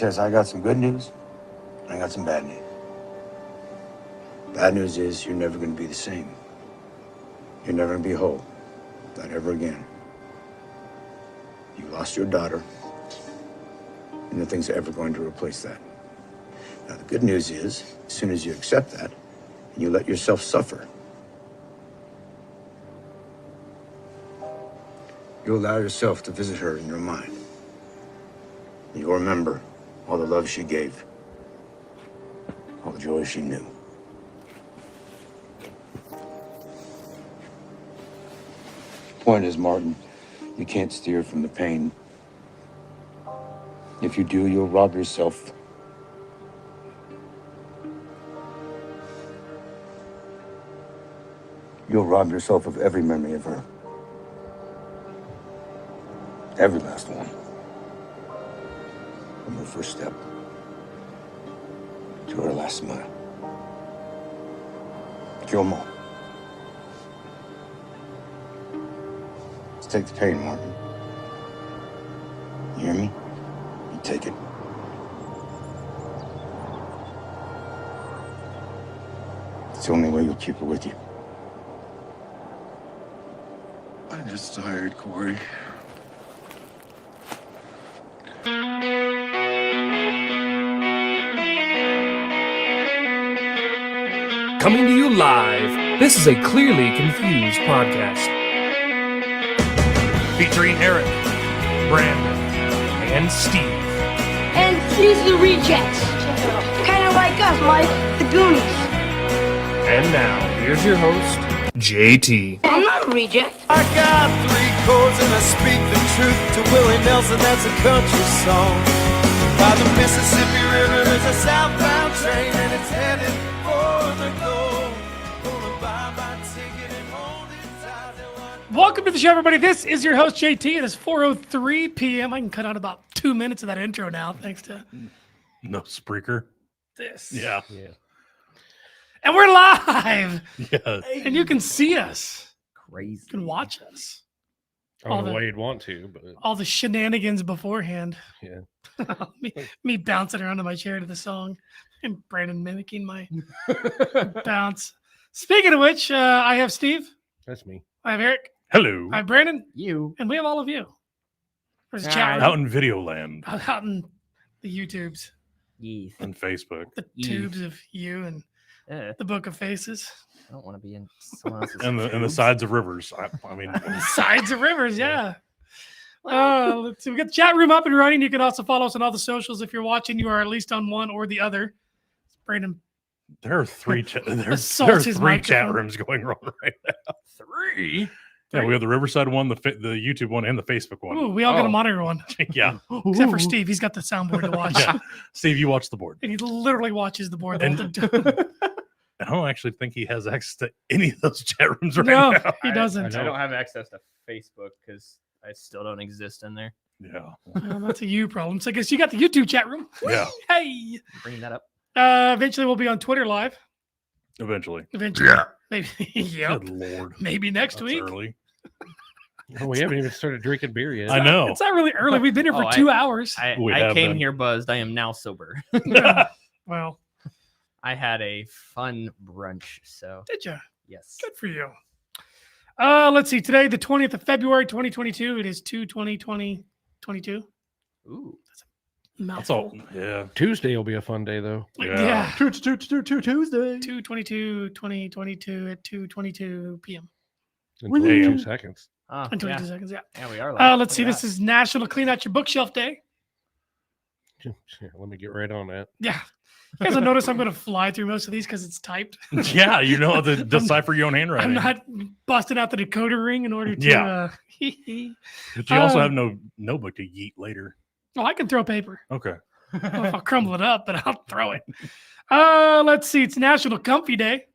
says, I got some good news, and I got some bad news. Bad news is you're never going to be the same. You're never going to be whole. Not ever again. You lost your daughter, and nothing's ever going to replace that. Now, the good news is, as soon as you accept that, and you let yourself suffer, you allow yourself to visit her in your mind. You'll remember all the love she gave, all the joy she knew. Point is, Martin, you can't steer from the pain. If you do, you'll rob yourself. You'll rob yourself of every memory of her. Every last one. From her first step to her last smile. Kill them all. Let's take the pain, Martin. You hear me? You take it. It's the only way you'll keep her with you. I'm just tired, Corey. Coming to you live, this is a Clearly Confused podcast. Featuring Eric, Brandon, and Steve. And these are the rejects. Kind of like us, Mike, the Goonies. And now, here's your host, JT. I'm not a reject. I got 3 chords and I speak the truth to Willie Nelson, that's a country song. By the Mississippi River there's a southbound train and it's headed for the goal. Gonna buy my ticket and hold it tight till I... Welcome to the show, everybody. This is your host, JT. It is 4:03 p.m. I can cut out about 2 minutes of that intro now, thanks to No Spreaker. this. Yeah. And we're live. Yeah. And you can see us. Crazy. You can watch us. I don't All know the- why you'd want to, but All the shenanigans beforehand. yeah. me bouncing around in my chair to the song and Brandon mimicking my bounce. Speaking of which, I have Steve. That's me. I have Eric. Hello. I have Brandon. You. And we have all of you. There's a Hi. chat room Out in video land out in the YouTubes. Yes. on Facebook. The Yes. tubes of you and the Book of Faces. I don't want to be in someone else's. And the tubes. sides of rivers. I mean, The sides of rivers, yeah. Let's see. We got the chat room up and running. You can also follow us on all the socials. If you're watching, you are at least on one or the other. Brandon, there are three there are Assaults his three chat microphone. rooms going on right now. 3. Yeah, we have the Riverside one, the YouTube one, and the Facebook one. ooh, we all got a Oh. monitor one. Yeah. Except for Steve. He's got the soundboard to watch. Yeah. Steve, you watch the board. And he literally watches the board. And- the whole time. I don't actually think he has access to any of those chat rooms right No, now. he doesn't. I I don't have access to Facebook because I still don't exist in there. Yeah. Well, that's a you problem. So I guess you got the YouTube chat room. Yeah. Hey. Bringing that up. Eventually we'll be on Twitter live. Eventually. Eventually. Yeah. Maybe. Yep. Good Lord. Maybe next That's week. early. Oh, we haven't even started drinking beer yet. I know. It's not really early. We've been here for Oh, 2 hours. We I have came been. here buzzed. I am now sober. Well, I had a fun brunch, so did you? yes. Good for you. Let's see. Today, the 20th of February, 2022. It is 2/20/2022. Ooh. That's all. Yeah. Tuesday will be a fun day, though. Yeah. Tuesday. 2/22/2022 at 2:22 p.m. In 22 seconds. Oh, And 22 yeah. seconds. Yeah. Yeah, we are. Live. Let's see. This is National Clean Out Your Bookshelf Day. Yeah, let me get right on that. Yeah. You guys will notice I'm going to fly through most of these because it's typed. Yeah, you know how to decipher your own handwriting. I'm not busting out the decoder ring in order to. Yeah. But you also Uh, have no notebook to yeet later. Oh, I can throw paper. Okay. I don't know if I'll crumble it up, but I'll throw it. Let's see. It's National Comfy Day.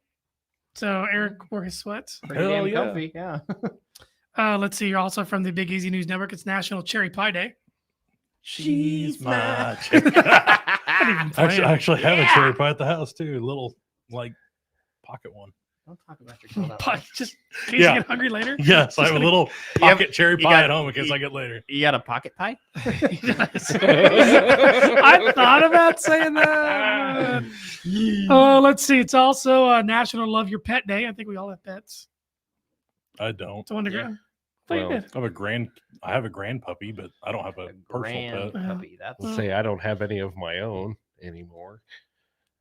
So Eric wore his sweats. Pretty Hell damn yeah. comfy. Yeah. Let's see. You're also from the Big Easy News Network. It's National Cherry Pie Day. She's my I didn't even plan. I actually have a cherry pie at the house too. A little like pocket one. Don't talk about your girl that Pie, way. just in case Yeah. you get hungry later. Yes, I have a little You have- pocket cherry you pie got- at home in case you- I get later. You got a pocket pie? I thought about saying that. Let's see. It's also National Love Your Pet Day. I think we all have pets. I don't. So I Yeah. thought you Well, did. I have a grand puppy, but I don't have a personal Grand pet. puppy. That's. Let's say I don't have any of my own anymore.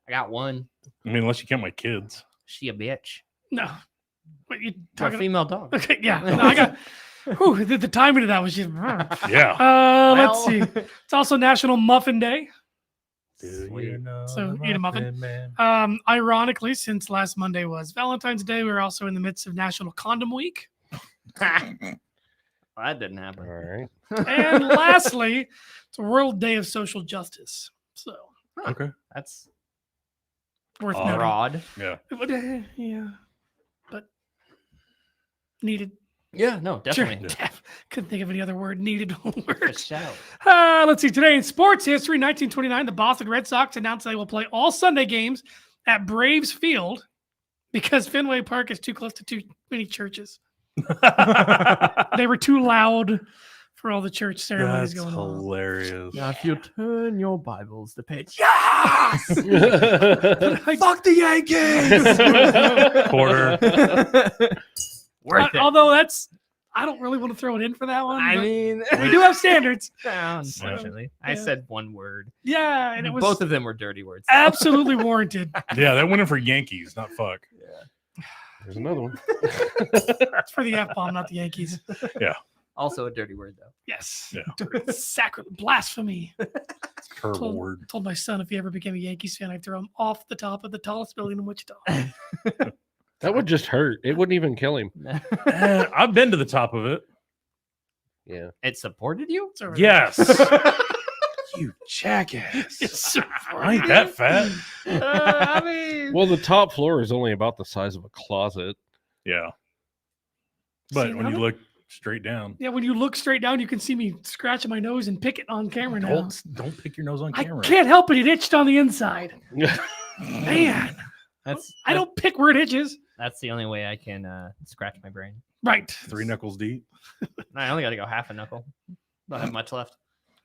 I got one. I mean, unless you count my kids. She a bitch. No. What you It's a talking? female dog. Okay, yeah. No, I got. Whew, the timing of that was just. Yeah. Let's see. It's also National Muffin Day. Sweet. So, eat a muffin. Man? Ironically, since last Monday was Valentine's Day, we're also in the midst of National Condom Week. Well, that didn't happen. All right. And lastly, it's World Day of Social Justice. So Okay. That's worth noting. broad. Yeah. Yeah, but needed. Yeah, no, Sure. definitely. Couldn't think of any other word. Needed For words. sure. Let's see. Today in sports history, 1929, the Boston Red Sox announced they will play all Sunday games at Braves Field because Fenway Park is too close to too many churches. They were too loud for all the church ceremonies That's going on. hilarious. Now, if you turn your Bibles to page. Yes! Fuck the Yankees! Quarter. Worth it. Although I don't really want to throw it in for that one. I but mean, we do have standards. unfortunately. I yeah. said one word. Yeah, and it was Both of them were dirty words. absolutely warranted. Yeah, that went in for Yankees, not fuck. There's another one. It's for the F-bomb, not the Yankees. Also a dirty word, though. Yes. Yeah. Sacrilege, blasphemy. Terrible word. Told my son if he ever became a Yankees fan, I'd throw him off the top of the tallest building in Wichita. That would just hurt. It wouldn't even kill him. I've been to the top of it. Yeah. It supported you? It's over Yes. there. You jackass. It's I ain't that fat. I mean, Well, the top floor is only about the size of a closet. Yeah. But See, when now you that- look straight down, Yeah, when you look straight down, you can see me scratching my nose and pick it on camera now. don't pick your nose on I camera. can't help it. It itched on the inside. Man, that's I don't pick where it itches. That's the only way I can scratch my brain. Right. 3 knuckles deep. I only got to go half a knuckle. Don't have much left.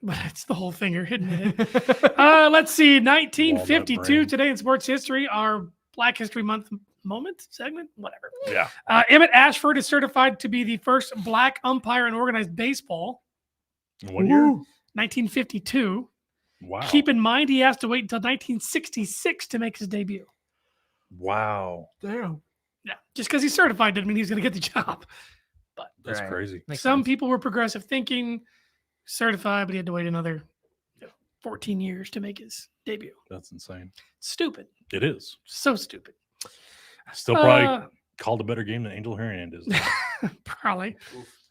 But it's the whole finger hidden in it. Let's see. 1952, brain. today in sports history, our Black History Month moment segment, whatever. Yeah. Emmett Ashford is certified to be the first black umpire in organized baseball. In 1 year? 1952. Wow. Keep in mind, he has to wait until 1966 to make his debut. Wow. Damn. Yeah, just because he's certified doesn't mean he's going to get the job. That's Right. crazy. Makes Some sense. people were progressive thinking, certified, but he had to wait another 14 years to make his debut. That's insane. Stupid. It is. So stupid. Still probably Uh, called a better game than Angel Hernandez. Probably.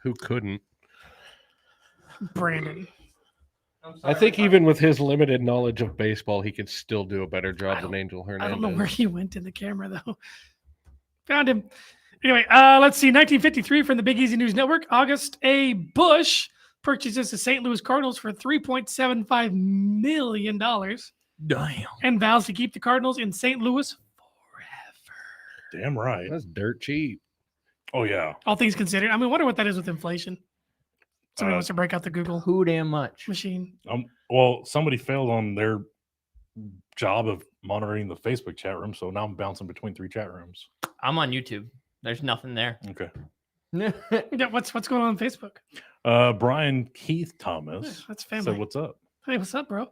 Who couldn't? Brandon. I think even with his limited knowledge of baseball, he could still do a better job than Angel I Hernandez. don't know where he went in the camera, though. Found him. Anyway, let's see. 1953 from the Big Easy News Network. August A. Bush purchases the St. Louis Cardinals for $3.75 million Damn. and vows to keep the Cardinals in St. Louis forever. Damn right. That's dirt cheap. Oh, yeah. All things considered. I mean, I wonder what that is with inflation. Somebody Uh, wants to break out the Google Who damn much? machine. Well, somebody failed on their job of monitoring the Facebook chat room, so now I'm bouncing between 3 chat rooms. I'm on YouTube. There's nothing there. Okay. Yeah, what's going on Facebook? Brian Keith Yeah, Thomas that's said, family. "What's up?" Hey, what's up, bro?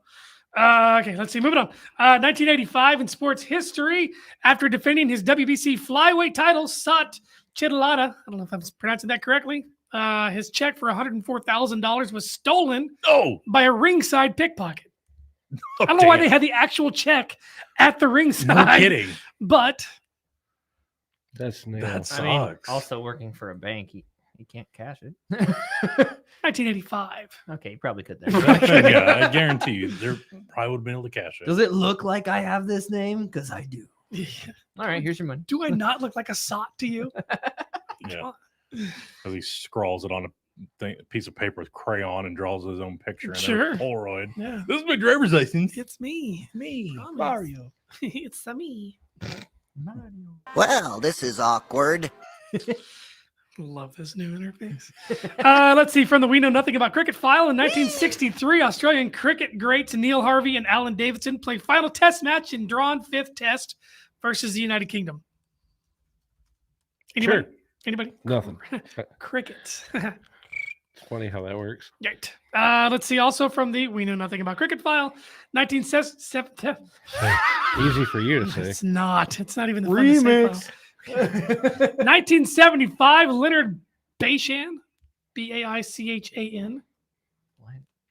Okay, let's see. Moving on. 1985 in sports history. After defending his WBC flyweight title, Sat Chidalata, I don't know if I'm pronouncing that correctly, his check for $104,000 was stolen Oh, by a ringside pickpocket. I don't know why they had the actual check at the ringside. No kidding. But That's nailed. That's I mean, Sucks. also working for a bank, he can't cash it. 1985. Okay, you probably could Yeah, I guarantee you, they probably would have been able to cash it. Does it look like I have this name? Because I do. All right, here's your money. Do I not look like a sot to you? Yeah, because he scrawls it on a piece of paper with crayon and draws his own picture in Sure. a Polaroid. Yeah. This is my driver's license. It's me. Me, Promise. Mario. It's me. Well, this is awkward. Love this new interface. Let's see. From the We Know Nothing About Cricket file in 1963, Australian cricket greats Neil Harvey and Alan Davidson played final test match in drawn fifth test versus the United Kingdom. Anybody? Sure. Anybody? Nothing. Cricket. It's funny how that works. Right. Let's see. Also from the We Know Nothing About Cricket file, 1977. Easy for you to say. It's not. It's not even the fun to say file. 1975, Leonard Baichan, Baichan.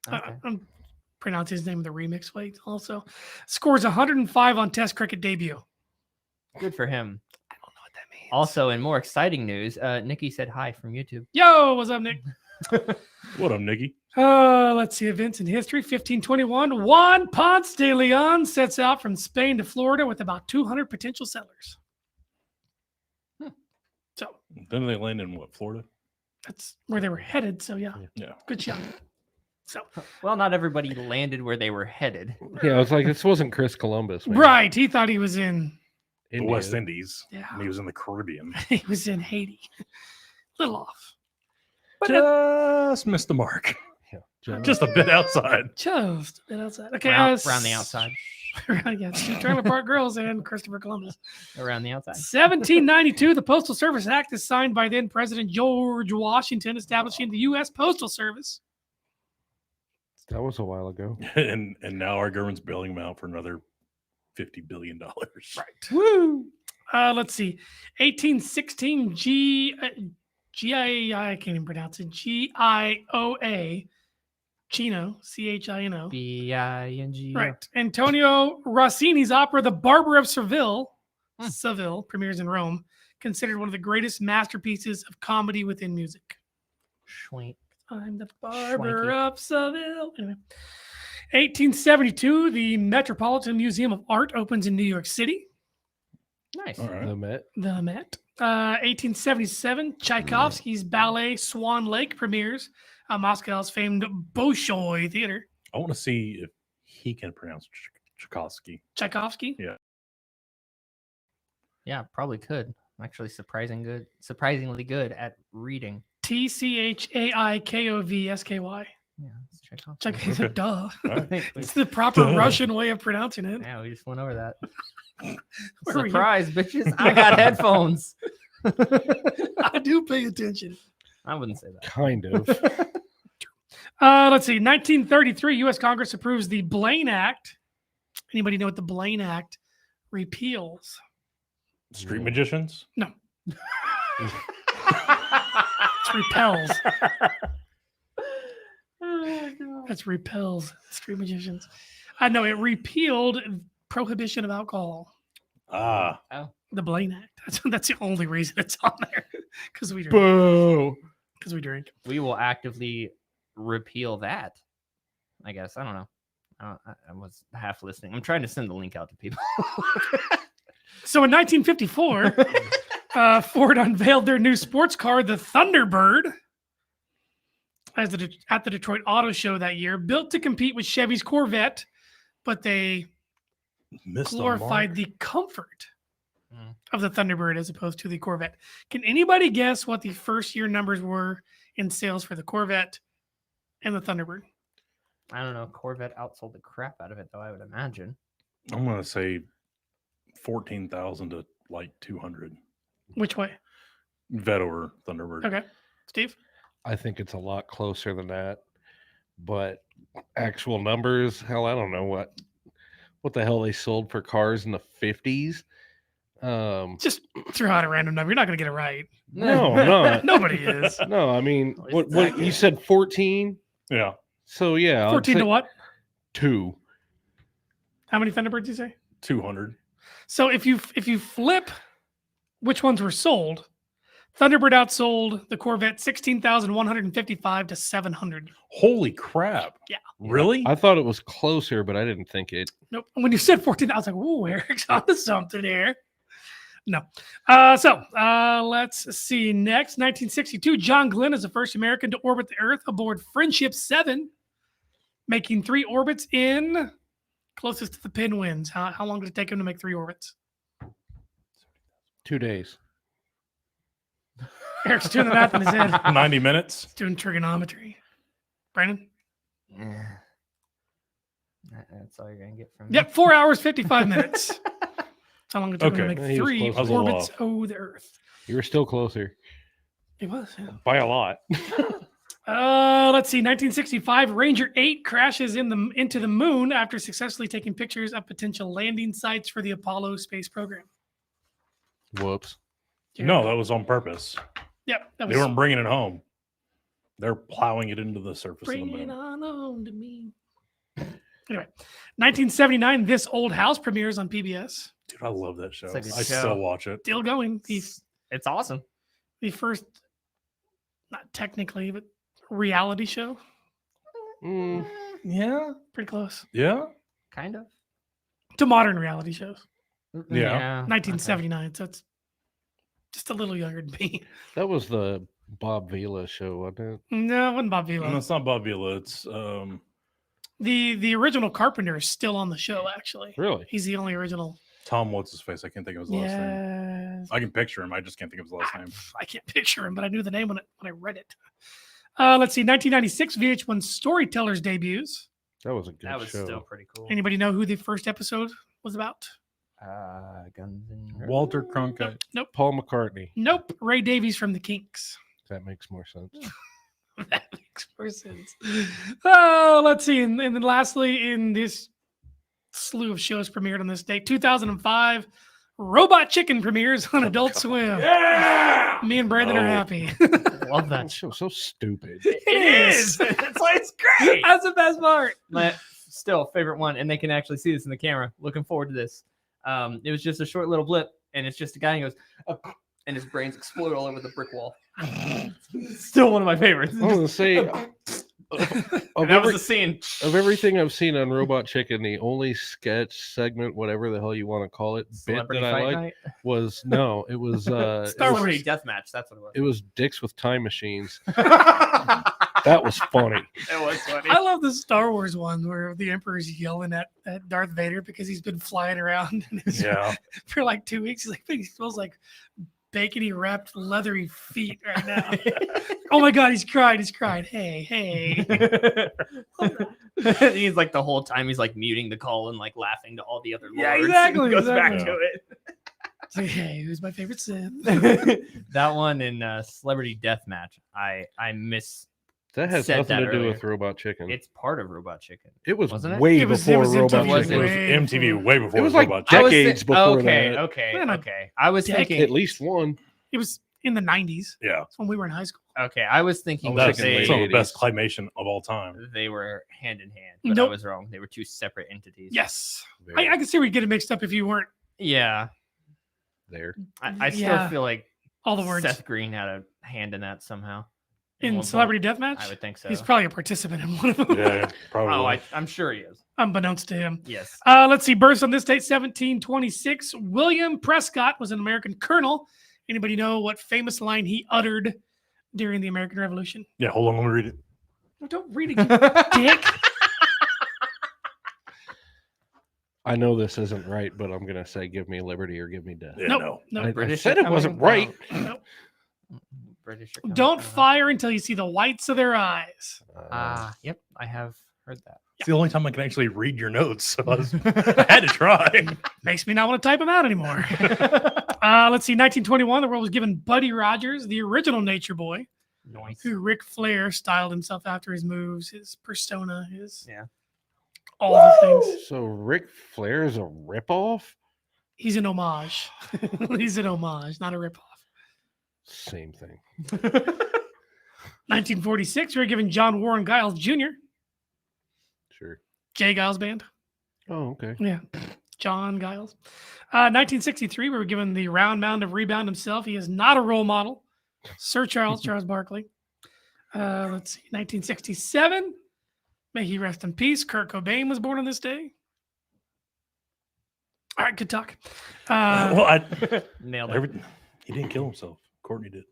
Okay. I'm pronouncing his name in the remix way also. Scores 105 on Test cricket debut. Good for him. I don't know what that means. Also, in more exciting news, Nikki said hi from YouTube. Yo, what's up, Nick? What up, Nikki? Let's see. Events in history. 1521. Juan Ponce de Leon sets out from Spain to Florida with about 200 potential settlers. So Then they land in what, Florida? that's where they were headed. So yeah. Good shot. So Well, not everybody landed where they were headed. Yeah, it's like this wasn't Chris Columbus. Man. right, he thought he was in. The India. West Indies. Yeah. And he was in the Caribbean. He was in Haiti. Little off. But Just missed the mark. Yeah, Just a bit outside. just a bit outside. Okay, Around the outside. yeah, two Trailer Park Girls and Christopher Columbus. Around the outside. 1792, the Postal Service Act is signed by then President George Washington, establishing the U.S. Postal Service. That was a while ago. And now our government's bailing them out for another $50 billion. Right. Woo. Let's see. 1816, I can't even pronounce it. GIOA. Chino, Chino. Bing. Right. Antonio Rossini's opera, The Barber of Seville, Seville, premieres in Rome, considered one of the greatest masterpieces of comedy within music. Sweet. I'm the barber Schwanky. of Seville. Anyway. 1872, the Metropolitan Museum of Art opens in New York City. Nice. All right. The Met. The Met. 1877, Tchaikovsky's ballet Swan Lake premieres at Moscow's famed Bolshoi Theater. I want to see if he can pronounce Tchaikovsky. Tchaikovsky? Yeah, probably could. I'm actually surprisingly good at reading. Tchaikovsky. Yeah, it's Tchaikovsky. Check, duh. Right. It's the proper Russian way of pronouncing it. Yeah, we just went over that. Where were you? Surprise, bitches. I got headphones. I do pay attention. I wouldn't say that. Kind of. Let's see. 1933, U.S. Congress approves the Blaine Act. Anybody know what the Blaine Act repeals? Street magicians? No. It repels. That's repels street magicians. I know it repealed prohibition of alcohol. Ah. The Blaine Act. That's the only reason it's on there. Because we drink. Boo. Because we drink. We will actively repeal that. I guess. I don't know. I was half listening. I'm trying to send the link out to people. So in 1954, Ford unveiled their new sports car, the Thunderbird, at the Detroit Auto Show that year, built to compete with Chevy's Corvette, but they glorified the comfort of the Thunderbird as opposed to the Corvette. Can anybody guess what the first year numbers were in sales for the Corvette and the Thunderbird? I don't know. Corvette outsold the crap out of it, though, I would imagine. I'm going to say 14,000 to like 200. Which way? Vet over Thunderbird. Okay. Steve? I think it's a lot closer than that. But actual numbers, hell, I don't know what the hell they sold for cars in the 50s. Just throw out a random number. You're not going to get it right. No, no. Nobody is. No, I mean, what you said 14? Yeah. So yeah. 14 to what? 2. How many Thunderbirds did you say? 200. So if you flip which ones were sold, Thunderbird outsold the Corvette 16,155 to 700. Holy crap. Yeah. Really? I thought it was closer, but I didn't think it. Nope. When you said 14, I was like, "Ooh, Eric's onto something here." No. So let's see. Next, 1962, John Glenn is the first American to orbit the Earth aboard Friendship 7, making 3 orbits in closest to the Pinwins. How long did it take him to make 3 orbits? 2 days. Eric's doing the math in his head. 90 minutes. He's doing trigonometry. Brandon? Yeah. That's all you're gonna get from me. Yep, 4 hours, 55 minutes. That's how long it took him Okay. to Yeah, make he was 3 close. I was a little orbits off. of the Earth. You were still closer It was, yeah. by a lot. Let's see. 1965, Ranger 8 crashes into the moon after successfully taking pictures of potential landing sites for the Apollo space program. Whoops. No, that was on purpose. Yep, that They was weren't bringing it home. They're plowing it into the surface of the bring it moon. on home to me. Anyway, 1979, This Old House premieres on PBS. Dude, I love that show. It's a good I show. still watch it. Still going. It's awesome. The first, not technically, but reality show. Mm, Yeah. Pretty close Yeah. Kind of. to modern reality shows. Yeah. 1979, so it's just a little younger than me. that was the Bob Vila show, wasn't it? No, it wasn't Bob Vila. No, it's not Bob Vila. It's The original Carpenter is still on the show, actually. Really? He's the only original. Tom. What's his face? I can't think of his last name. Yes. I can picture him. I just can't think of his last name. I can't picture him, but I knew the name when I read it. Let's see. 1996, VH1 Storytellers debuts. That was a good That was show. still pretty cool. Anybody know who the first episode was about? Guns and Walter Cronkite. Paul McCartney. Nope. Ray Davies from the Kinks. That makes more sense. That makes more sense. Oh, let's see. And then lastly, in this slew of shows premiered on this date, 2005, Robot Chicken premieres on Adult Swim. Yeah. Me and Brandon are Oh. happy. Love That that. show's so stupid. It is. That's why it's great. That's the best part. My still favorite one, and they can actually see this in the camera. Looking forward to this. It was just a short little blip, and it's just a guy and goes, "Oh," and his brains explode all over the brick wall. Still one of my favorites. I was gonna say, of that was every- the scene. of everything I've seen on Robot Chicken, the only sketch segment, whatever the hell you want to call it, bit Celebrity that I Fight liked Night. was it was Star Wars. Celebrity Deathmatch. That's what it was. it was dicks with time machines. It That was funny. was funny. I love the Star Wars one where the Emperor's yelling at Darth Vader because he's been flying around Yeah. for like 2 weeks. He's like, he smells like bacony wrapped leathery feet right now. Oh my God, he's cried. He's cried. Hey, hey. He's like the whole time he's like muting the call and like laughing to all the other lords. Yeah, and exactly, goes back exactly. to it. It's like, hey, who's my favorite Sith? That one in Celebrity Deathmatch, I miss. That has Said nothing that to do earlier. with Robot Chicken. It's part of Robot Chicken. It was wasn't it? way It was before MTV. Robot Was Chicken. it? It was MTV way before It was like Robot I was decades before okay, that. okay, Man, a okay. I was decade. thinking At least one. It was in the 90s. Yeah. That's when we were in high school. Okay, I was thinking Oh, that That's Chicken they, some of the best 80s. claymation of all time. they were hand in hand, but I Nope. was wrong. They were two separate entities. Yes. I can see where you get it mixed up if you weren't Yeah. There. I still Yeah. feel like all the words. Seth Green had a hand in that somehow. At In one point. Celebrity Deathmatch? I would think so. He's probably a participant in one of them. Yeah, probably. Oh, I'm sure he is. Unbeknownst to him. Yes. Let's see. Births on this date, 1726. William Prescott was an American colonel. Anybody know what famous line he uttered during the American Revolution? Yeah, hold on, let me read it. Oh, don't read it, you dick. I know this isn't right, but I'm gonna say give me liberty or give me death. Yeah, Nope. no. Nope. I British said are it coming wasn't down. right. Nope. British. are coming Don't down. fire until you see the whites of their eyes. Yep, I have heard that. It's the only time I can actually read your notes, so I had to try. Makes me not want to type them out anymore. Let's see. 1921, the world was given Buddy Rogers, the original Nature Boy, Noise. who Ric Flair styled himself after his moves, his persona, his Yeah. all the things. So Ric Flair is a ripoff? He's an homage. He's an homage, not a ripoff. Same thing. 1946, we were given John Warren Giles Jr., Sure. Jay Giles Band. Oh, okay. Yeah, John Giles. 1963, we were given the round mound of rebound himself. He is not a role model. Sir Charles Barkley. Let's see, 1967, may he rest in peace. Kurt Cobain was born on this day. All right, good talk. Well, Nailed it. he didn't kill himself. Courtney did.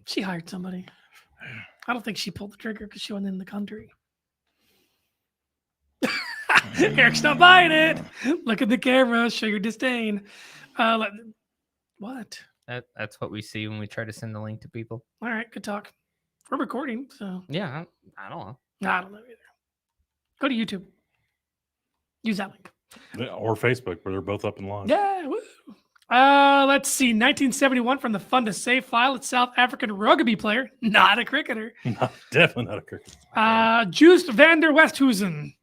She hired somebody. I don't think she pulled the trigger because she wasn't in the country. Eric's not buying it. Look at the camera. Show your disdain. What? That's what we see when we try to send the link to people. All right, good talk. We're recording, so Yeah, I don't know. I don't know either. Go to YouTube. Use that link. Yeah, or Facebook, where they're both up in line. Yeah. Woo. Let's see. 1971 from the Fun to Save file. It's South African rugby player, not a cricketer. Definitely not a cricket. Joost van der Westhuizen.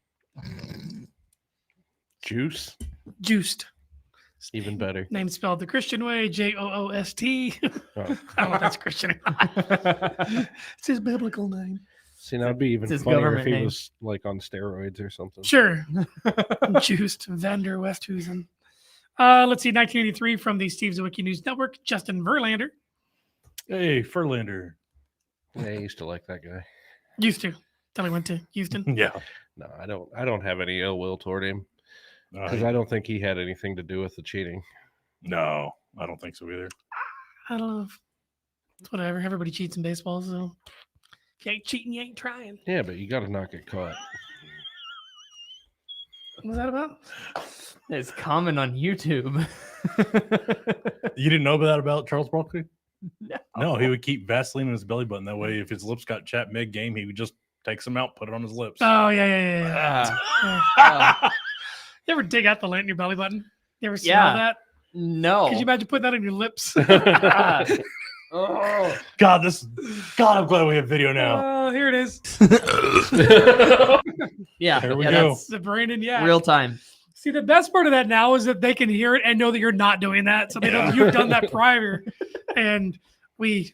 Juice, Joost. even better. Name spelled the Christian way, Joost. Oh. I don't know if that's Christian or not. It's his biblical name. See, now it'd be even It's his funnier if government he name. was like on steroids or something. Sure. Joost van der Westhuizen. Let's see. 1983 from the Steve Zwicky News Network. Justin Verlander. Hey, Furlander. Yeah, I used to like that guy. Used to. Till he went to Houston. Yeah. No, I don't have any ill will toward him because I don't think he had anything to do with the cheating. No, I don't think so either. I don't know. It's whatever. Everybody cheats in baseball, so if you ain't cheating, you ain't trying. Yeah, but you got to not get caught. What was that about? It's common on YouTube. You didn't know about Charles Barkley? No. No, he would keep Vaseline in his belly button. That way, if his lips got chapped mid-game, he would just take some out, put it on his lips. Oh, yeah. Ah. You ever dig out the lint in your belly button? You ever smell Yeah. that? No. Could you imagine putting that on your lips? Ah. Oh. God, I'm glad we have video now. Oh, here it is. Yeah. There we yeah, go. that's The Brandon, yeah. real time. See, the best part of that now is that they can hear it and know that you're not doing that. So they know you've done that prior. And we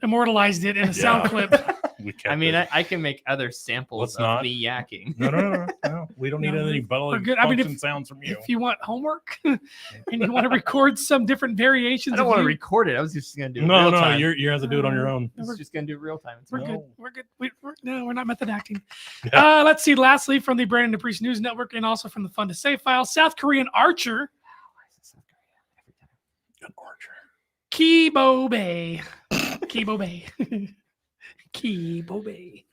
immortalized it in a sound clip. We kept I mean, it. I can make other samples Let's of not. me yakking. No. We don't need No, any we're bodily good. I mean, function sounds from you. If you want homework and you want to record some different variations, I don't of want to you, record it. I was just going to do it No, real time. you have to do it on your own. I was just going to do real time. It's We're fine. good. We're good. We're not method acting. Yeah. Let's see. Lastly, from the Brandon DePriest News Network and also from the Fun to Save file, South Korean archer An archer. Kibo Bay. Kibo Bay. Kibo Bay.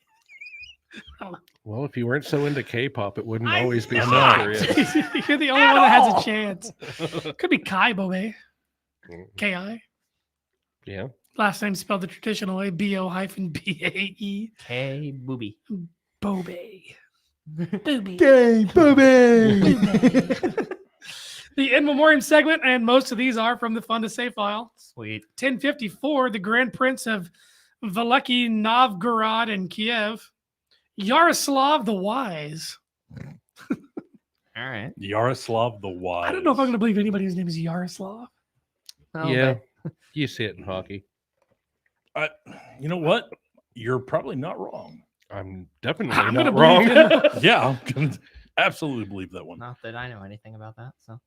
I don't know. Well, if you weren't so into K-pop, it wouldn't always be I'm South not. Korea. You're the only one that has a chance. Could be Kai Bobe. K-I. Yeah. Last name spelled the traditional way, B-O-B-A-E. Hey, booby. Bobe. Booby. Hey, booby. The in memoriam segment, and most of these are from the Fun to Save file. Sweet. 1054, the Grand Prince of Veliki Novgorod and Kiev. Yaroslav the Wise. All right. Yaroslav the Wise. I don't know if I'm going to believe anybody whose name is Yaroslav. Oh, Yeah. but You see it in hockey. You know what? You're probably not wrong. I'm definitely I'm not gonna wrong. believe him. Yeah, absolutely believe that one. Not that I know anything about that. So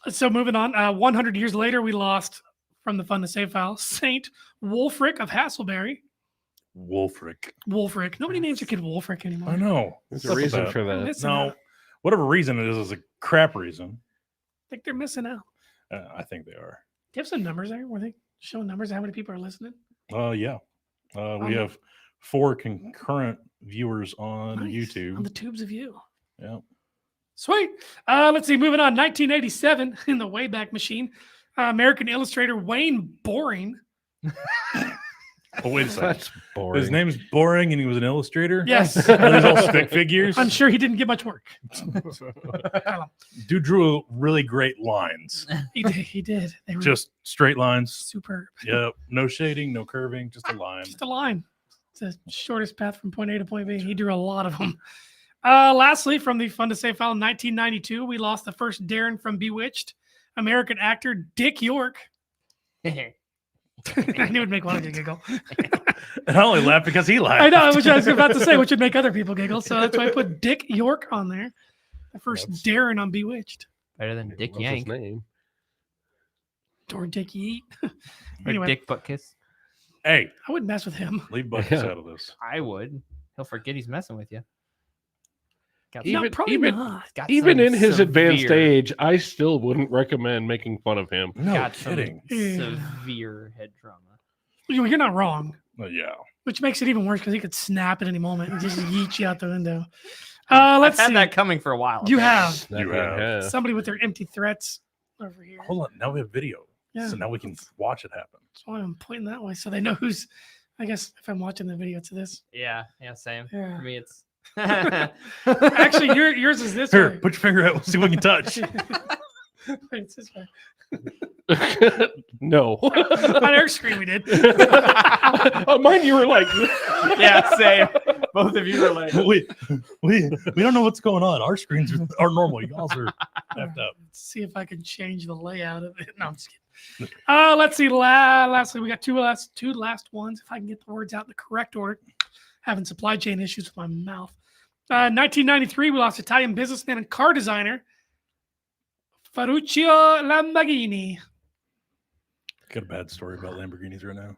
So moving on, 100 years later, we lost from the Fun to Save file, Saint Wulfric of Hasselberry. Wolfric. Wulfric. Nobody names your kid Wulfric anymore. I know. There's What's a up with reason that? for They're that. missing No, out. whatever reason it is a crap reason. I think they're missing out. I think they are. Do you have some numbers there? Were they showing numbers of how many people are listening? Yeah. We have 4 concurrent viewers on Nice. YouTube. On the tubes of you. Yeah. Sweet. Let's see. Moving on. 1987 in the Wayback Machine. American illustrator Wayne Boring. Oh, wait a second. That's boring. His name's Boring, and he was an illustrator. Yes. Are these all stick figures? I'm sure he didn't get much work. Dude drew really great lines. He did. He did. They were Just straight lines. superb. Yep. No shading, no curving, just a line. Just a line. It's the shortest path from point A to point B. He drew a lot of them. Lastly, from the Fun to Save file in 1992, we lost the first Darren from Bewitched, American actor Dick York. I knew it'd make one of you giggle. And I only laughed because he laughed. I know, which I was about to say, which would make other people giggle. So that's why I put Dick York on there. The first That's- Darren on Bewitched. better than Dick What's Yank his name? Or Dick Yeet. or Anyway, Dick Butt Kiss. Hey, I wouldn't mess with him. leave Buckets Yeah. out of this. I would. He'll forget he's messing with you. Got No, Even- probably even- not. got Even some in his advanced severe- age, I still wouldn't recommend making fun of him. No got some kidding. severe head trauma. You're not wrong. Yeah. Which makes it even worse because he could snap at any moment and just yeet you out the window. Let's I've had see. that coming for a while. You have That You man have. has. somebody with their empty threats over here. Hold on. Now we have video. Yeah. So now we can watch it happen. That's why I'm pointing that way, so they know who's. I guess if I'm watching the video, it's this. Yeah, same. Yeah. For me, it's Actually, yours is this Here, way. put your finger out. We'll see what we can touch. Wait, it's this way. No. On our screen, we did. On mine, you were like, yeah, same. Both of you are like, we don't know what's going on. Our screens are normal. Y'all's are effed up. Let's see if I can change the layout of it. No, I'm just kidding. Let's see. Lastly, we got two last ones. If I can get the words out in the correct order. Having supply chain issues with my mouth. 1993, we lost Italian businessman and car designer Ferruccio Lamborghini. Got a bad story about Lamborghinis right now.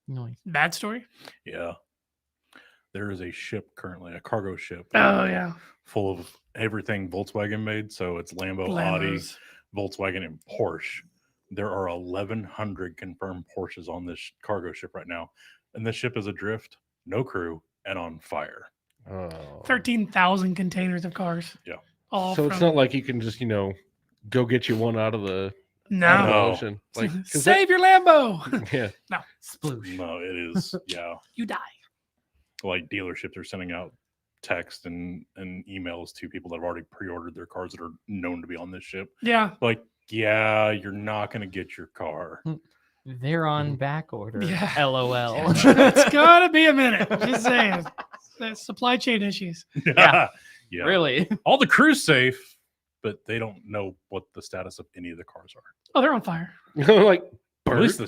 noise. Bad story? Yeah. There is a ship currently, a cargo ship. Oh, yeah. Full of everything Volkswagen made. So it's Lambo, Audi, Lambos. Volkswagen, and Porsche. There are 1,100 confirmed Porsches on this cargo ship right now. And this ship is adrift, no crew, and on fire. oh. 13,000 containers of cars. Yeah. All So it's from- not like you can just, go get you one out of the No. No. ocean. Like, 'cause Save your Lambo. yeah. No. Sploosh. No, it is. Yeah. You die. Like dealerships are sending out text and emails to people that have already pre-ordered their cars that are known to be on this ship. Yeah. Like, yeah, you're not going to get your car. They're on back order. Yeah. LOL. It's going to be a minute. Just saying. The supply chain issues. Yeah. Yeah. Really? All the crew's safe, but they don't know what the status of any of the cars are. Oh, they're on fire. Like, Or at least I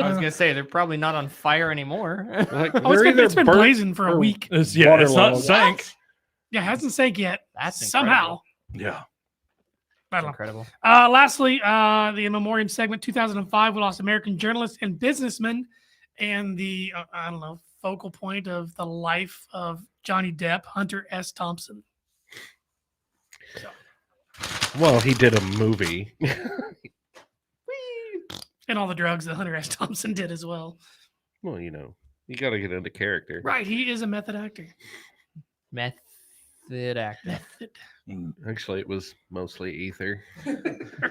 was gonna say they're probably not on fire anymore. like Oh, it's been blazing for a week. it's not waterlogged. sank. Yeah, it hasn't sank yet. That's Somehow. Yeah. I don't know. incredible. Lastly, the in memoriam segment 2005, we lost American journalist and businessman and the, focal point of the life of Johnny Depp, Hunter S. Thompson. Well, he did a movie. And all the drugs that Hunter S. Thompson did as well. Well, you got to get into character. Right. He is a method actor. Method actor. Method. Actually, it was mostly ether.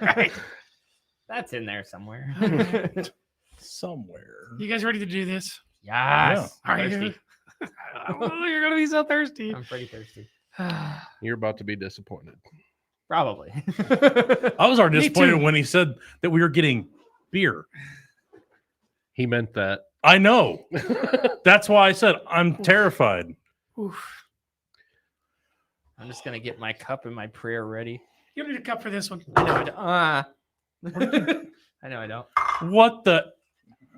Right. That's in there somewhere. Somewhere. You guys ready to do this? Yes. Are I'm you? thirsty. Oh, you're going to be so thirsty. I'm pretty thirsty. You're about to be disappointed. Probably. I was already Me disappointed too. when he said that we were getting beer. He meant that. I know. That's why I said I'm terrified. Oof. I'm just gonna get my cup and my prayer ready. You don't need a cup for this one. I know I don't. I know I don't. What the?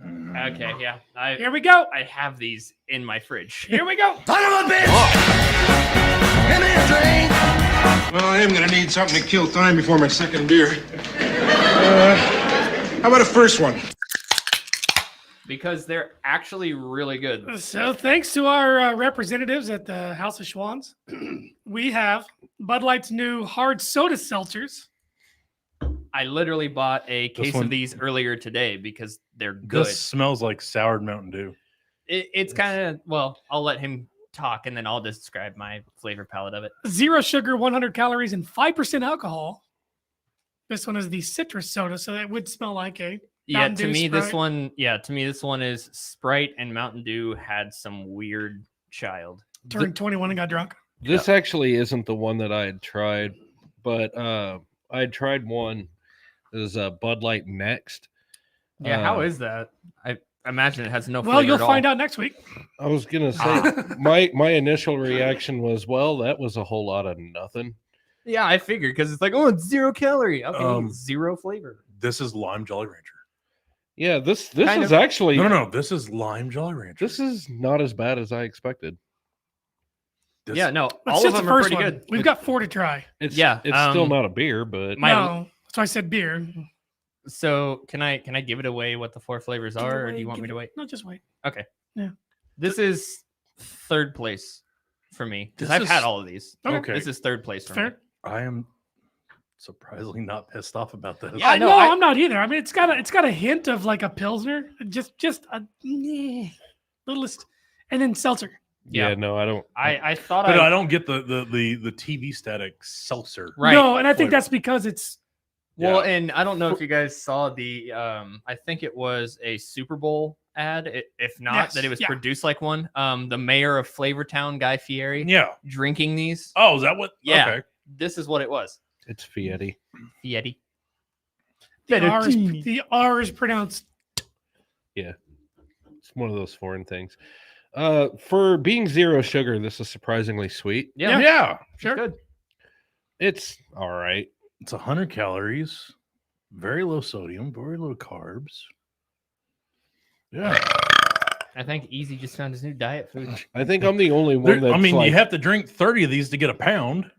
Okay, yeah. Here we go. I have these in my fridge. Here we go. Well, I am gonna need something to kill time before my second beer. How about a first one? Because they're actually really good. So thanks to our representatives at the House of Schwans, we have Bud Light's new hard soda seltzers. I literally bought a case one- of these earlier today because they're good. This smells like soured Mountain Dew. It's kind of, well, I'll let him talk and then I'll describe my flavor palette of it. 0 sugar, 100 calories, and 5% alcohol. This one is the citrus soda, so that would smell like a Yeah, Mountain to Dew me, this Sprite. one, this one is Sprite and Mountain Dew had some weird child. turned 21 and got drunk. This actually isn't the one that I had tried, but I had tried one. It was Bud Light Next. Yeah, how Uh, is that? I imagine it has no Well, flavor you'll at all. find out next week. I was gonna say my initial reaction was, well, that was a whole lot of nothing. Yeah, I figured because it's like, oh, it's 0 calorie. Okay, 0 flavor. This is Lime Jolly Rancher. Yeah, this Kind is of. actually No. This is Lime Jolly Rancher. this is not as bad as I expected. This- Yeah, no, It's all of just them the are first pretty one. good. We've got 4 to try. It's Yeah, it's still um, not a beer, but No, that's why I said beer. So can I give it away what the 4 flavors are, or do you want me to wait? No, just wait. This is third place for me because This I've had is- all of these. Okay. This is third place for me. Fair. I am surprisingly not pissed off about this. Yeah, no, I'm not either. I mean, it's got a hint of like a pilsner, just a littlest, and then seltzer. yeah, no, I don't. I thought But I I don't get the TV static seltzer. right. No, and I think Flavor. that's because it's Well, Yeah. and I don't know if you guys saw the I think it was a Super Bowl ad. If not, Yes, that it was yeah. produced like one. The mayor of Flavortown, Guy Fieri, Yeah. drinking these. Oh, is that what? Yeah. Okay. This is what it was. It's Fieri. Fieri. The R is pronounced. Yeah. It's one of those foreign things. For being zero sugar, this is surprisingly sweet. Yeah. Yeah. Sure. Good. It's all right. It's 100 calories, very low sodium, very low carbs. Yeah. I think Easy just found his new diet food. I think I'm the only one that's I mean, like, you have to drink 30 of these to get a pound.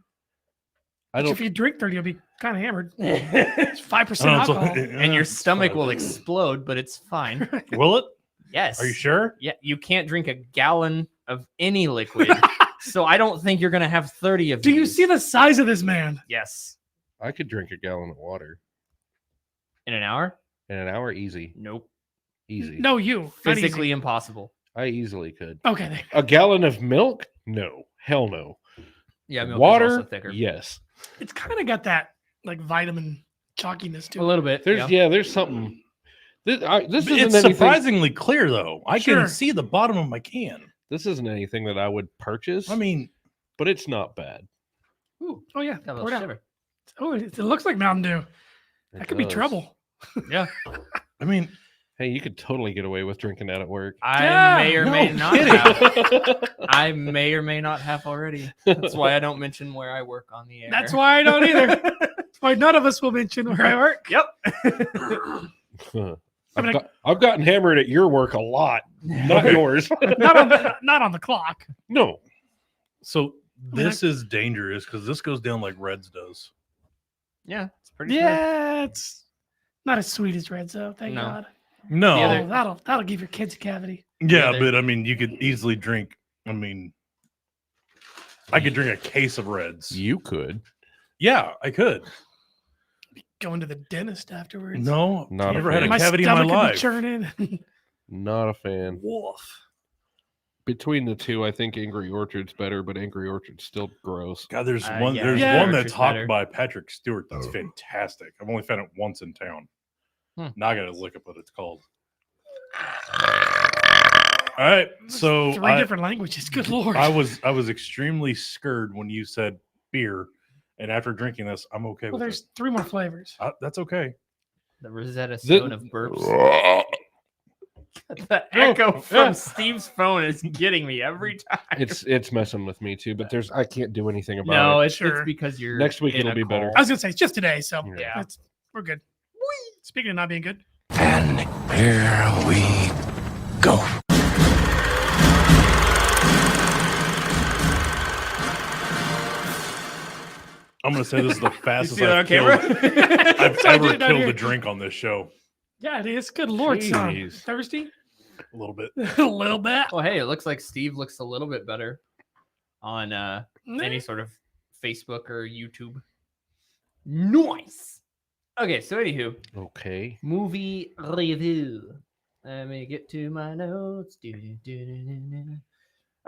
I Which don't if you drink 30, you'll be kind of hammered. It's 5% alcohol. And your stomach will explode, but it's fine. Will it? Yes. Are you sure? Yeah, you can't drink a gallon of any liquid. So I don't think you're going to have 30 of Do you these. see the size of this man? Yes. I could drink a gallon of water In an hour? in an hour easy. Nope. Easy. No, you. Not Physically easy. impossible. I easily could. Okay. A gallon of milk? No. Hell no. Yeah, milk is Water? also thicker. Yes. It's kind of got that like vitamin chalkiness to A it. little bit. There's there's something. This isn't It's anything. surprisingly clear, though. I Sure. can see the bottom of my can. This isn't anything that I would purchase. I mean, but it's not bad. Ooh, Oh yeah. got a Pour little it out. shiver. Oh, it looks like Mountain Dew. It That could be does. trouble. Yeah. I mean, Hey, you could totally get away with drinking that at work. I may or may no not have. I may or may not have already. That's why I don't mention where I work on the air. That's why I don't either. That's why none of us will mention where I work. Yep. I've gotten hammered at your work a lot, not yours. not on the clock. No. so this is dangerous because this goes down like Reds does. Yeah, it's pretty good. Yeah, it's not as sweet as Red though. Thank No. God. No. Yeah, Oh, that'll give your kids a cavity. Yeah, they're- but I mean, you could easily drink. I mean, I could drink a case of Reds. You could. Yeah, I could. Going to the dentist afterwards. No, Not a never had a fan. My cavity in my stomach could be life. churning. Not a fan. Wolf. Between the two, I think Angry Orchard's better, but Angry Orchard's still gross. God, there's Yeah, one. There's yeah. one Orchard's that's hawked better. by Patrick Stewart. That's fantastic. I've only found it once in town. Now I gotta look up what it's called. All right, so Three different languages. Good Lord. I was extremely scared when you said beer, and after drinking this, I'm okay well, with there's it. 3 more flavors. That's okay. The Rosetta Stone of burps. The Oh, echo from Steve's phone is getting me every time. It's messing with me too, but I can't do anything about no, it. it's Sure. because you're Next week in it'll a be better. I was gonna say it's just today, so Yeah. we're good. Speaking of not being good, And here we go. I'm gonna say this is the fastest see that I've on camera? I've I ever did not killed hear. a drink on this show. yeah, it is. Good Lord, son. Jeez. Thirsty? A little bit. A little bit. Well, hey, it looks like Steve looks a little bit better on any sort of Facebook or YouTube. Nice. Okay, so anywho, Okay. movie review. Let me get to my notes.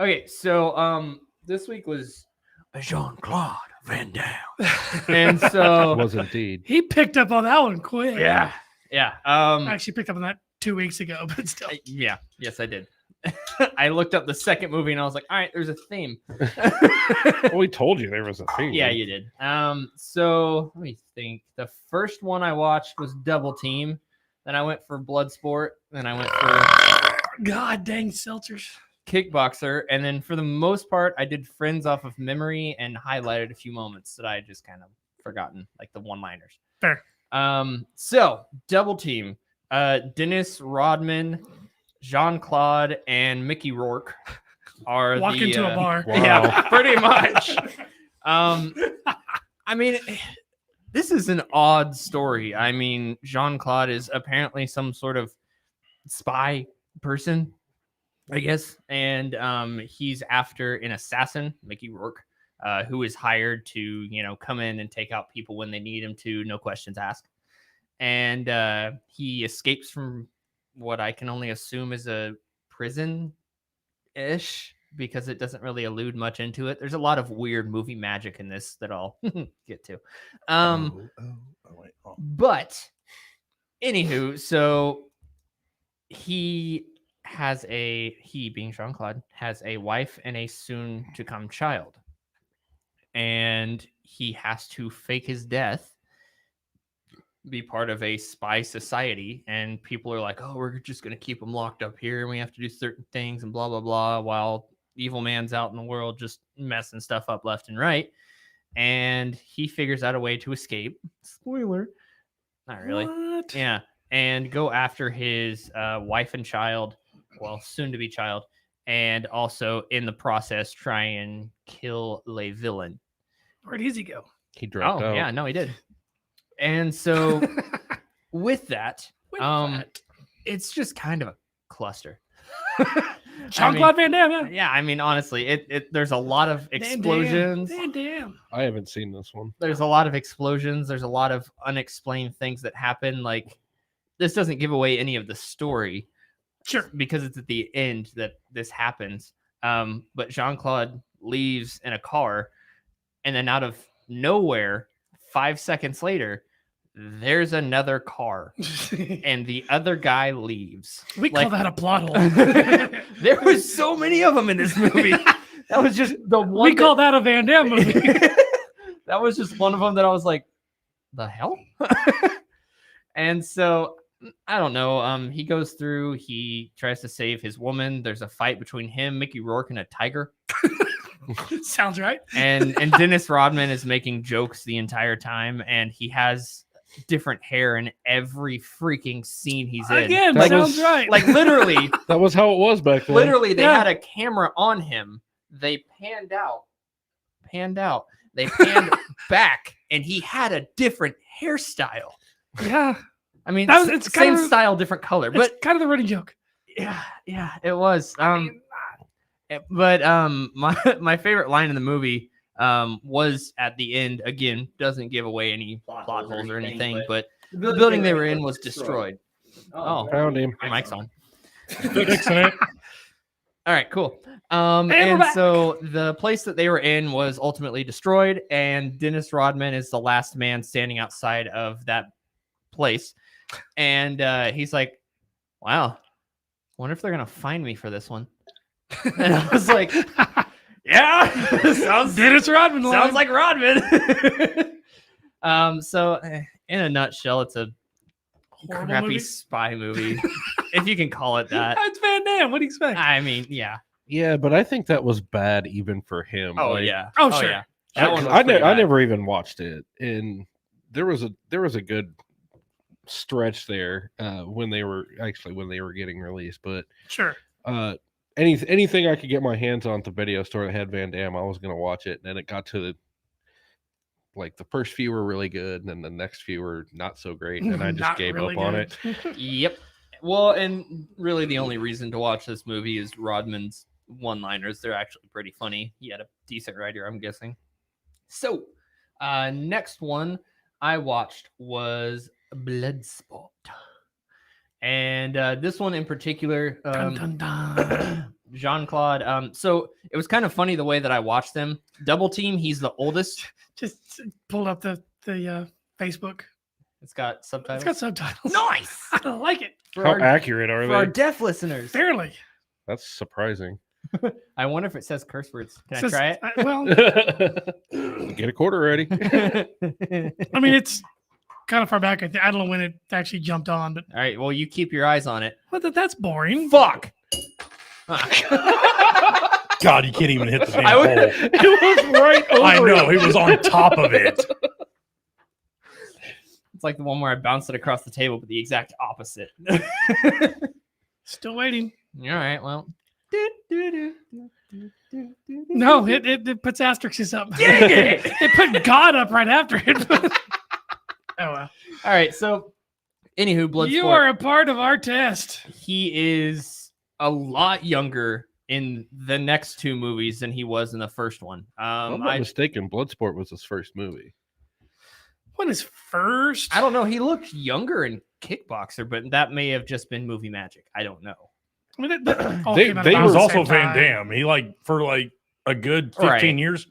Okay, so this week was Jean-Claude Van Damme, and so Was indeed. He picked up on that one quick. yeah. I actually picked up on that 2 weeks ago, but still. Yeah, yes, I did. I looked up the second movie and I was like, all right, there's a theme. Well, we told you there was a thing. Yeah, you did. So let me think. The first one I watched was Double Team. Then I went for Bloodsport. Then I went for God dang seltzers. Kickboxer. And then for the most part, I did Friends off of memory and highlighted a few moments that I had just kind of forgotten, like the one-liners. Fair. So Double Team. Dennis Rodman, Jean-Claude, and Mickey Rourke are Walk into a bar. Wow. Yeah, pretty much. I mean, this is an odd story. I mean, Jean-Claude is apparently some sort of spy person, I guess, and he's after an assassin, Mickey Rourke, who is hired to, come in and take out people when they need him to, no questions asked. And he escapes from what I can only assume is a prison-ish because it doesn't really allude much into it. There's a lot of weird movie magic in this that I'll get to. Wait, oh. But anywho, so he being Jean-Claude, has a wife and a soon to come child. And he has to fake his death, be part of a spy society. And people are like, oh, we're just going to keep him locked up here. And we have to do certain things and blah, blah, blah, while evil man's out in the world just messing stuff up left and right. And he figures out a way to escape. Spoiler. Not really. What? Yeah. And go after his wife and child, well, soon to be child, and also in the process try and kill Le Villain. Where did he go? He dropped out. Yeah, no, he did. And so with that, it's just kind of a cluster. Jean-Claude Van Damme, Yeah, I mean, honestly, there's a lot of explosions. Van Damme. I haven't seen this one. There's a lot of explosions. There's a lot of unexplained things that happen. Like, this doesn't give away any of the story. Sure. Because it's at the end that this happens. But Jean-Claude leaves in a car, and then out of nowhere, 5 seconds later, there's another car, and the other guy leaves. We call that a plot hole. There was so many of them in this movie. That was just the one. We call that a Van Damme movie. That was just one of them that I was like, the hell? And so I don't know. He goes through, he tries to save his woman. There's a fight between him, Mickey Rourke, and a tiger. Sounds right. And Dennis Rodman is making jokes the entire time, and he has different hair in every freaking scene he's in. Again, That sounds was- right. Like literally, That was how it was back then. literally, they Yeah. had a camera on him. They panned out. They panned back, and he had a different hairstyle. Yeah. I mean, That was- it's it's same kind of- style, different color, but It's kind of the running joke. yeah, it was. But my favorite line in the movie was at the end. Again, doesn't give away any plot holes or anything, but the building they were in was destroyed. Oh, Found him. your mic's on. Fixing it. All right, cool. we're And back. so the place that they were in was ultimately destroyed, and Dennis Rodman is the last man standing outside of that place. And he's like, wow, wonder if they're going to find me for this one. And I was like, yeah, sounds Dennis Rodman line. sounds like Rodman. So in a nutshell, it's a Horrible crappy movie. spy movie, if you can call it that. It's Van Damme. What do you expect? I mean, yeah. Yeah, but I think that was bad even for him. Oh, Like, yeah. Oh, sure. Yeah. I, That one was I pretty bad. never even watched it, and there was a good stretch there when they were getting released. But Sure. anything I could get my hands on at the video store that had Van Damme, I was gonna watch it. And then it got to the first few were really good, and then the next few were not so great, and I just Not gave really up on good. it. Yep. Well, and really the only reason to watch this movie is Rodman's one-liners. They're actually pretty funny. He had a decent writer, I'm guessing. So, next one I watched was Bloodsport. And this one in particular, Dun, dun, dun. Jean-Claude. So it was kind of funny the way that I watched them. Double Team, he's the oldest. Just pulled up the Facebook. It's got subtitles. It's got subtitles. Nice. I don't like it. For How our, accurate are for our they? deaf listeners. Barely. That's surprising. I wonder if it says curse words. Can Says- I try well, Get a quarter ready. it? I mean, it's kind of far back. I don't know when it actually jumped on, but All right. Well, you keep your eyes on it. that's boring. Fuck. God, you can't even hit the damn I would- hole. It was right over. I know, he was on top of it. It's like the one where I bounced it across the table, but the exact opposite. Still waiting. All right. Well. No, it puts asterisks up. It put God up right after it. Oh well. All right. So, anywho, Bloodsport. You are a part of our test. He is a lot younger in the next two movies than he was in the first one. If I'm not I mistaken, Bloodsport was his first movie. When is first? don't know. He looked younger in Kickboxer, but that may have just been movie magic. I don't know. I mean, that all They- came out they He about was the also same Van time. Damme. He for a good 15 Right. years,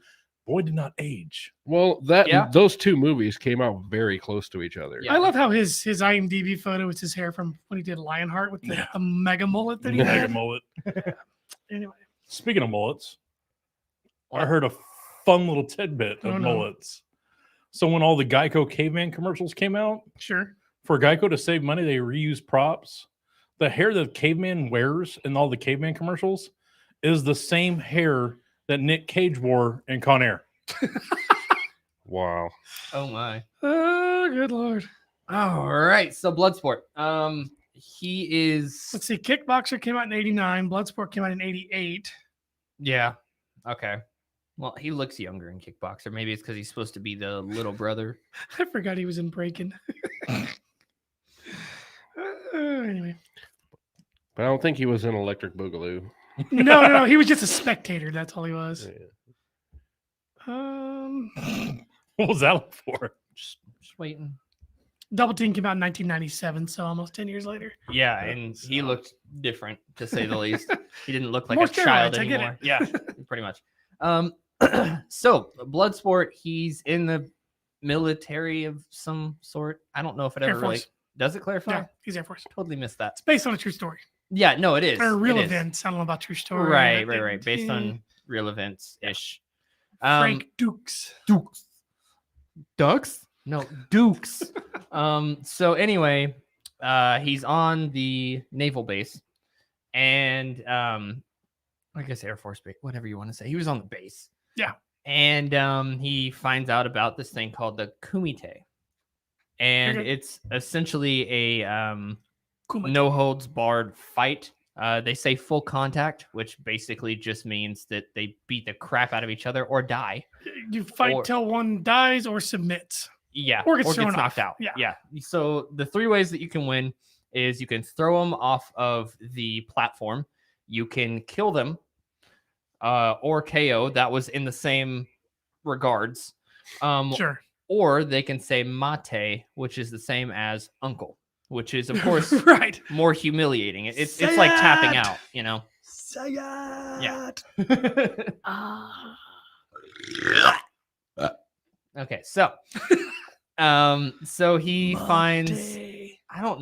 boy did not age. Well, Yeah. those two movies came out very close to each other. Yeah. I love how his IMDb photo was his hair from when he did Lionheart with the mega mullet that he Mega had. mullet. Anyway, Speaking of mullets, I heard a fun little tidbit of Oh, no. mullets. So when all the Geico caveman commercials came out, sure. for Geico to save money, they reuse props. The hair that caveman wears in all the caveman commercials is the same hair that Nick Cage wore in Con Air. Wow. Oh my. Oh, good lord. All right. So Bloodsport. He is. Let's see. Kickboxer came out in '89. Bloodsport came out in '88. Yeah. Okay. Well, he looks younger in Kickboxer. Maybe it's because he's supposed to be the little brother. I forgot he was in Breaking. Anyway, But I don't think he was in Electric Boogaloo. no. He was just a spectator. That's all he was. Yeah. What was that look for? Just waiting. Double Team came out in 1997, so almost 10 years later. Yeah, and he looked different to say the least. He didn't look like More a child steroids, I get anymore. Yeah, pretty much. So Bloodsport, he's in the military of some sort. I don't know if it Air ever really Force. does it clarify. Yeah, he's Air Force. Totally missed that. It's based on a true story. Yeah, no, it is. Or real It is. events. I don't know about true story. Right. but Based on real events ish. Frank Dukes. Ducks? No, Dukes. So anyway, he's on the naval base, and I guess Air Force base, whatever you want to say. He was on the base. Yeah. And he finds out about this thing called the Kumite. And Okay. it's essentially a Kumite. no holds barred fight. They say full contact, which basically just means that they beat the crap out of each other or die. You fight Or- till one dies or submits. Yeah, Or gets thrown knocked off. out. Yeah. Yeah. So the three ways that you can win is you can throw them off of the platform, you can kill them, or KO. That was in the same regards. Sure. Or they can say mate, which is the same as uncle, which is of course right. more humiliating. It's like tapping Say it! out, you know. Say Yeah. it. Ah. Okay, so so he finds Monday. I don't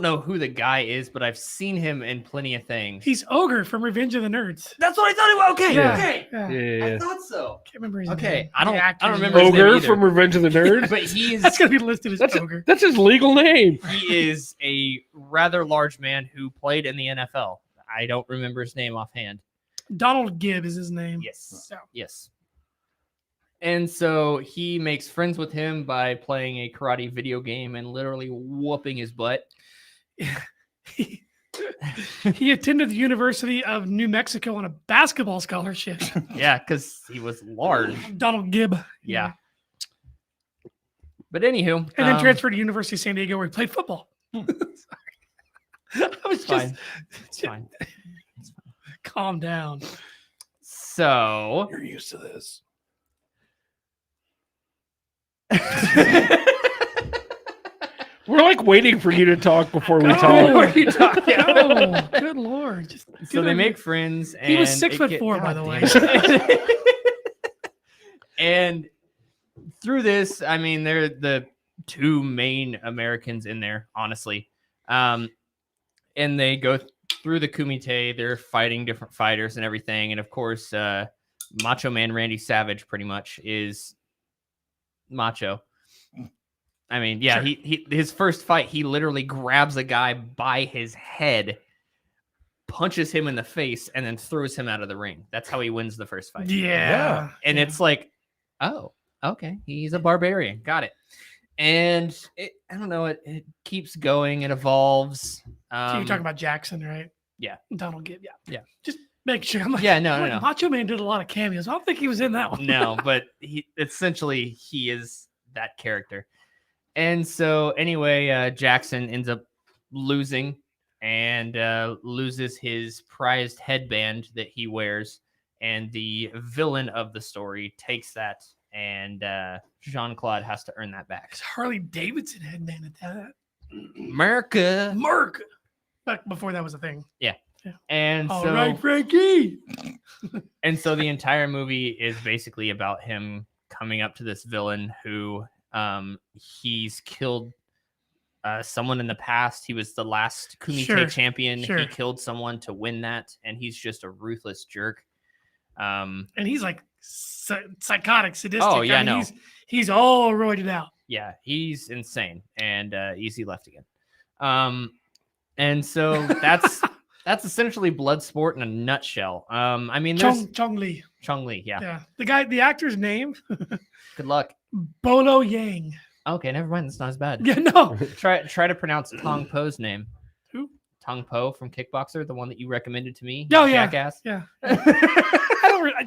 know who the guy is, but I've seen him in plenty of things. He's Ogre from Revenge of the Nerds. That's what I thought he was. Okay, Yeah. okay. Yeah. Yeah. I thought so. Can't remember his Okay, name. I don't- The I actor's don't remember name. his name Ogre either. from Revenge of the Nerds. But he is That's gonna be listed as That's Ogre. that's his legal name. he is a rather large man who played in the NFL. I don't remember his name offhand. Donald Gibb is his name. Yes. So, Yes. And so he makes friends with him by playing a karate video game and literally whooping his butt. he attended the University of New Mexico on a basketball scholarship. Yeah, because he was large. Donald Gibb. Yeah. But anywho, And then transferred to University of San Diego where he played football. Sorry. I was It's just fine. It's fine. calm down. So You're used to this. We're like waiting for you to talk before we Oh, talk. What are you talking about? Oh, good lord. Just So they make friends. And He was 6'4", God by the way. damn it. And through this, I mean, they're the two main Americans in there, honestly. And they go through the Kumite. They're fighting different fighters and everything. And of course, Macho Man Randy Savage pretty much is macho. I mean, yeah, Sure. he his first fight, he literally grabs a guy by his head, punches him in the face, and then throws him out of the ring. That's how he wins the first fight. Yeah. And it's like, oh, okay, he's a barbarian. Got it. And I don't know, it keeps going, it evolves. So you're talking about Jackson, right? Yeah. Donald Gibb, yeah. Yeah. Just make sure. I'm like, Yeah, no, I'm no, like, no. Macho Man did a lot of cameos. I don't think he was in that one. No, but he is that character. And so anyway, Jackson ends up losing and loses his prized headband that he wears. And the villain of the story takes that, and Jean-Claude has to earn that back. It's Harley Davidson headband at that. America. Mark. But before that was a thing. And All so right, Frankie. And so the entire movie is basically about him coming up to this villain who he's killed someone in the past. He was the last Kumite Sure, champion. sure. He killed someone to win that, and he's just a ruthless jerk. And he's like psychotic, sadistic. Oh, yeah, I mean, no. He's all roided out. Yeah, he's insane and easy left again. And so that's essentially Bloodsport in a nutshell. I mean, there's Chong Li. Chong Li, yeah. Yeah. The actor's name, Good luck. Bolo Yang. Okay, never mind. That's not as bad. Yeah, no. Try to pronounce Tong Po's name. Who? Tong Po from Kickboxer, the one that you recommended to me. Oh, yeah. Jackass. Yeah.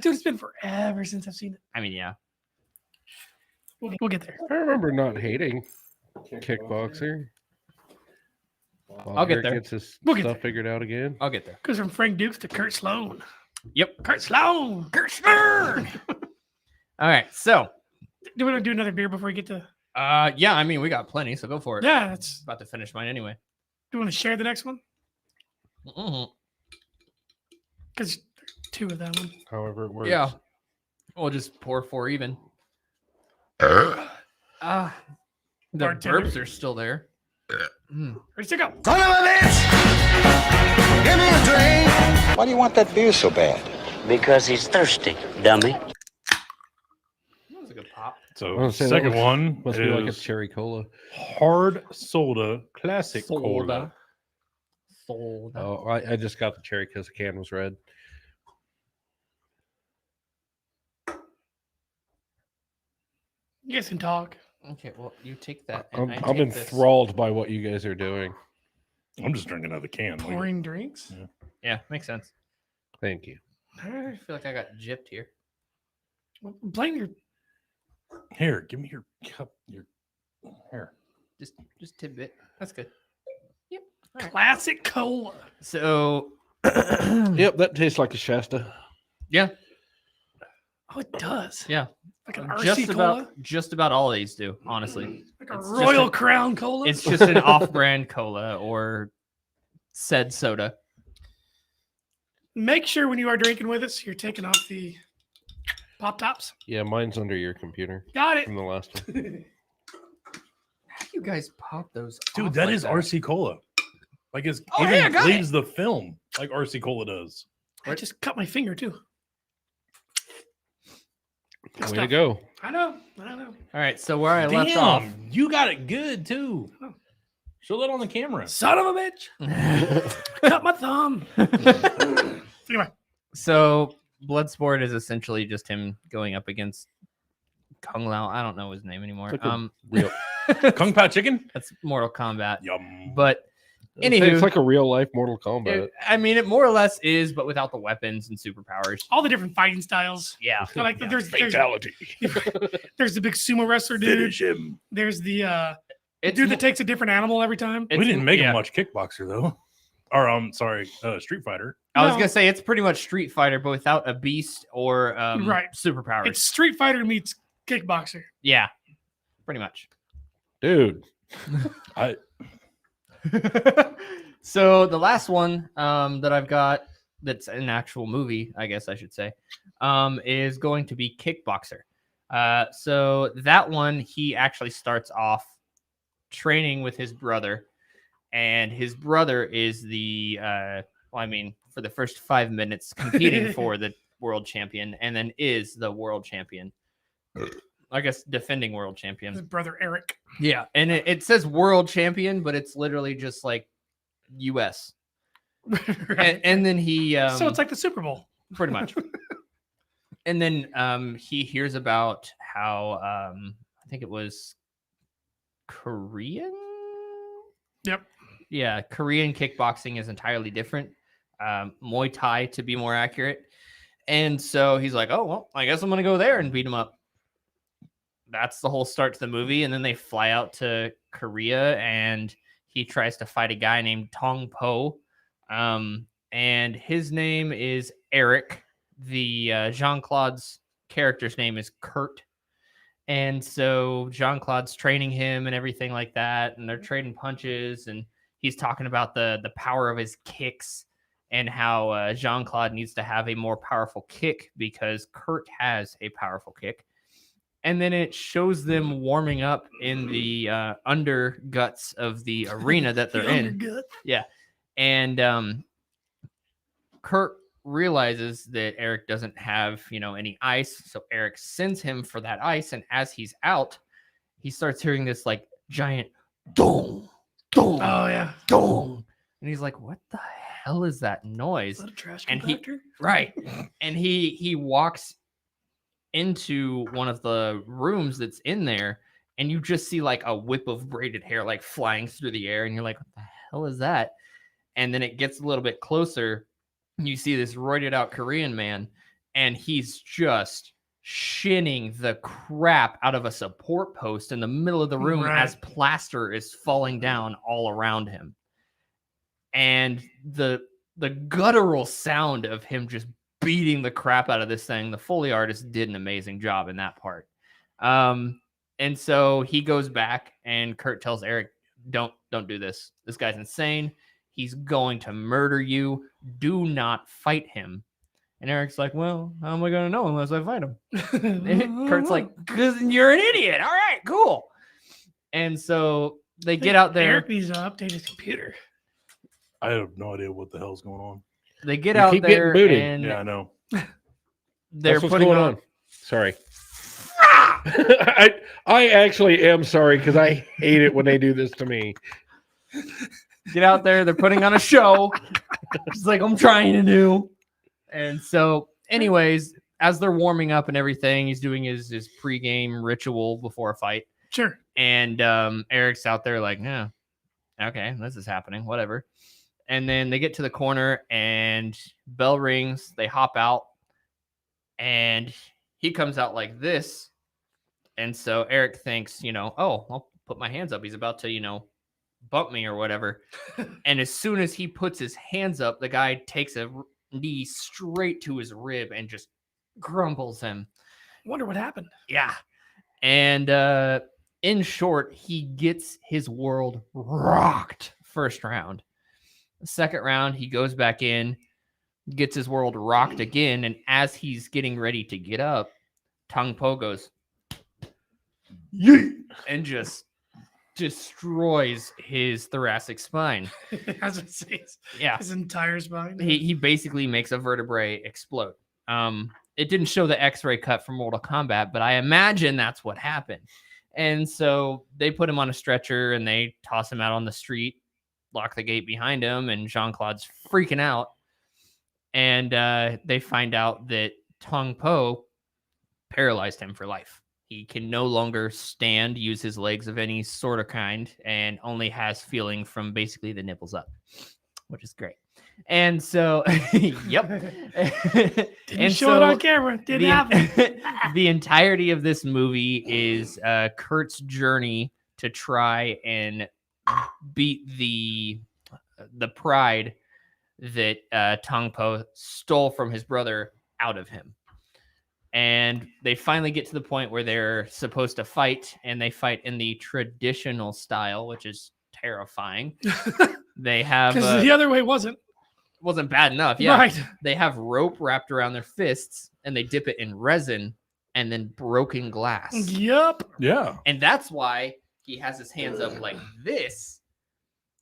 Dude, it's been forever since I've seen it. I mean, yeah. We'll get there. I remember not hating Kickboxer. While I'll get Eric there. Gets his We'll get stuff there. figured out again. I'll get there. Goes from Frank Dukes to Kurt Sloan. Yep. Kurt Sloan. Kurt Sloan. All right. So, Do we want to do another beer before we get to? yeah, I mean, we got plenty, so go for it. Yeah, that's. About to finish mine anyway. Do you want to share the next one? Mhm. Because two of that one. However it works. Yeah. We'll just pour 4 even. Uh. The Bartender. burps are still there. Ready to go. Son of a bitch! Give me a drink! Why do you want that beer so bad? Because he's thirsty, dummy. That was a good pop. So gonna say that second was- one Must be like a is cherry cola. hard soda, classic cola. Soda. Oh, I just got the cherry because the can was red. You guys can talk. Okay, well, you take that. And I'm I take this. enthralled by what you guys are doing. I'm just drinking out of the can. like- Pouring drinks. Yeah, makes sense. Thank you. I feel like I got gypped here. Blame your. Here, give me your cup. Your here. Just tidbit. That's good. Yep. All right. Classic cola. So, Yep, that tastes like a Shasta. yeah, Oh, it does. yeah. Like an RC cola. Just about all these do, honestly. Like a it's just Royal a- Crown cola. It's just an off-brand cola or said soda. Make sure when you are drinking with us, you're taking off the pop tops. Yeah, mine's under your computer Got it. from the last one. How do you guys pop those? Dude, off that like is RC Cola. Like it's Oh, even hey, I got it. leaves the film like RC Cola does. I just cut my finger too. Good Way to stuff. go. I know. All right, so where I left off. You got it good too. Show that on the camera. Son of a bitch. Cut my thumb. Anyway, So Bloodsport is essentially just him going up against Kung Lao. I don't know his name anymore. It's like a real, Kung Pao chicken? That's Mortal Kombat. Yum. But it's anywho, like a real life Mortal Kombat. it more or less is, but without the weapons and superpowers. all the different fighting styles. Yeah. So like there's the big sumo wrestler dude. Finish him. There's the It's dude mo- that takes a different animal every time. We didn't make yeah. him watch Kickboxer though. Or sorry, Street Fighter. I was No. gonna say it's pretty much Street Fighter, but without a beast or Right. superpowers. It's Street Fighter meets Kickboxer. Yeah, pretty much. Dude. I So the last one that I've got that's an actual movie, I guess I should say, is going to be Kickboxer. So that one, he actually starts off training with his brother, and his brother is the, for the first 5 minutes competing for the world champion, and then is the world champion. I guess defending world champion. His brother Eric. Yeah, and it says world champion, but it's literally just like U.S. And then he So it's like the Super Bowl. pretty much. And then he hears about how I think it was Korean. Yep. Yeah, Korean kickboxing is entirely different. Muay Thai, to be more accurate. And so he's like, "Oh well, I guess I'm gonna go there and beat him up." That's the whole start to the movie, and then they fly out to Korea, and he tries to fight a guy named Tong Po, and his name is Eric. The Jean-Claude's character's name is Kurt, and so Jean-Claude's training him and everything like that, and they're trading punches, and he's talking about the power of his kicks and how Jean-Claude needs to have a more powerful kick because Kurt has a powerful kick. And then it shows them warming up in the under guts of the arena that they're in. Yeah. And Kurt realizes that Eric doesn't have, any ice. So Eric sends him for that ice. And as he's out, he starts hearing this like giant dong, dong, Oh yeah. dong. And he's like, what the hell is that noise? Is that a trash And compactor? Right. And he walks into one of the rooms that's in there, and you just see like a whip of braided hair like flying through the air, and you're like, what the hell is that? And then it gets a little bit closer, and you see this roided out Korean man, and he's just shinning the crap out of a support post in the middle of the room as plaster is falling down all around him. And the guttural sound of him just beating the crap out of this thing. The Foley artist did an amazing job in that part. And so he goes back, and Kurt tells Eric, don't do this. This guy's insane. He's going to murder you. Do not fight him. And Eric's like, well, how am I going to know unless I fight him? And Kurt's like, because you're an idiot. All right, cool. And so they get out there. Eric needs to update his computer. I have no idea what the hell's going on. They get You out keep getting there, booted. and Yeah, I know. they're That's what's putting going on. Sorry. I actually am sorry because I hate it when they do this to me. Get out there. They're putting on a show. Just like I'm trying to do. And so, anyways, as they're warming up and everything, he's doing his pregame ritual before a fight. Sure. And Eric's out there like, yeah, okay, this is happening, whatever. And then they get to the corner, and bell rings. They hop out, and he comes out like this. And so Eric thinks, oh, I'll put my hands up. He's about to, bump me or whatever. And as soon as he puts his hands up, the guy takes a knee straight to his rib and just crumbles him. Wonder what happened. Yeah. And in short, he gets his world rocked first round. The second round, he goes back in, gets his world rocked again. And as he's getting ready to get up, Tong Po goes, yeet, and just destroys his thoracic spine. As it says, Yeah. his entire spine. He basically makes a vertebrae explode. It didn't show the X-ray cut from Mortal Kombat, but I imagine that's what happened. And so they put him on a stretcher, and they toss him out on the street, lock the gate behind him, and Jean-Claude's freaking out. And they find out that Tong Po paralyzed him for life. He can no longer stand, use his legs of any sort of kind, and only has feeling from basically the nipples up, which is great. And so, yep. Didn't show it on camera. Didn't happen. The entirety of this movie is Kurt's journey to try and beat the pride that Tong Po stole from his brother out of him. And they finally get to the point where they're supposed to fight, and they fight in the traditional style, which is terrifying. They have Because the other way wasn't bad enough. Yeah, right. They have rope wrapped around their fists, and they dip it in resin and then broken glass. Yep. Yeah. And that's why he has his hands up like this.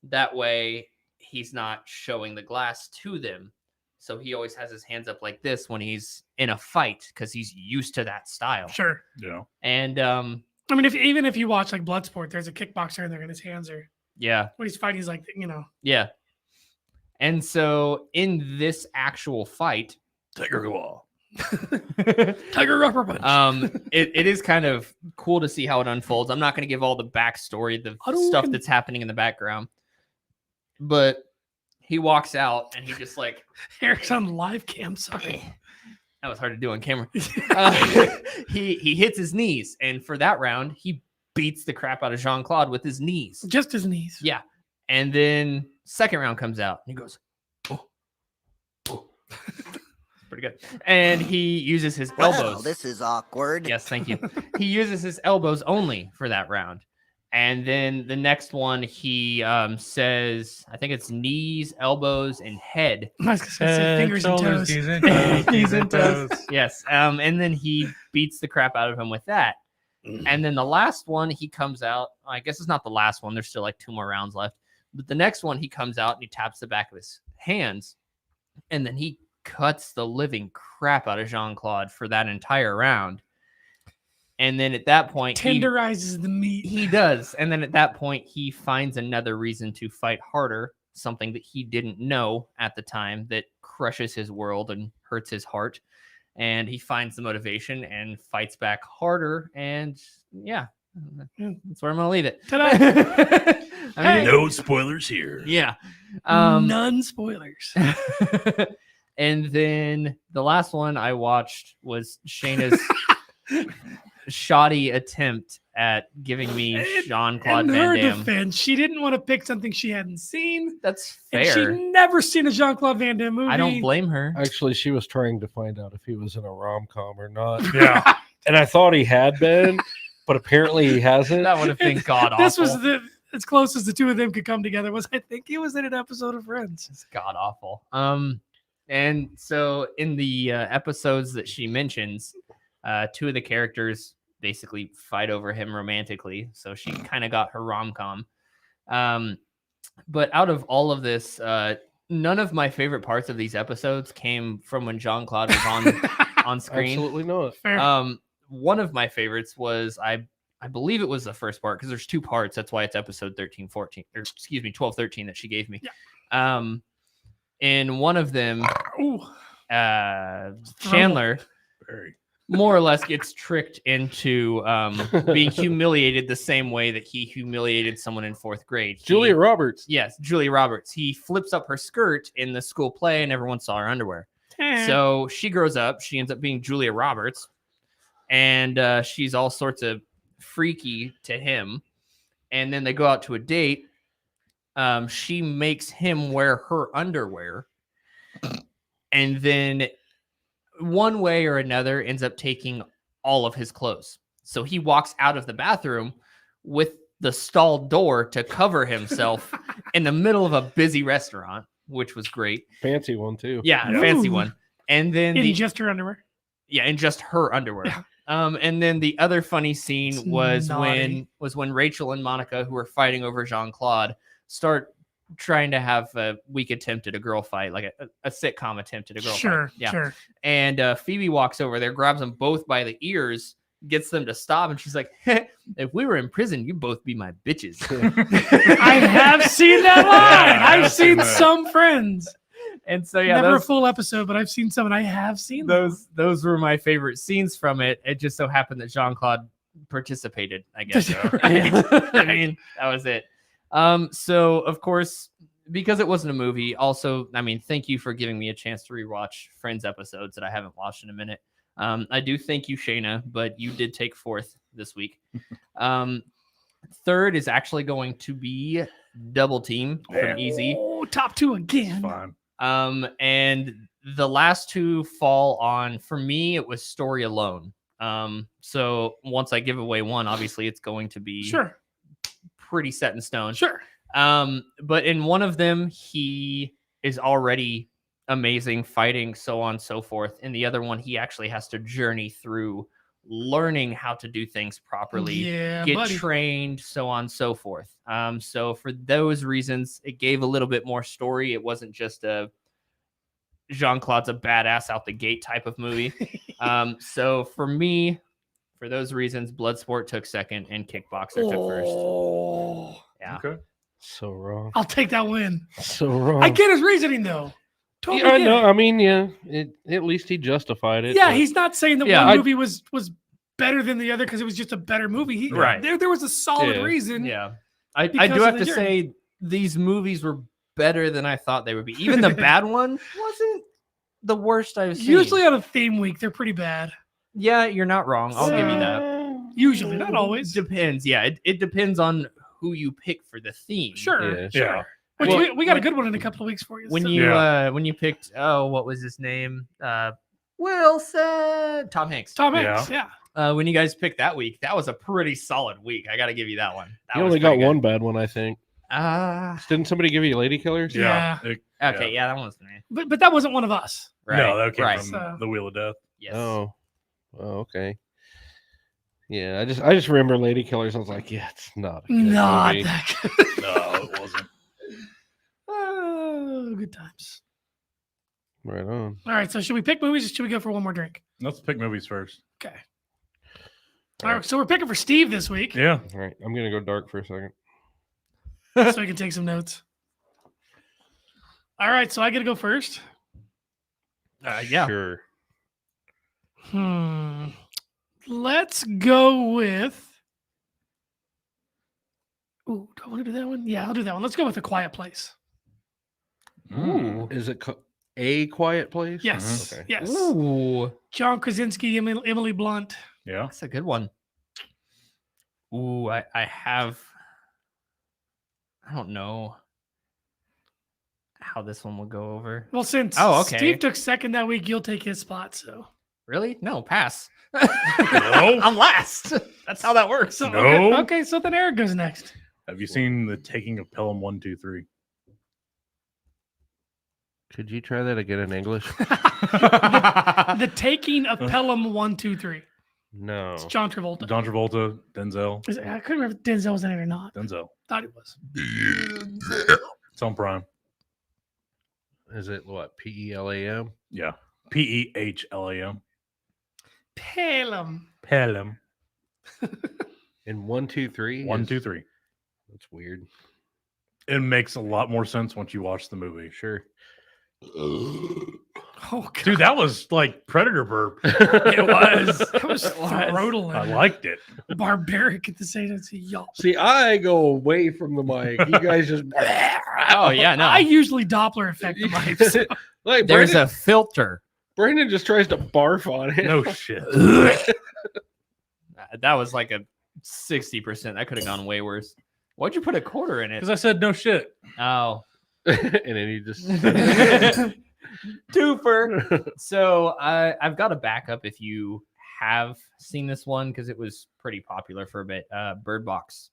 That way, he's not showing the glass to them. So he always has his hands up like this when he's in a fight because he's used to that style. Sure. Yeah. And I mean, even if you watch like Bloodsport, there's a kickboxer in there, and his hands are yeah, when he's fighting, he's like, yeah. And so in this actual fight, Tiger Claw. Tiger Rubber Punch. It is kind of cool to see how it unfolds. I'm not going to give all the backstory, the stuff that's happening in the background, but he walks out and he just like Eric's on live cam. Sorry, that was hard to do on camera. He hits his knees, and for that round, he beats the crap out of Jean-Claude with his knees. Just his knees. Yeah, and then second round comes out, and he goes, oh. Pretty good. And he uses his elbows. Well, this is awkward. Yes, thank you. He uses his elbows only for that round. And then the next one, he says, I think it's knees, elbows, and head. I was gonna say fingers and toes. Knees and toes. Yes. And then he beats the crap out of him with that. And then the last one, he comes out. I guess it's not the last one. There's still like 2 more rounds left. But the next one, he comes out and he taps the back of his hands. And then he cuts the living crap out of Jean-Claude for that entire round. And then at that point, tenderizes the meat. He does. And then at that point, he finds another reason to fight harder, something that he didn't know at the time that crushes his world and hurts his heart. And he finds the motivation and fights back harder. And yeah, that's where I'm going to leave it. Ta-da! No spoilers here. Yeah. None spoilers. And then the last one I watched was Shayna's shoddy attempt at giving me Jean-Claude Van Damme. In her defense, she didn't want to pick something she hadn't seen. That's and fair. She'd never seen a Jean-Claude Van Damme movie. I don't blame her. Actually, she was trying to find out if he was in a rom-com or not. Yeah. And I thought he had been, but apparently he hasn't. That would have been god awful. This was as close as the two of them could come together. Was I think he was in an episode of Friends. It's god awful. And so in the episodes that she mentions, 2 of the characters basically fight over him romantically. So she kind of got her rom-com. But out of all of this, none of my favorite parts of these episodes came from when Jean-Claude was on screen. Absolutely not. Fair. One of my favorites was, I believe it was the first part, because there's 2 parts. That's why it's episode 13, 14, or excuse me, 12, 13 that she gave me. Yeah. In one of them, Chandler Very. more or less gets tricked into being humiliated the same way that he humiliated someone in 4th grade. Julia Roberts. Yes, Julia Roberts. He flips up her skirt in the school play and everyone saw her underwear. So she grows up. She ends up being Julia Roberts. And she's all sorts of freaky to him. And then they go out to a date. She makes him wear her underwear. And then one way or another ends up taking all of his clothes. So he walks out of the bathroom with the stall door to cover himself in the middle of a busy restaurant, which was great. Fancy one, too. Yeah, a fancy one. And then in just her underwear. Yeah, in just her underwear. Yeah. And then the other funny scene It's was naughty. when Rachel and Monica, who were fighting over Jean-Claude, start trying to have a weak attempt at a girl fight, like a sitcom attempt at a girl fight. Sure. Yeah. Sure. And Phoebe walks over there, grabs them both by the ears, gets them to stop, and she's like, if we were in prison, you'd both be my bitches. I have seen that line. I've seen that. some Friends. And so yeah, Never a those, full episode, but I've seen some, and I have seen them. those were my favorite scenes from it. It just so happened that Jean-Claude participated, I guess. I mean, that was it. So of course, because it wasn't a movie, also, I mean, thank you for giving me a chance to rewatch Friends episodes that I haven't watched in a minute. I do thank you, Shayna, but you did take 4th this week. 3rd is actually going to be Double Team from Easy. Oh, top 2 again. Fine. And the last 2 fall on, for me, it was Story Alone. So once I give away one, obviously it's going to be Sure. pretty set in stone. Sure. But in one of them, he is already amazing fighting, so on and so forth. In the other one, he actually has to journey through learning how to do things properly, Yeah, get buddy. trained, so on and so forth. So for those reasons, it gave a little bit more story. It wasn't just a Jean-Claude's a badass out the gate type of movie. So for me, for those reasons, Bloodsport took 2nd and Kickboxer took 1st. Oh, Yeah. Okay. So wrong. I'll take that win. So wrong. I get his reasoning, though. Totally Yeah, I get know. it. I mean, yeah. At least he justified it. Yeah, but- he's not saying that Yeah, one I- movie was better than the other because it was just a better movie. Right. There was a solid Yeah. reason. Yeah. I Because do of have the to journey. say these movies were better than I thought they would be. Even the bad one wasn't the worst I've seen. Usually on a theme week, they're pretty bad. Yeah, you're not wrong. I'll give you that. Usually, not always. Depends. Yeah, it depends on who you pick for the theme. Sure. Yeah. Sure. Yeah. Which Well, we got a good one in a couple of weeks for you. When so- you picked what was his name? Wilson. Tom Hanks. Tom Hanks, yeah. when you guys picked that week, that was a pretty solid week. I got to give you that one. That You was only got pretty good. one bad one, I think. Didn't somebody give you Lady Killers? Yeah. Okay, yeah, that one's me. But that wasn't one of us. Right. No, that came right. from the Wheel of Death. Yes. Oh, okay. Yeah, I just remember Lady Killers. I was like, yeah, it's not a good Not movie. that good. No, it wasn't. Oh, good times. Right on. All right, so should we pick movies or should we go for one more drink? Let's pick movies first. Okay. All right, so we're picking for Steve this week. Yeah. All right, I'm gonna go dark for a second. So we can take some notes. All right, so I get to go first. Yeah. Sure. Let's go with. Ooh, do I want to do that one? Yeah, I'll do that one. Let's go with A Quiet Place. Ooh. Is it A Quiet Place? Yes. Okay. Yes. Ooh, John Krasinski, Emily Blunt. Yeah. that's a good one. Ooh, I have. I don't know how this one will go over. Well, since okay. Steve took second that week, you'll take his spot. So Really? No, pass. No. I'm last. That's how that works. So, No. okay, so then Eric goes next. Have you seen The Taking of Pelham 1, 2, 3? Could you try that again in English? The Taking of Pelham 1, 2, 3. No. It's John Travolta. John Travolta, Denzel. I couldn't remember if Denzel was in it or not. Denzel. Thought it was. It's on Prime. Is it what? PELAM? Yeah. PEHLAM. Pelham. Pelham. In 1, 2, 3? 1, 2, 3. That's weird. It makes a lot more sense once you watch the movie. Sure. Oh, God. Dude, that was like Predator burp. It was. It was throatal I and liked it. barbaric at the same time. Y'all. See, I go away from the mic. You guys just. Oh yeah, no. I usually Doppler effect the mic. So. Like There's Brandon, a filter. Brandon just tries to barf on it. No shit. That was like a 60%. That could have gone way worse. Why'd you put a quarter in it? Because I said no shit. Oh. And then he just. Twofer. So I've got a backup if you have seen this one because it was pretty popular for a bit. Bird Box.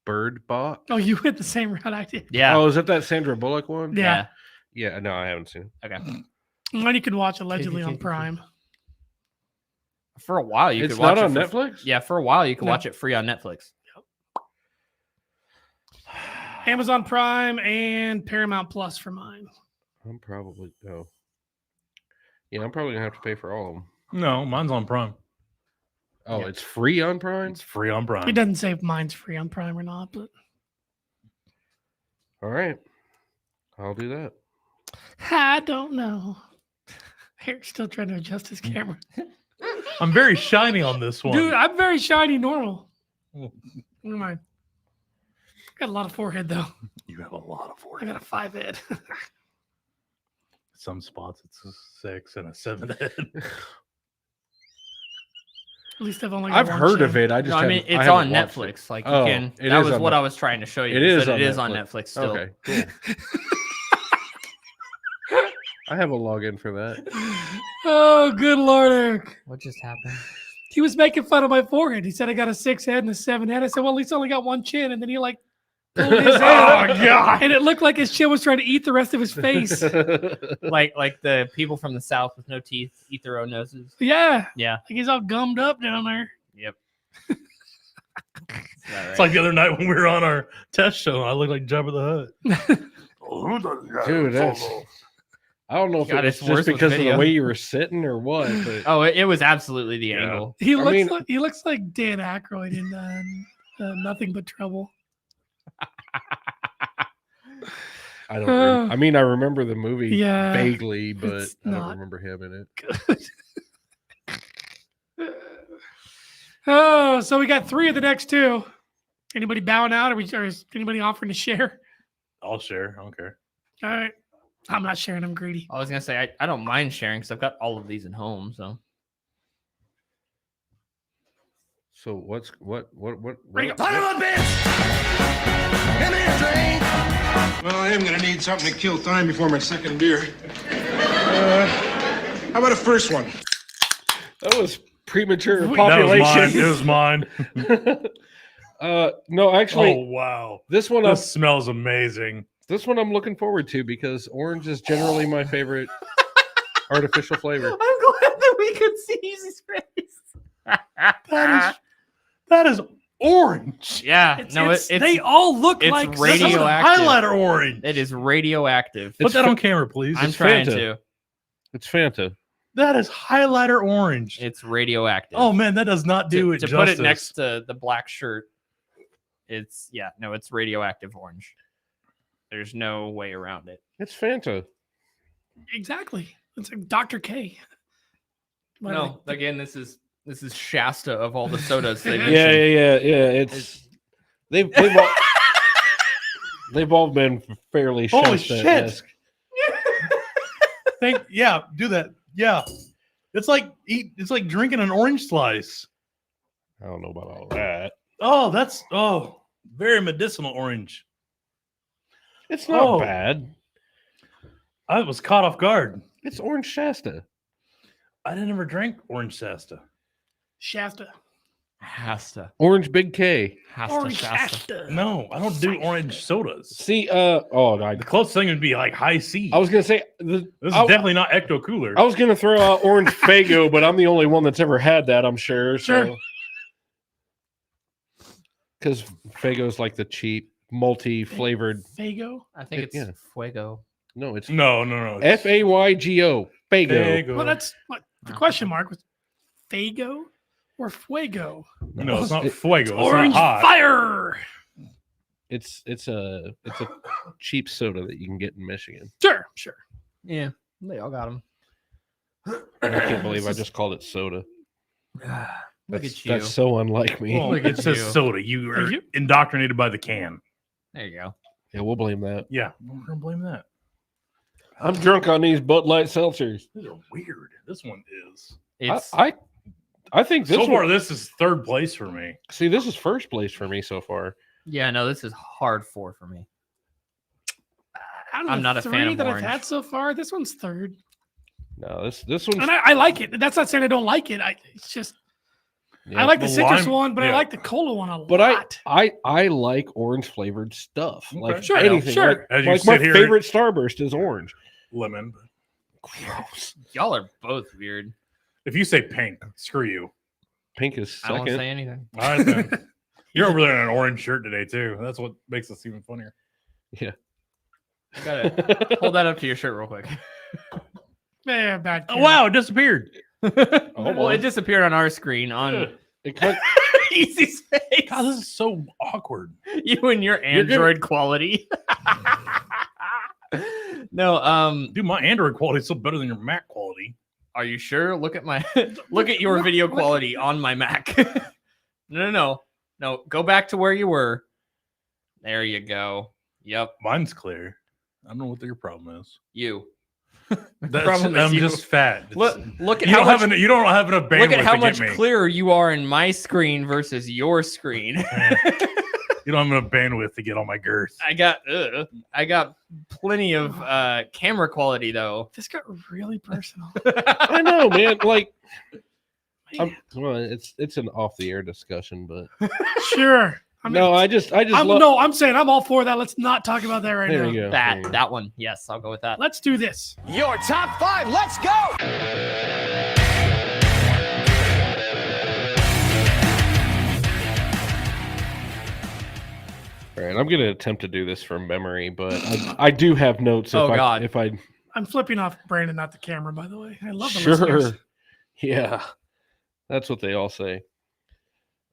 Bird Box? Oh, you went the same route I did. Yeah. Oh, is that Sandra Bullock one? Yeah. Yeah, no, I haven't seen it. Okay. One you can watch allegedly on Prime. For a while, you It's could watch not on it. Netflix? Yeah, for a while, you could No. watch it free on Netflix. Amazon Prime and Paramount Plus for mine. I'm probably. Oh. Yeah, I'm probably going to have to pay for all of them. No, mine's on Prime. Oh, Yeah. it's free on Prime? It's free on Prime. It doesn't say if mine's free on Prime or not, but All right. I'll do that. I don't know. Eric's still trying to adjust his camera. I'm very shiny on this one. Dude, I'm very shiny normal. Never mind. Got a lot of forehead though. You have a lot of I forehead. got a 5 head. Some spots it's a 6 and a 7 head. At least I've only got I've one heard chin. of it. I just No, I mean haven't- it's haven't on watched it. Netflix. Like you Oh, can. it That is was on what Net- I was trying to show you. It is is that on it is on Netflix. Netflix still. Okay, cool. I have a login for that. Oh, good Lord, Eric. What just happened? He was making fun of my forehead. He said I got a 6 head and a 7 head. I said, well, at least I only got one chin. And then he like pulled his head. Oh, God. And it looked like his chin was trying to eat the rest of his face. like the people from the South with no teeth eat their own noses. Yeah. Yeah. Like he's all gummed up down there. Yep. It's like the other night when we were on our test show. I looked like Jabba the Hutt. Dude, that's. I don't know if God, it's it's worse just with because of the video. way you were sitting or what, but Oh, it was absolutely the Yeah. angle. He I looks like Dan Aykroyd in Nothing But Trouble. I don't. I mean, I remember the movie Yeah, vaguely, but it's I don't not remember him in it. Oh, so we got 3 of the next 2. Anybody bowing out, or is anybody offering to share? I'll share. I don't care. All right, I'm not sharing. I'm greedy. I was gonna say I don't mind sharing because I've got all of these at home. So So what? Bring it. Well, I am gonna need something to kill time before my second beer. How about a first one? That was premature That was population. It was mine. No, actually, Oh wow, this one this smells amazing. This one I'm looking forward to because orange is generally my favorite artificial flavor. I'm glad that we could see Easy's face. That is orange. Yeah, It's- they all look it's like radioactive. Highlighter orange. It is radioactive. Put that on camera, please. I'm It's trying Fanta. to. It's Fanta. That is highlighter orange. It's radioactive. Oh man, that does not do it to justice. put it next to the black shirt. It's it's radioactive orange. There's no way around it. It's Fanta. Exactly. It's like Dr. K. What No, again, this is Shasta of all the sodas they Yeah, mentioned. It's they've all, they've all been fairly Holy Shasta-esque. Do that. Yeah. It's like drinking an orange slice. I don't know about all that. Oh, that's very medicinal orange. It's not bad. I was caught off guard. It's orange Shasta. I didn't ever drink orange Shasta. Shasta. Shasta. Orange Big K. Orange Shasta. No, I don't do orange sodas. See, the closest thing would be like High C. I was gonna say This is definitely not Ecto Cooler. I was gonna throw out orange Fago, but I'm the only one that's ever had that. I'm sure. Sure. Because Fago's like the cheap, multi-flavored. Fago. I think it's Yeah. Fuego. No, it's no. Faygo. Fago. Well, that's what the question mark was. Fago or Fuego? No, it's not Fuego. It's Orange not hot. fire. It's a cheap soda that you can get in Michigan. Sure. Yeah, they all got them. And I can't believe I just called it soda. Look That's, at you. That's so unlike me. Well, Look it at says you. soda. You are Thank you. indoctrinated by the can. There you go. Yeah, we'll blame that. Yeah, we're gonna blame that. I'm drunk on these Bud Light seltzers. These are weird. This one is. It's I think this So far, one, this is third place for me. see, this is first place for me so far. no, this is hard for me. Out of I'm the not a three fan of that orange. I've had so far, this one's third, No, this one's and I like it. That's not saying I don't like it. It's just yeah. I like the The citrus lime- one, but I yeah. like the cola one a But lot. I like orange flavored stuff. Okay. Like Sure, anything. sure. Like, As you like my sit here- favorite Starburst is orange. Lemon. Gross. Y'all are both weird. If you say pink, screw you. Pink is I don't second. say anything. All right, then. You're over there in an orange shirt today too. That's what makes this even funnier. Yeah. You gotta hold that up to your shirt real quick. Yeah, bad. Oh wow, it disappeared. Well, it disappeared on our screen on It cut- Easy's face. God, this is so awkward. You and your gonna- Android quality. No, Dude, my Android quality is still better than your Mac quality. are you sure? Look at your video quality on my Mac. No. Go back to where you were. There you go. Yep, Mine's clear. I don't know what your problem is. you. That's, problem is I'm you. just fat. Look at You how don't much, have you don't have enough bandwidth look at how to much get me. clearer you are in my screen versus your screen. You don't have enough bandwidth to get all my girth. I got plenty of camera quality though. This got really personal. I know, man. Like, Man. well, it's an off the air discussion, but Sure. I just love. no, I'm saying I'm all for that. Let's not talk about that right There now. you go. there you go. That one. Yes, I'll go with that. Let's do this. Your top 5, let's go! All right, I'm gonna attempt to do this from memory, but I do have notes. Oh, God. If I I'm flipping off Brandon, not the camera, by the way. I love the listeners. sure, yeah, that's what they all say.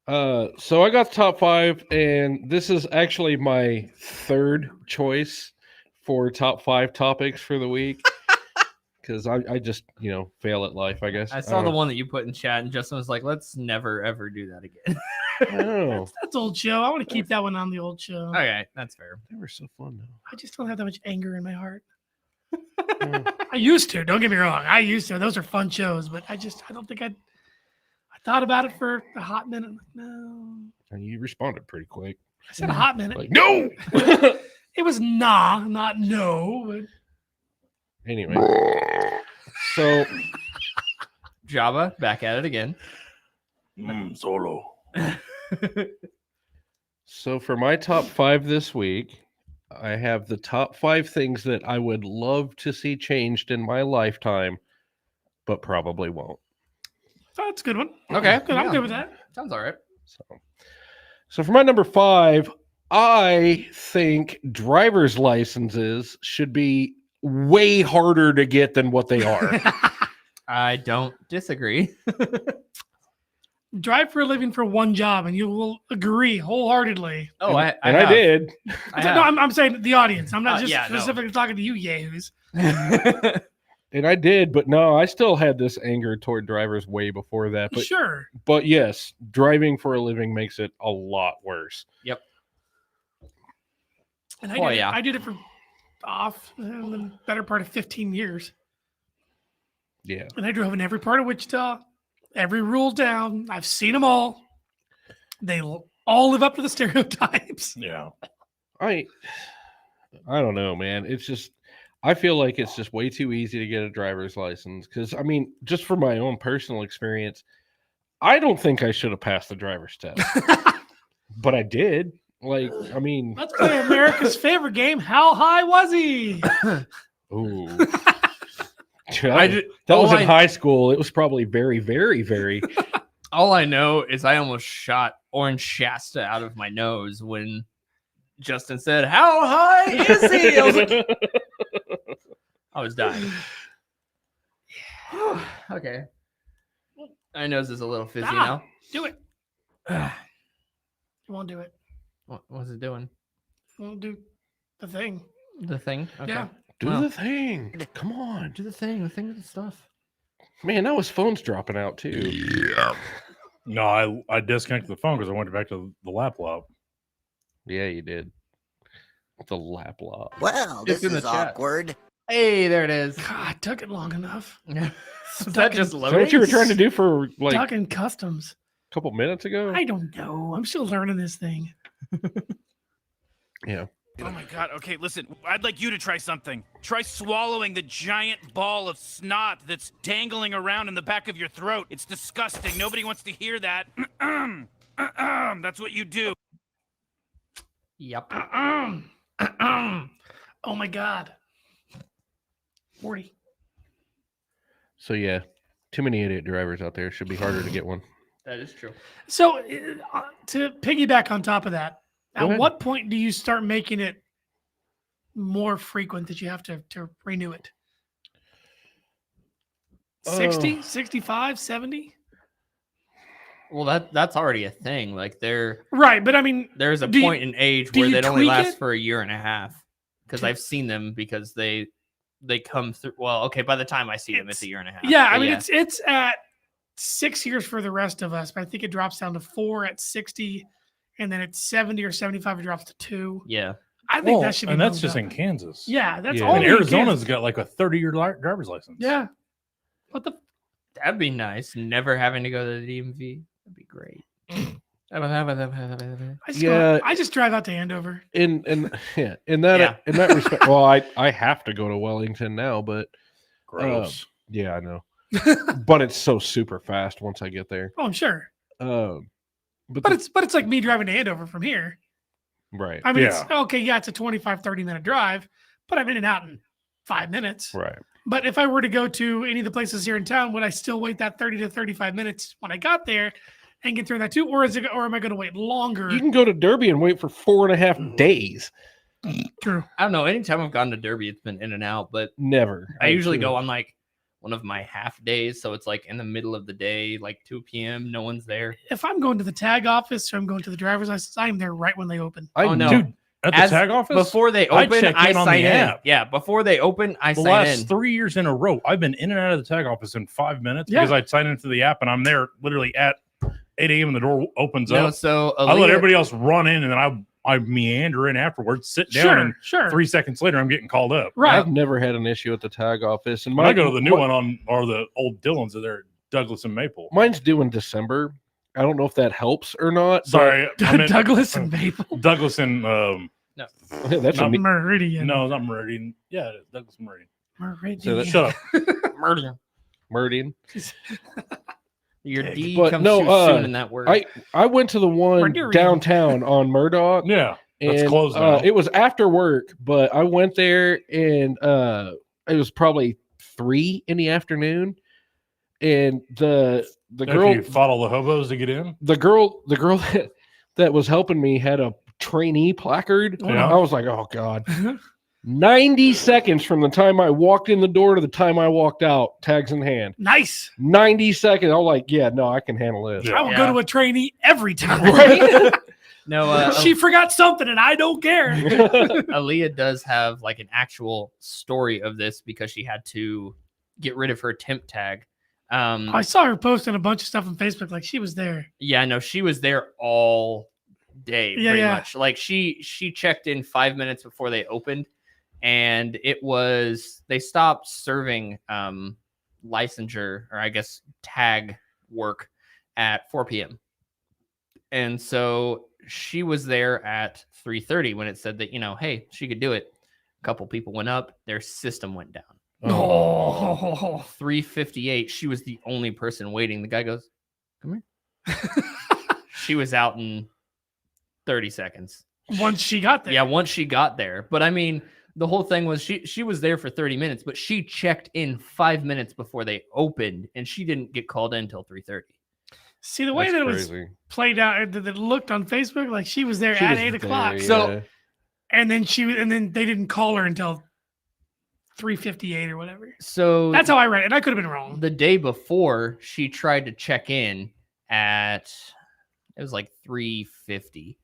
So I got the top 5, and this is actually my third choice for top 5 topics for the week because I just fail at life, I guess. I saw the one that you put in chat, and Justin was like, "Let's never ever do that again." I know. That's old show. I want to keep that one on the old show. Okay, that's fair. They were so fun though. I just don't have that much anger in my heart. Yeah. I used to. Don't get me wrong. I used to. Those are fun shows, but I don't think I thought about it for a hot minute. Like, no. And you responded pretty quick. I said a hot minute. Like, no. It was nah, not no. But Anyway, so Jabba, back at it again. Solo. So for my top 5 this week, I have the top 5 things that I would love to see changed in my lifetime, but probably won't. That's a good one. Okay. Good. I'm good with that. Sounds all right. So for my number 5, I think driver's licenses should be way harder to get than what they are. I don't disagree. Drive for a living for one job, and you will agree wholeheartedly. Oh, I did. No, I'm saying the audience. I'm not just yeah, no. specifically talking to you, yahoos. And I did, but no, I still had this anger toward drivers way before that. But Sure. But yes, driving for a living makes it a lot worse. Yep. And Oh, I did it for the better part of 15 years. Yeah. And I drove in every part of Wichita, every rule down. I've seen them all. They all live up to the stereotypes. Yeah. I don't know, man. It's just, I feel like it's just way too easy to get a driver's license. Because, I mean, just from my own personal experience, I don't think I should have passed the driver's test. But I did. Like, I mean. Let's play America's favorite game. How high was he? Ooh. That was in high school. It was probably very, very, very. All I know is I almost shot Orange Shasta out of my nose when Justin said, "How high is he?" I was like, I was dying. Okay. My nose is a little fizzy now. Do it. You won't do it. What's it doing? Won't do the thing. The thing? Okay. Yeah. Do the thing. Come on. Do the thing. The thing with the stuff. Man, that was phones dropping out too. Yeah. No, I disconnected the phone because I went back to the laptop. Yeah, you did. The laptop. Well, this is awkward. Hey, there it is. God, took it long enough. Is that just Is that what you were trying to do for like Duck in customs. a couple minutes ago? I don't know. I'm still learning this thing. Yeah. Oh my god, okay, listen, I'd like you to try something. Try swallowing the giant ball of snot that's dangling around in the back of your throat. It's disgusting. Nobody wants to hear that. That's what you do. Yep. Oh my god. 40. So yeah, too many idiot drivers out there. Should be harder to get one. That is true. So to piggyback on top of that, Go at ahead. what point do you start making it more frequent that you have to renew it? 60, 65, 70? Well, that's already a thing. Like Right, but I mean, there's a do you- point in age do where you they'd only tweak last it? for a year and a half. Because I've seen them because they come through. Well, okay, by the time I see them, it's a year and a half. Yeah, I But mean it's at 6 years for the rest of us, but I think it drops down to 4 at 60, and then at 70 or 75 it drops to 2. Yeah. I think that should be. And that's moved just up. in Kansas. Yeah, that's Yeah. all. And in Arizona's Kansas. got like a 30-year driver's license. Yeah. What the? That'd be nice. Never having to go to the DMV. That'd be great. I just drive out to Andover. In that respect, well, I have to go to Wellington now, but Gross. yeah, I know. But it's so super fast once I get there. Oh, I'm sure. But It's like me driving to Andover from here. right. I mean, it's okay. Yeah, it's a 25-30 minute drive, but I'm in and out in 5 minutes. Right. But if I were to go to any of the places here in town, would I still wait that 30 to 35 minutes when I got there and get through that too? Or am I going to wait longer? You can go to Derby and wait for 4.5 days. True. I don't know. Anytime I've gone to Derby, it's been in and out, but Never. I usually go on like one of my half days. So it's like in the middle of the day, like 2 p.m. No one's there. If I'm going to the tag office or I'm going to the driver's license, I am there right when they open. Oh, no. Dude, at the tag office? Before they I open, check I in on the sign in. app. Yeah, before they open, I The sign last in. 3 years in a row, I've been in and out of the tag office in 5 minutes Yeah. because I'd sign into the app and I'm there literally at 8 a.m. and the door opens No, up. so I let Aaliyah- everybody else run in and then I meander in afterwards, sit down, and Sure. 3 seconds later, I'm getting called up. Right. I've never had an issue at the tag office. And When I go to the new one or the old Dillon's, they're at Douglas and Maple. Mine's due in December. I don't know if that helps or not. Sorry, I meant Douglas and Maple. Douglas and No. That's not a me- Meridian. no, not Meridian. Yeah, it is Douglas and Meridian. Meridian. So that- Shut up. Meridian. Meridian. Your D But comes no, too soon in that word. I went to the one Murderio. downtown on Murdoch. Yeah, that's and, closed now. It was after work, but I went there and it was probably 3 in the afternoon. And the girl, you follow the hobos to get in. the girl that was helping me had a trainee placard. Yeah. I was like, oh God. 90 seconds from the time I walked in the door to the time I walked out, tags in hand. Nice. 90 seconds. I'm like, yeah, no, I can handle this. I will go to a trainee every time. No, she forgot something and I don't care. Aaliyah does have like an actual story of this because she had to get rid of her temp tag. I saw her posting a bunch of stuff on Facebook like she was there. Yeah, no, she was there all day, Yeah, pretty yeah. much. Like she checked in 5 minutes before they opened, and they stopped serving licensure, or I guess tag work, at 4 p.m. And so she was there at 3:30 when it said that, hey, she could do it. A couple people went up, their system went down. Oh. 3:58, she was the only person waiting. The guy goes, come here. She was out in 30 seconds. Once she got there. Yeah, once she got there. But I mean, the whole thing was she was there for 30 minutes, but she checked in 5 minutes before they opened, and she didn't get called in until 3:30. See, the way that it was played out, that it looked on Facebook, like she was there at 8 o'clock. So, and then they didn't call her until 3:58 or whatever. So that's how I read it. And I could have been wrong. The day before, she tried to check in it was like 3:50,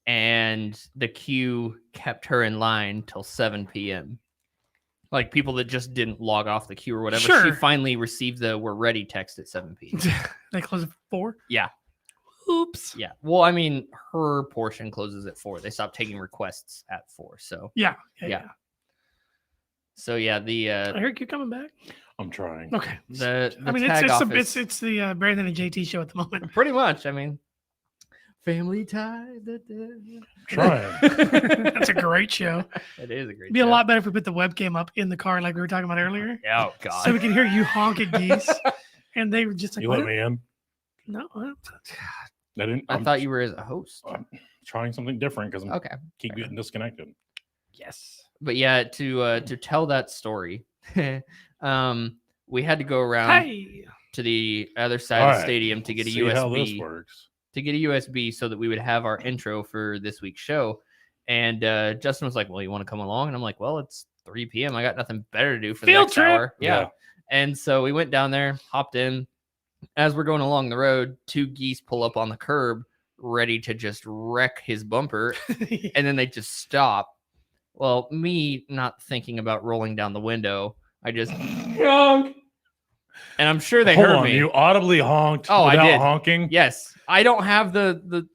and the queue kept her in line till 7 p.m. Like people that just didn't log off the queue or whatever. Sure. She finally received the "we're ready" text at 7 p.m. They close at 4? Yeah. Oops. Yeah. Well, I mean, her portion closes at 4. They stopped taking requests at 4. So Yeah. So yeah, I heard you coming back. I'm trying. Okay. Office, it's the Brandon and JT show at the moment. Pretty much. I mean, family ties. Trying. That's a great show. It is a great. It'd be a lot better if we put the webcam up in the car like we were talking about earlier. Oh God. So we can hear you honk at geese, and they were just like, You let me in? No. I thought you were as a host. I'm trying something different because Okay. keep getting disconnected. Yes. But yeah, to tell that story, we had to go around to the other side of the stadium to get a USB. How this works. To get a USB so that we would have our intro for this week's show. And Justin was like, well, you want to come along? And I'm like, well, it's 3 p.m. I got nothing better to do for the Field next trip. hour. Yeah. And so we went down there, hopped in. As we're going along the road, 2 geese pull up on the curb, ready to just wreck his bumper. And then they just stop. Well, me not thinking about rolling down the window, I just honk. And I'm sure they heard me. You audibly honked without I did. honking? Yes. I don't have the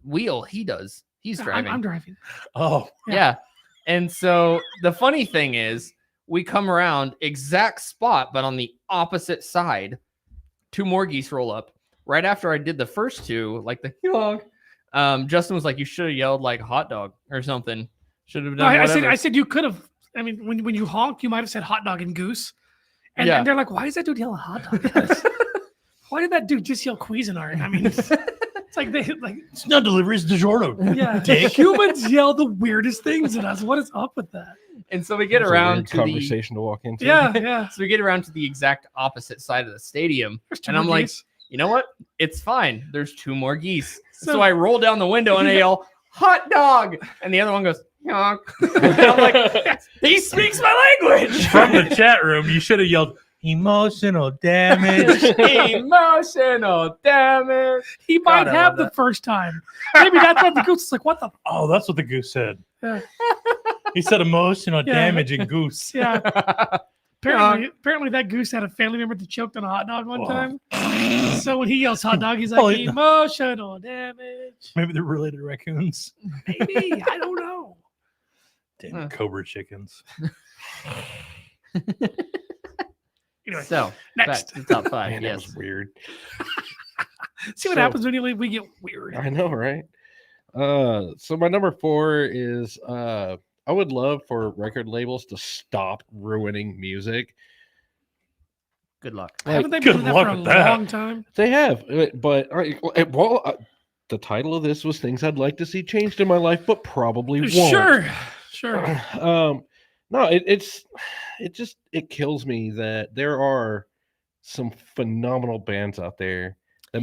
wheel. He does. He's driving. I'm driving. Oh. Yeah. And so the funny thing is, we come around exact spot, but on the opposite side. 2 more geese roll up. Right after I did the first 2, like the honk, Justin was like, you should have yelled like hot dog or something. Should have done I said you could have. I mean, when you honked, you might have said hot dog and goose. And they're like, why does that dude yell hot dog? Why did that dude just yell Cuisinart? I mean, it's like it's not delivery, it's DiGiorno. Yeah, humans yell the weirdest things at us. What is up with that? And so we get around to conversation to walk into. Yeah. So we get around to the exact opposite side of the stadium, and I'm like, you know what? It's fine. There's 2 more geese. So I roll down the window and I yell, hot dog, and the other one goes, honk. And I'm like, he speaks my language. From the chat room, you should have yelled, emotional damage. Emotional damage. He might have the first time. Maybe that's what the goose is like. What the? Oh, that's what the goose said. Yeah. He said emotional damage and goose. Yeah. Apparently that goose had a family member that choked on a hot dog one time. So when he yells hot dog, he's like, emotional damage. Maybe they're related to raccoons. Maybe. I don't know. Damn cobra chickens. Anyway, so next. back to top 5. Man, yes. that was weird. See what happens when we get weird. I know, right? So my number 4 is I would love for record labels to stop ruining music. Good luck. Haven't they good been doing that luck for a with that. long time? They have, but the title of this was things I'd like to see changed in my life, but probably won't. Sure. No, it kills me that there are some phenomenal bands out there that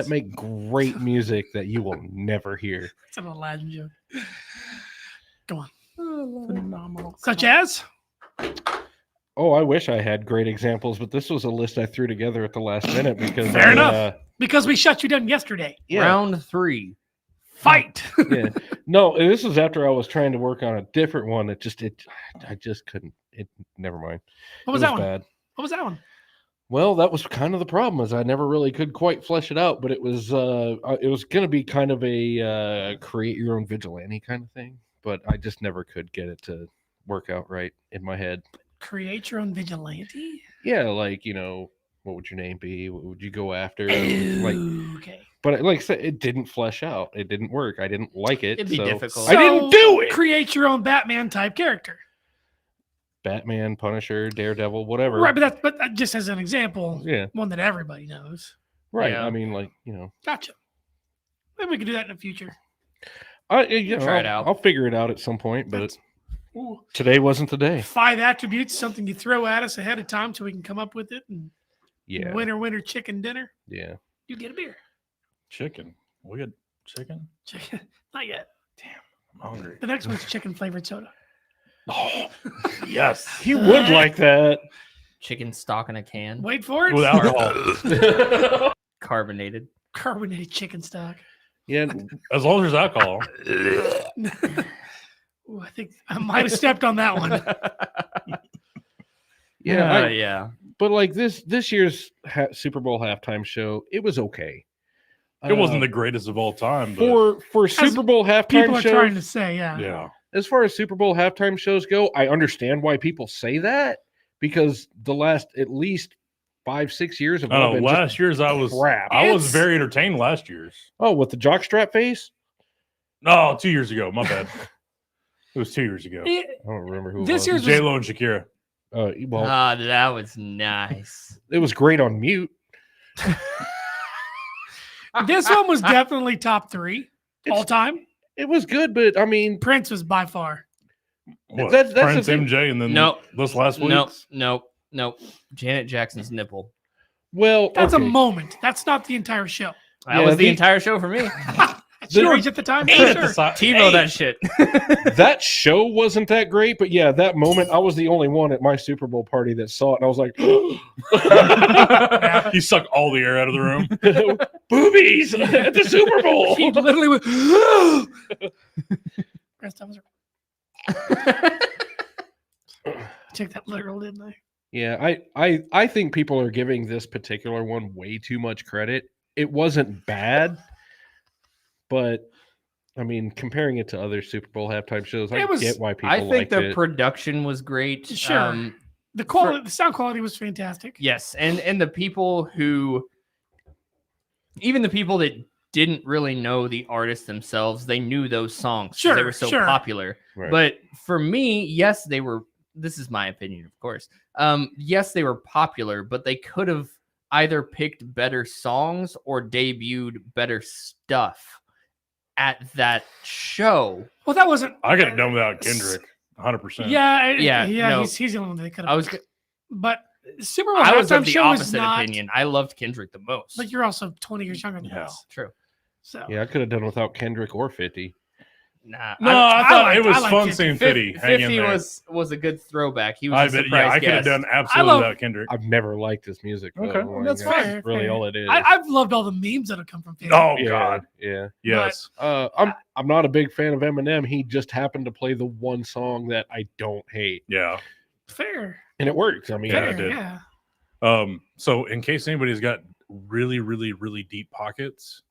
make great music that you will never hear. It's an Aladdin joke. Go on. Phenomenal. Such as? Oh, I wish I had great examples, but this was a list I threw together at the last minute because Fair enough. Because we shut you down yesterday. Yeah. Round 3. Fight. Yeah. No, this was after I was trying to work on a different one. I just couldn't. Never mind. What was It that one? bad. What was that one? Well, that was kind of the problem, is I never really could quite flesh it out. But it was going to be kind of a create your own vigilante kind of thing. But I just never could get it to work out right in my head. Create your own vigilante? Yeah, like, what would your name be? What would you go after? Okay. But like I said, it didn't flesh out. It didn't work. I didn't like it. It'd be difficult. I didn't do it. Create your own Batman type character. Batman, Punisher, Daredevil, whatever. Right, but just as an example, Yeah. one that everybody knows. Right. Yeah. I mean, Gotcha. Maybe we can do that in the future. Try it out. I'll figure it out at some point, but Ooh. today wasn't the day. 5 attributes, something you throw at us ahead of time so we can come up with it. And Yeah. winner, chicken dinner. Yeah. You get a beer. Chicken. We got chicken? Chicken. Not yet. I'm hungry. The next one's chicken flavored soda. Oh, yes. He would like that. Chicken stock in a can. Wait for it. With alcohol. Carbonated. Carbonated chicken stock. Yeah. As long as there's alcohol. Ooh, I think I might have stepped on that one. Yeah. Yeah. But like this year's Super Bowl halftime show, it was okay. It wasn't the greatest of all time. But For Super Bowl halftime People are shows. trying to say, yeah. yeah. As far as Super Bowl halftime shows go, I understand why people say that, because the last at least 5-6 years have all been last year's I was crap. I was very entertained last year's. Oh, with the jockstrap face? No, 2 years ago. My bad. It was 2 years ago. I don't remember who This it was. year's J Lo and Shakira. Well, That was nice. it was great on mute. This one was definitely top 3 all time. It was good, but I mean, Prince was by far. What? That's the Prince, thing. MJ, and then Nope. this last week. Nope. Janet Jackson's nipple. Well, That's a okay. moment. That's not the entire show. That Yeah, was the the- entire show for me. Age at the time, for sure. TiVo that shit. That show wasn't that great, but yeah, that moment, I was the only one at my Super Bowl party that saw it, and I was like, He sucked all the air out of the room. boobies at the Super Bowl. He literally went. Rest of us Take that literal, didn't I? Yeah, I think people are giving this particular one way too much credit. It wasn't bad, but I mean, comparing it to other Super Bowl halftime shows, I get why people I think liked the it. production was great. Sure. The quality, the sound quality was fantastic. Yes, and the people even the people that didn't really know the artists themselves, they knew those songs. 'Cause they were so popular. Right. But for me, yes, they were. This is my opinion, of course. Yes, they were popular, but they could have either picked better songs or debuted better stuff at that show. Well, that wasn't. I got it done without Kendrick, 100%. Yeah. no. He's the only one they could have. I was. But Super Bowl I was halftime of the show was opposite not. opinion. I loved Kendrick the most. But you're also 20 years younger than us. True. So Yeah, I could have done without Kendrick or 50. Nah, No, I thought it was liked fun 50. seeing 50 hang in 50 there. was a good throwback. He was I a bet, surprise I could have guest. done absolutely without Kendrick. I've never liked his music. Though. Okay, Like, that's fair. really fair. all it is. I've loved all the memes that have come from 50. Oh, yeah, God. yeah. Yes. I'm not a big fan of Eminem. He just happened to play the one song that I don't hate, Yeah. Fair. and it works. I mean, Yeah, I Fair, did. yeah. So in case anybody's got really, really, really deep pockets,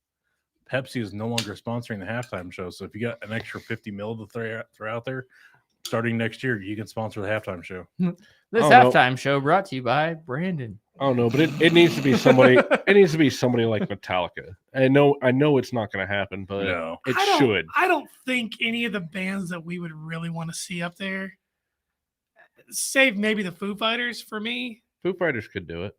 Pepsi is no longer sponsoring the halftime show. So if you got an extra 50 mil to throw out there, starting next year, you can sponsor the halftime show. This Oh, no. halftime show brought to you by Brandon. I don't know, but it needs to be somebody. It needs to be somebody like Metallica. I know it's not going to happen, but No. it I don't- should. I don't think any of the bands that we would really want to see up there, save maybe the Foo Fighters for me. Foo Fighters could do it,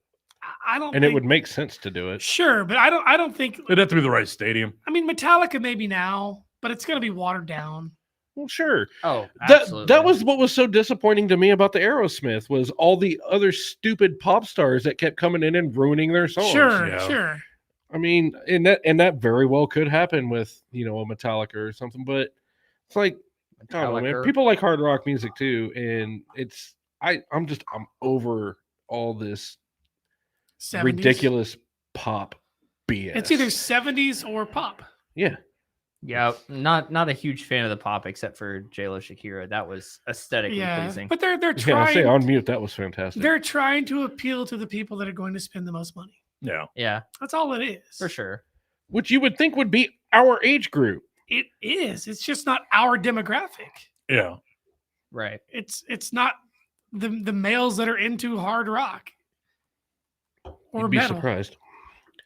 I don't. and think, it would make sense to do it. Sure, but I don't think. It'd have to be the right stadium. I mean, Metallica maybe now, but it's going to be watered down. Well, sure. Oh, that was what was so disappointing to me about the Aerosmith was all the other stupid pop stars that kept coming in and ruining their songs. Sure. I mean, and that very well could happen with a Metallica or something, but it's like I don't know, man. People like hard rock music too, and I'm over all this 70s. ridiculous pop BS. It's either 70s or pop. Yeah. Yeah, not a huge fan of the pop except for J-Lo Shakira. That was aesthetically pleasing. But they're Yeah, trying. I say on mute. That was fantastic. They're trying to appeal to the people that are going to spend the most money. Yeah. That's all it is. For sure. Which you would think would be our age group. It is. It's just not our demographic. Yeah. Right. It's not the males that are into hard rock or You'd be metal. surprised.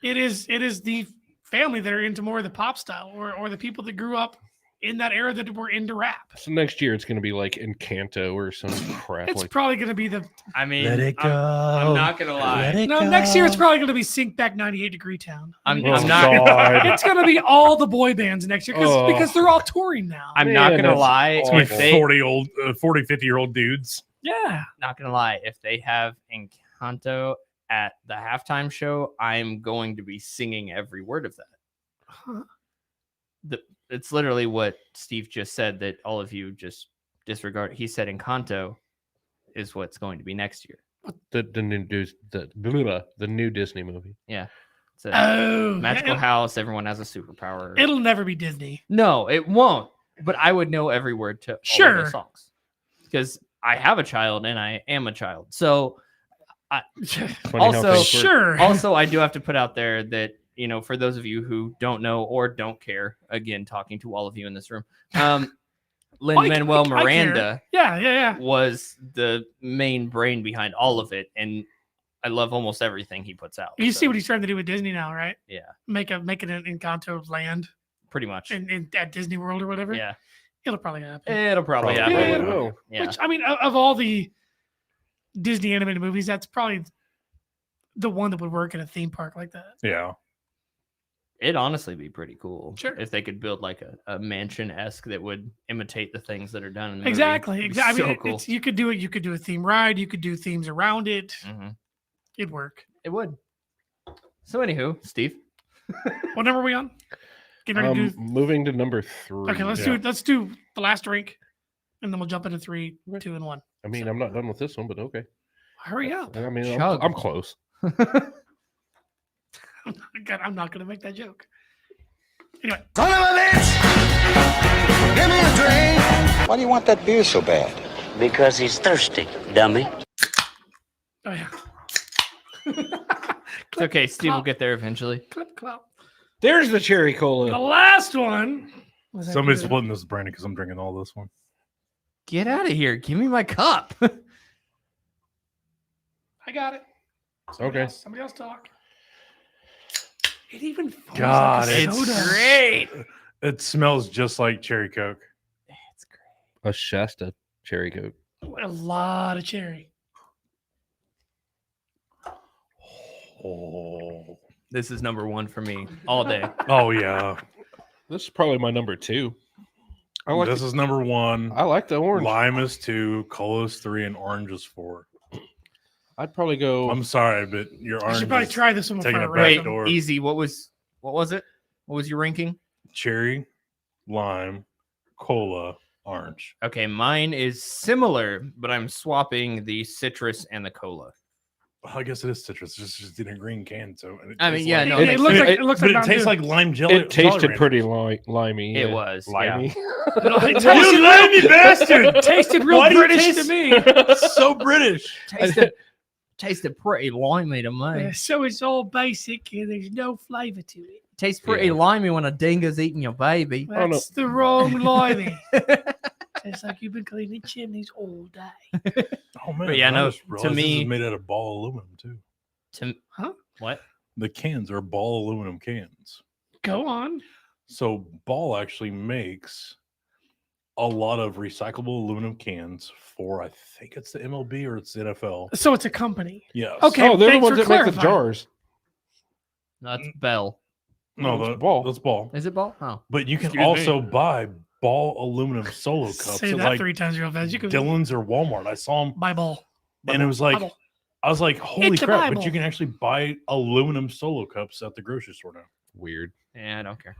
It is the family that are into more of the pop style or the people that grew up in that era that were into rap. So next year it's going to be like Encanto or some crap. It's like probably going to be the. I mean, Let it I'm not gonna lie. Next year it's probably going to be Sink Back 98 Degree Town. I'm Oh, not. God. It's going to be all the boy bands next year because they're all touring now. I'm not gonna lie. It's gonna If be they, 40, 50-year-old dudes. Yeah. not gonna lie. If they have Encanto at the halftime show, I'm going to be singing every word of that. Huh. It's literally what Steve just said that all of you just disregard. He said Encanto is what's going to be next year. The new Disney movie. Yeah. It's a Oh, magical house. Everyone has a superpower. It'll never be Disney. No, it won't. But I would know every word to all of the songs because I have a child and I am a child. So also, I do have to put out there that, for those of you who don't know or don't care, again, talking to all of you in this room, Lin-Manuel Miranda was the main brain behind all of it. And I love almost everything he puts out. You see what he's trying to do with Disney now, right? Yeah. Make it an Encanto land. Pretty much. At Disney World or whatever. Yeah. It'll probably happen. It'll probably happen. Yeah, it will. Yeah. Which, I mean, of all the Disney animated movies, that's probably the one that would work in a theme park like that. Yeah. It'd honestly be pretty cool. Sure. If they could build like a mansion-esque that would imitate the things that are done in the movie. Exactly. It'd be I mean, so cool. you could do it. You could do a theme ride. You could do themes around it. Mhm. It'd work. It would. So anywho, Steve. What number are we on? Getting ready to do. Moving to number 3. Okay, let's do the last drink, and then we'll jump into 3, 2, and 1. I mean, I'm not done with this one, but okay. Hurry up! I mean, Chug. I'm close. I'm not going to make that joke. Anyway, Son of a bitch! Give me a drink! Why do you want that beer so bad? Because he's thirsty, dummy. oh yeah. It's okay. Steve will get there eventually. Clip clop. There's the cherry The cola. last one. Was that Somebody's good? splitting this, Brandon, because I'm drinking all this one. Get out of here. Give me my cup. I got it. Okay. Somebody else talk. It even foams God, like a it's soda. Great. It smells just like cherry Coke. It's great. A Shasta cherry coke. A lot of cherry. Oh. This is number 1 for me all day. Oh, yeah. This is probably my number 2. I like This is number 1. I like the orange. Lime is 2, cola is 3, and orange is 4. I'd probably go. I'm sorry, but your I orange should probably is try this one taking before it I back rank Wait, them. door. easy. What was it? What was your ranking? Cherry, lime, cola, orange. Okay, mine is similar, but I'm swapping the citrus and the cola. Well, I guess it is citrus. It's just in a green can, so. And it I mean, tastes yeah, like, no, It looks like it looks but like it tastes Mountain like lime jelly. It tasted Jolly pretty Ranchers. limey. It yeah. was Limey. Dew. You limey bastard! It tasted real Why do you British to taste- me. So British. Tasted pretty limey to me. So it's all basic and there's no flavor to it. Tastes pretty limey when a dingo's eating your baby. That's the wrong limey. It's like you've been cleaning chimneys all day. Oh man! But yeah, I no, just to realized this me- is made out of ball aluminum too. Huh? What? The cans are ball aluminum cans. Go on. So Ball actually makes a lot of recyclable aluminum cans for, I think it's the MLB or it's the NFL. So it's a company. Yes. Okay. Oh, they're the thanks ones for that make the clarifying. jars. That's Bell. No, It's Ball. That's Ball. Is it Ball? Oh. But you can Excuse also me. buy Ball aluminum solo cups Say at that like 3 times real fast. You could Dillon's or Walmart. I saw them, buy ball. and it was like, Bible. I was like, holy It's a crap! But Bible. you can actually buy aluminum solo cups at the grocery store now. Weird. Yeah, I don't care.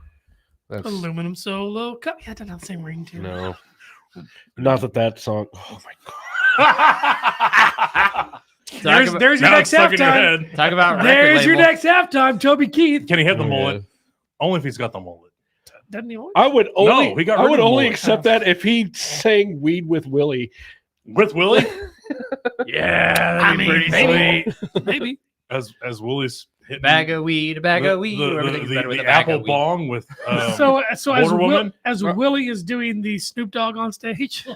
That's Aluminum solo cup. Yeah, it doesn't have the same ring to it. no. Not that song. Oh my god. There's your Now next it's stuck in your halftime. head. Talk about There's your label. next halftime, Toby Keith. Can he have the Oh, mullet? yeah. Only if he's got the mullet. Doesn't he? want- I would only. he got I rid would of the only mullet. accept that if he sang "Weed with Willie." With Willie? Yeah, that'd I be mean, pretty maybe. sweet. Maybe. As Willie's hitting Bag of weed, a bag the, of weed. the, Everything's the, better with the a bag apple of weed. bong with So as Border Woman? Willie is doing the Snoop Dogg on stage.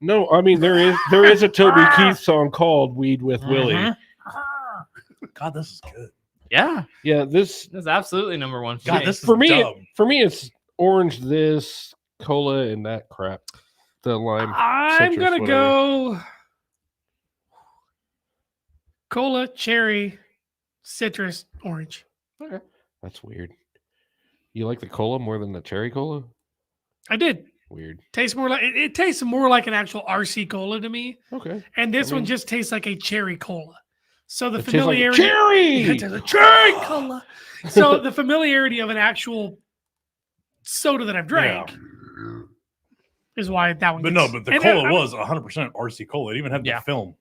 No, I mean there is a Toby Keith song called "Weed with Willie." Mhm. God, this is good. Yeah, Yeah, this that's absolutely number one. God, shit. this is for me. dumb. For me, it's orange. This cola and that crap. The lime. I'm citrus, gonna whatever. go cola, cherry, citrus, orange. That's weird. You like the cola more than the cherry cola? I did. Weird. Tastes more like it tastes more like an actual RC cola to me. Okay. And this I one mean- just tastes like a cherry cola. So the It tastes like familiarity cherry! It tastes like cherry cola. So the familiarity of an actual soda that I've drank is why that one. But gets- no, but the and cola I- was 100% RC cola. It even had the film.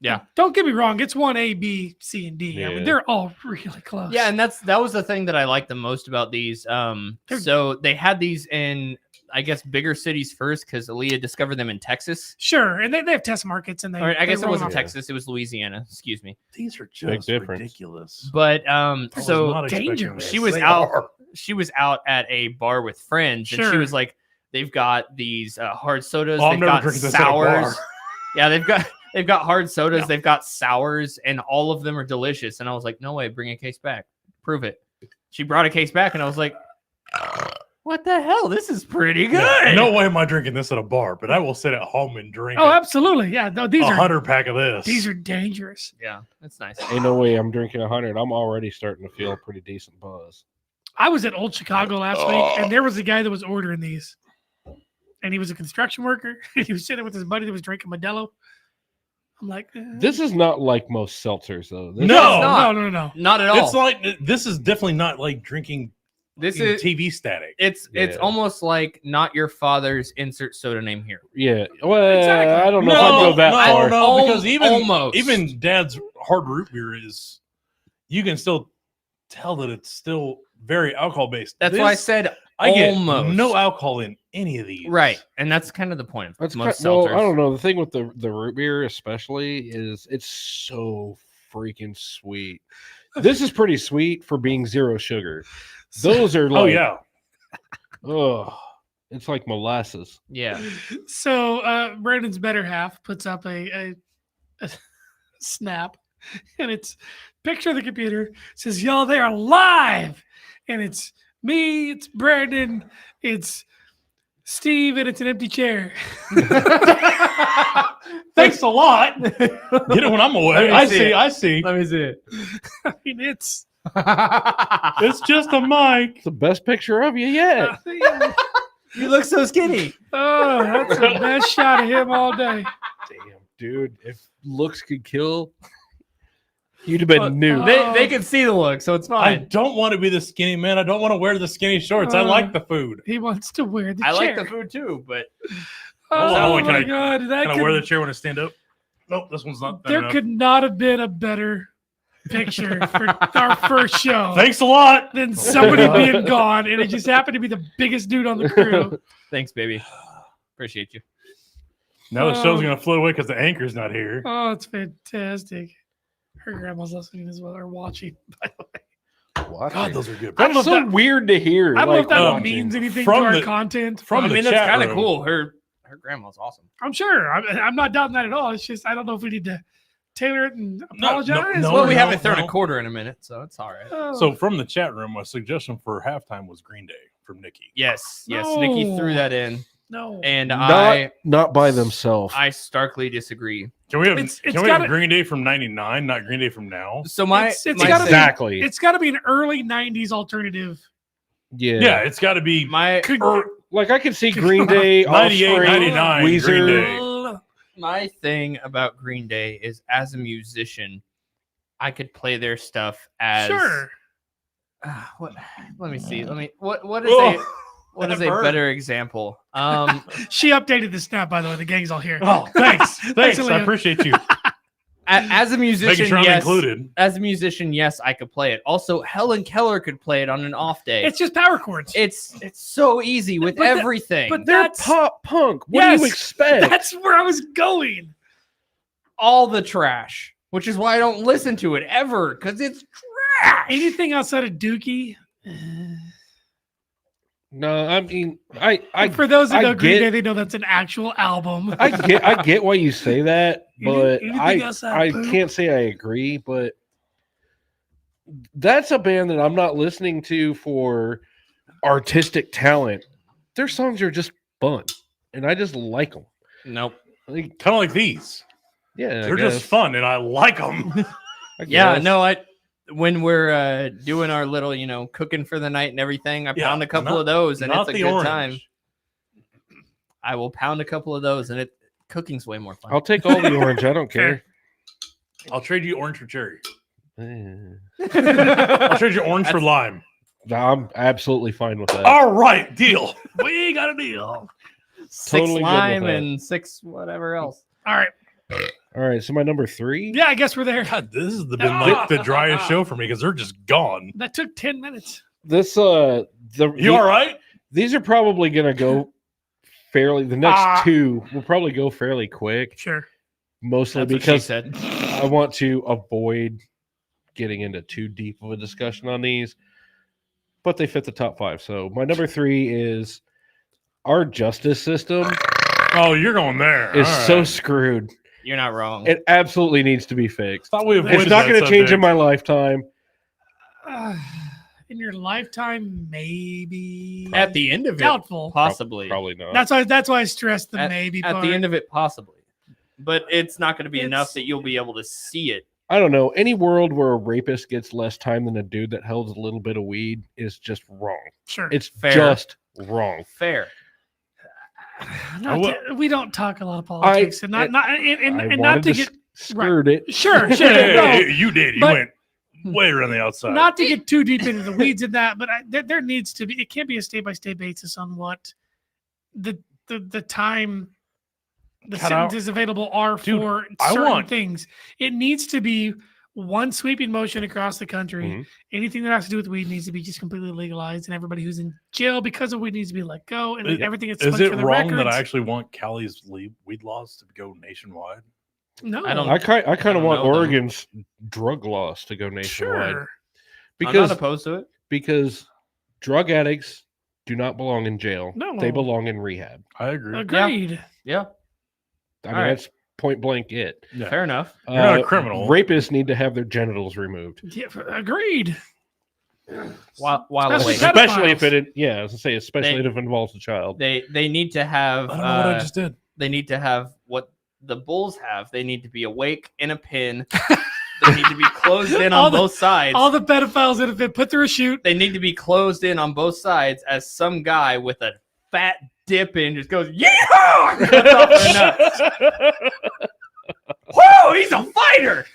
Yeah. Don't get me wrong. It's 1A, B, C, and D. I mean, Yeah. they're all really close. Yeah, and that was the thing that I liked the most about these. So they had these in, I guess, bigger cities first because Aaliyah discovered them in Texas. Sure, and they have test markets, and they. Or I guess they it roll wasn't them out. Texas; it was Louisiana. Excuse me. These are Big just difference. ridiculous. But I was so not expecting dangerous. this. she was They out. are. She was out at a bar with friends, and she Sure. was like, "They've got these hard sodas. Oh, I'm they've never got drinking this at a sours. bar." Yeah, they've got hard sodas. They've got sours, and all of them are delicious." And I was like, "No way! Bring a case back. Prove it." She brought a case back, and I was like, "What the hell? This is pretty good." Yeah, no way am I drinking this at a bar, but I will sit at home and drink Oh, absolutely. Yeah, no, these a are 100-pack of this. these are dangerous. Yeah, that's nice. Ain't no way I'm drinking 100. I'm already starting to feel a pretty decent buzz. I was at Old Chicago last week, and there was a guy that was ordering these, and he was a construction worker. And he was sitting with his buddy that was drinking Modelo. I'm like, This is not like most seltzers, though. This No, no. Not at all. It's like this is definitely not like drinking This is TV static. it's Yeah. almost like not your father's insert soda name here. Yeah. Well, Exactly. I don't know if I'd go that far. No, because Almost. even Dad's hard root beer is, you can still tell that it's still very alcohol based. That's why I said I get almost. no alcohol in any of these. Right, and that's kind of the point. That's Most well, seltzers. I don't know. The thing with the root beer, especially, is it's so freaking sweet. This is pretty sweet for being zero sugar. Those are like, Oh yeah. oh, it's like molasses. Yeah. So Brandon's better half puts up a snap, and it's picture of the computer, says, "Y'all, they are live," and it's me, it's Brandon, it's Steve, and it's an empty chair. Thanks a lot. Get it when I'm away. I see. Let me see it. I mean, it's It's just a mic. It's the best picture of you yet. You look so skinny. oh, that's the best shot of him all day. Damn, dude. If looks could kill, you'd have been new. They can see the look, so it's I fine. don't want to be the skinny man. I don't want to wear the skinny shorts. I like the food. He wants to wear the I like chair. the food too, but Oh, Can my I- God. That Can I could, wear the chair when I stand up? Nope, this one's not. thin there enough. could not have been a better picture for our first show. Thanks a lot. Than somebody being gone, and it just happened to be the biggest dude on the crew. thanks, baby. Appreciate you. Now the show's gonna float away because the anchor's not here. Oh, it's fantastic. Her grandma's listening as well, or watching, by the way. What? God, those are good. I don't know That's if so that- weird to hear. I don't know if that watching. means anything From to our the- content. from I the mean, that's chat kind of room. cool. Her grandma's awesome. I'm sure. I'm not doubting that at all. It's just I don't know if we need to tailor it and apologize. no, Well, we no, haven't thrown no. a quarter in a minute, so it's all right. Oh. So from the chat room, my suggestion for halftime was Green Day from Nikki. Yes, No. Nikki threw that in. No. And not by themselves. I starkly disagree. Can we have It's can we gotta- have Green Day from '99, not Green Day from now? So my It's my gotta thing- Exactly. It's got to be an early '90s alternative. Yeah, it's got to be my Like I could see Green Day, 98, Offspring, 99, Green Weezer. Day. my thing about Green Day is, as a musician, I could play their stuff as Sure. what? Let me see. What is Oh, what is that a hurt. better example? She updated the snap, by the way. The gang's all here. Oh, thanks, thanks. I Liam. appreciate you. As a musician, Making sure I'm yes. included. As a musician, yes, I could play it. Also, Helen Keller could play it on an off day. It's just power chords. It's so easy with But that- everything. but They're that's pop punk. What do you Yes, expect? That's where I was going. all the trash, which is why I don't listen to it ever, because it's trash. Anything outside of Dookie. No, I mean, I For those that know Green get- Day, they know that's an actual album. I get why you say that, but Anything outside I Poop? can't say I agree. But that's a band that I'm not listening to for artistic talent. Their songs are just fun, and I just like them. Nope. Like, Kind of like these. yeah, They're just fun, and I like them. Yeah, no, when we're doing our little, cooking for the night and everything, I Yeah, pound a couple not- of those, and not it's a the good orange. time. I will pound a couple of those, and cooking's way more fun. I'll take all the orange. I don't care. I'll trade you orange for cherry. Eh. I'll trade you orange for lime. I'm absolutely fine with that. All right, deal. We got a deal. 6 totally good with lime that. and 6 whatever else. All right. All right, so my number 3. Yeah, I guess we're there. God, this has been like the driest show for me because they're just gone. That took 10 minutes. This You all right? These are probably gonna go fairly. The next two will probably go fairly quick, Sure. mostly That's what she because said. I want to avoid getting into too deep of a discussion on these. But they fit the top 5. So my number 3 is our justice system Oh, you're going there. is All so right. screwed. You're not wrong. It absolutely needs to be fixed. Thought we It's avoided not that going to change in subject. my lifetime. In your lifetime, maybe. At the end of it, Doubtful. possibly. Probably not. That's why I stressed the maybe At part. the end of it, possibly. But it's not going to be enough It's- that you'll be able to see it. I don't know. Any world where a rapist gets less time than a dude that holds a little bit of weed is just wrong. Sure. It's Fair. just wrong. Fair. We don't talk a lot of politics, and I not not wanted to to get skirt it. sure, Hey, no, you did. You But- went way around the outside. not to get too deep into the weeds in that, but there needs to be. It can't be a state by state basis on what the time the Cut out. sentences available are Dude, for I certain want- things. It needs to be one sweeping motion across the country. Mhm. Anything that has to do with weed needs to be just completely legalized, and everybody who's in jail because of weed needs to be let go, and Is- everything that's Is smudged it for the wrong that records. I actually want Cali's weed laws to go nationwide? No, I don't- I kind of don't want know, though. Oregon's drug laws to go nationwide sure. I'm not because opposed to it. because drug addicts do not belong in jail. No. They belong in rehab. I agree. Agreed. Yeah, I mean, All right. that's point blank it. Yeah. fair enough. You're not a criminal. Rapists need to have their genitals removed, Yeah, agreed. While Especially away. pet- especially if pedophiles. I was gonna say, especially They- if it involves a child. They need to have. I don't know what I just did. They need to have what the bulls have. They need to be awake in a pin. They need to be closed in All on the- both sides. All the pedophiles that have been put through a shoot. They need to be closed in on both sides as some guy with a fat dip in just goes, yeehaw! and cuts off their nuts. Whoa, he's a fighter!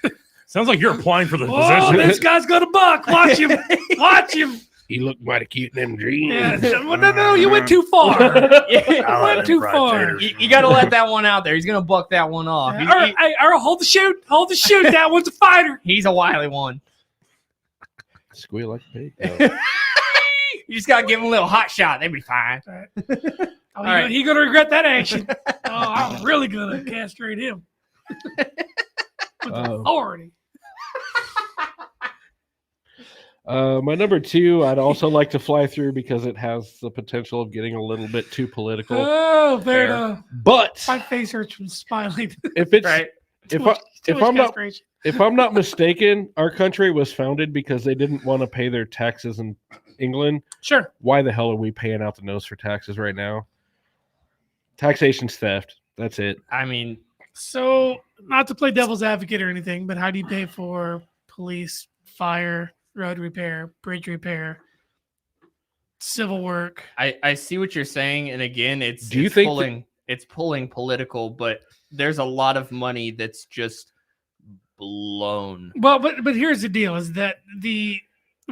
Sounds like you're applying for the Oh, position. this guy's gonna buck. Watch him. Watch him. He looked mighty cute in them dreams. Yeah. Well, no, you went too far. You went too far. You got to let that one out there. He's going to buck that one off. All right, hey, all right, hold the shoot. Hold the shoot. That one's a fighter. He's a wily one. Squeal like a pig. You just got to give him a little hot shot. They'll be fine. Oh, right. He's gonna regret that action. Oh, I'm really gonna castrate him. With authority. My number 2, I'd also like to fly through because it has the potential of getting a little bit too political. Oh, fair enough. But My face hurts from smiling. if it's Right. Too if much- too if much I'm not castration. if I'm not mistaken, our country was founded because they didn't want to pay their taxes in England. Sure. Why the hell are we paying out the nose for taxes right now? Taxation's theft. That's it. I mean, So, not to play devil's advocate or anything, but how do you pay for police, fire, road repair, bridge repair, civil work? I see what you're saying, and again, it's Do you it's think pulling it's pulling political, but there's a lot of money that's just blown. Well, but here's the deal: is that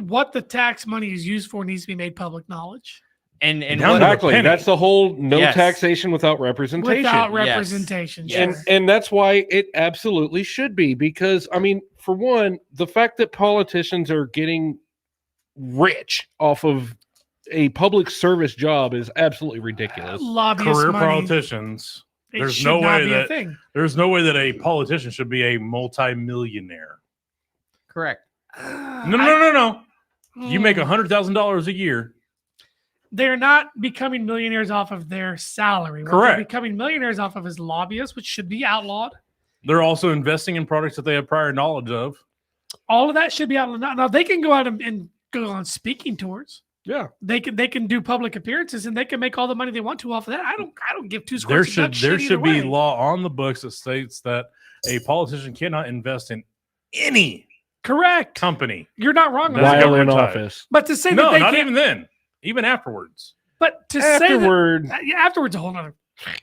what the tax money is used for needs to be made public knowledge. And exactly, that's the whole no Yes. taxation without representation. Without representation, Yes. sure. And that's why it absolutely should be, because I mean, for one, the fact that politicians are getting rich off of a public service job is absolutely ridiculous. Lobbyist Career money, politicians. it There's should no not way be a that thing. there's no way that a politician should be a multi-millionaire. Correct. No. You make $100,000 a year. They're not becoming millionaires off of their salary. What Correct. They're becoming millionaires off of is lobbyists, which should be outlawed. They're also investing in products that they have prior knowledge of. All of that should be outlawed. Now they can go out and go on speaking tours. Yeah. They can do public appearances and they can make all the money they want to off of that. I don't give two There squirts. of should shit either be way. law on the books that states that a politician cannot invest in any Correct company. You're not wrong on That's that. While in government office. But to say No, that they not can't, even then. Even afterwards. but to Afterward, say that afterwards a whole nother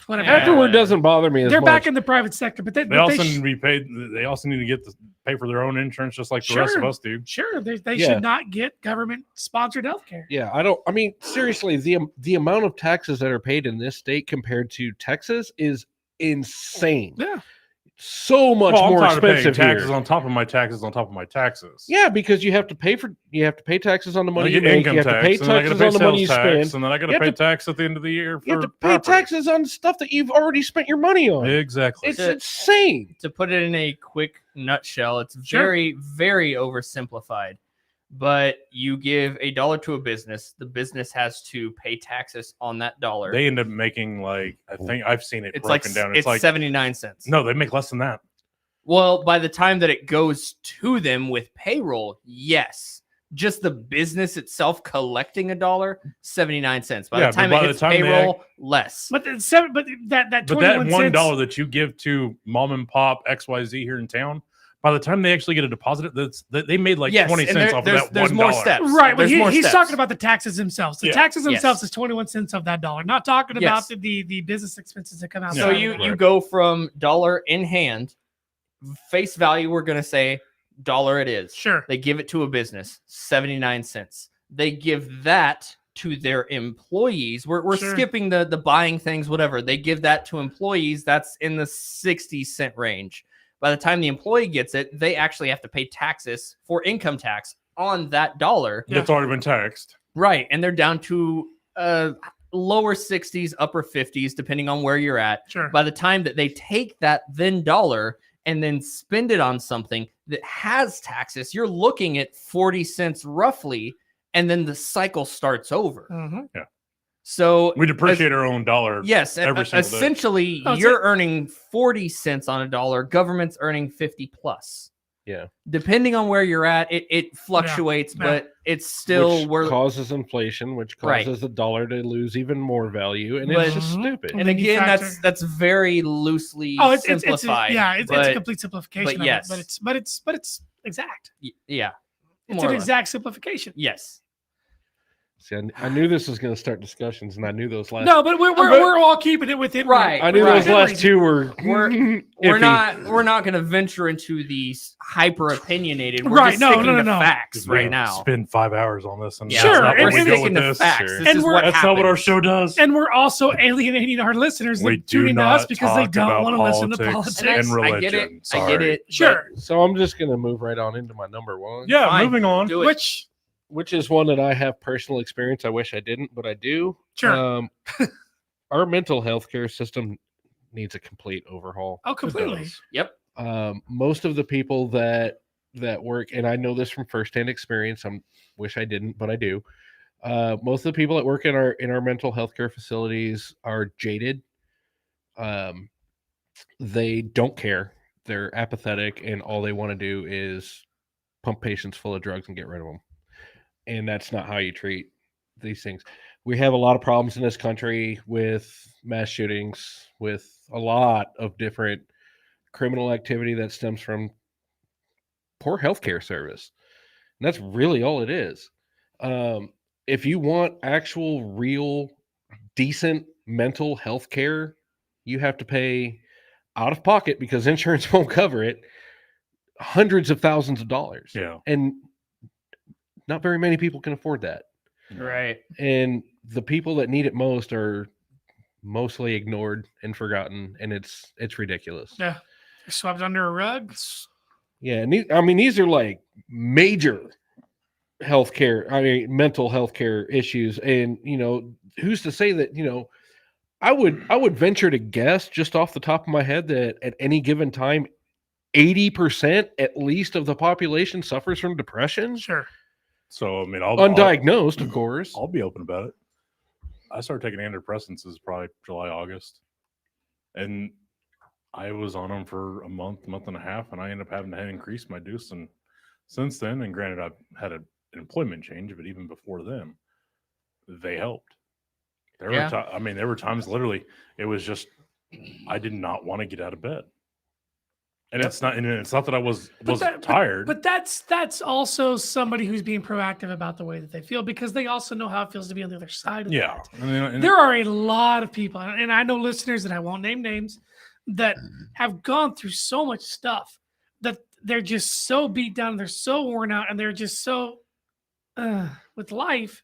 whatever. afterward doesn't bother me as They're much. back in the private sector, but They they also sh- need to be paid. They also need to get pay for their own insurance, just like the rest of Sure. us do. sure they Yeah. should not get government sponsored health care. Yeah, I mean, seriously, the amount of taxes that are paid in this state compared to Texas is insane. Yeah. So much Well, I'm more tired of paying expensive taxes here. on top of my taxes on top of my taxes. Yeah, because you have to pay taxes on the I money you get make. income You have to tax, pay and then I got to taxes pay on the money you sales tax, spend. and then I got You to have pay to- tax at the end of the year. For You have to pay property. taxes on stuff that you've already spent your money on. Exactly. It's insane. To put it in a quick nutshell, it's Sure. very, very oversimplified. But you give $1 to a business, the business has to pay taxes on that dollar. They end up making I think I've seen it it's like broken down. it's like 79 cents. no, they make less than that. Well, by the time that it goes to them with payroll, yes. Just the business itself collecting $1, 79 cents. By Yeah, the time but by it the hits time they payroll, less. But that But 21 that cents, $1 that you give to mom and pop XYZ here in town, by the time they actually get a deposit, they made like Yes, 20 and cents off of that $1. there's more steps. right? But There's more he's steps. talking about the taxes themselves. The Yeah. taxes themselves Yes. is 21 cents of that dollar. Not talking about Yes. the business expenses that come out. So you Right. go from dollar in hand, face value, we're going to say dollar it is. Sure. They give it to a business, 79 cents. They give that to their employees. We're Sure. skipping the buying things, whatever. They give that to employees. That's in the 60-cent range. By the time the employee gets it, they actually have to pay taxes for income tax on that dollar. That's already been taxed. Right. And they're down to lower 60s, upper 50s, depending on where you're at. Sure. By the time that they take that then dollar and then spend it on something that has taxes, you're looking at 40 cents roughly, and then the cycle starts over. Mhm. So We depreciate our own dollar. yes, every single day. essentially Oh, so- you're earning 40 cents on a dollar, government's earning 50 plus. Yeah. Depending on where you're at, it fluctuates, Yeah. but it's still Which causes inflation, which Right. causes the dollar to lose even more value, and But- it's just stupid. And and then you again, factor- that's very loosely Oh, it's simplified. it's a but- complete simplification. but of it, yes. but it's exact. Yeah. It's More an or less. exact simplification. Yes. See, I knew this was going to start discussions, and I knew those last. No, but we're all keeping it within Right. I knew right. those last two were. We're iffy. we're not going to venture into the hyper opinionated. We're Right, just no, sticking no, to no. facts We're right gonna now. Spend 5 hours on this. And Yeah, Sure, that's not where and we we're go sticking with to this. facts. Sure. This And is we're- what That's not what our happens. show does. And we're also alienating our listeners We that do tune into not us because they talk don't about want to listen to politics politics. and religion. I get it. I Sorry. get it. but Sure. So I'm just going to move right on into my number one. Yeah, Fine. moving on. Do it. Which is one that I have personal experience. I wish I didn't, but I do. Sure. Our mental health care system needs a complete overhaul. Oh, completely. Yep. Most of the people that work, and I know this from firsthand experience. I wish I didn't, but I do. Most of the people that work in our mental health care facilities are jaded. They don't care. They're apathetic, and all they want to do is pump patients full of drugs and get rid of them. And that's not how you treat these things. we have a lot of problems in this country with mass shootings, with a lot of different criminal activity that stems from poor healthcare service. And that's really all it is. If you want actual, real, decent mental health care, you have to pay out of pocket because insurance won't cover it, hundreds of thousands of dollars. Yeah. And not very many people can afford that. Right. And the people that need it most are mostly ignored and forgotten, and it's ridiculous. Yeah. Swept under a rug. Yeah, and these are like major mental health care issues. And who's to say that, I would venture to guess just off the top of my head that at any given time 80% at least of the population suffers from depression. Sure. So undiagnosed, of course. I'll be open about it. I started taking antidepressants is probably July, August, and I was on them for a month and a half, and I ended up having to increase my dose. And since then, and granted, I've had an employment change, but even before then, they helped. There were times literally it was just I did not want to get out of bed. And it's not that I was tired. But that's also somebody who's being proactive about the way that they feel, because they also know how it feels to be on the other side of that. There are a lot of people, and I know listeners that I won't name names, that have gone through so much stuff that they're just so beat down, they're so worn out, and they're just so with life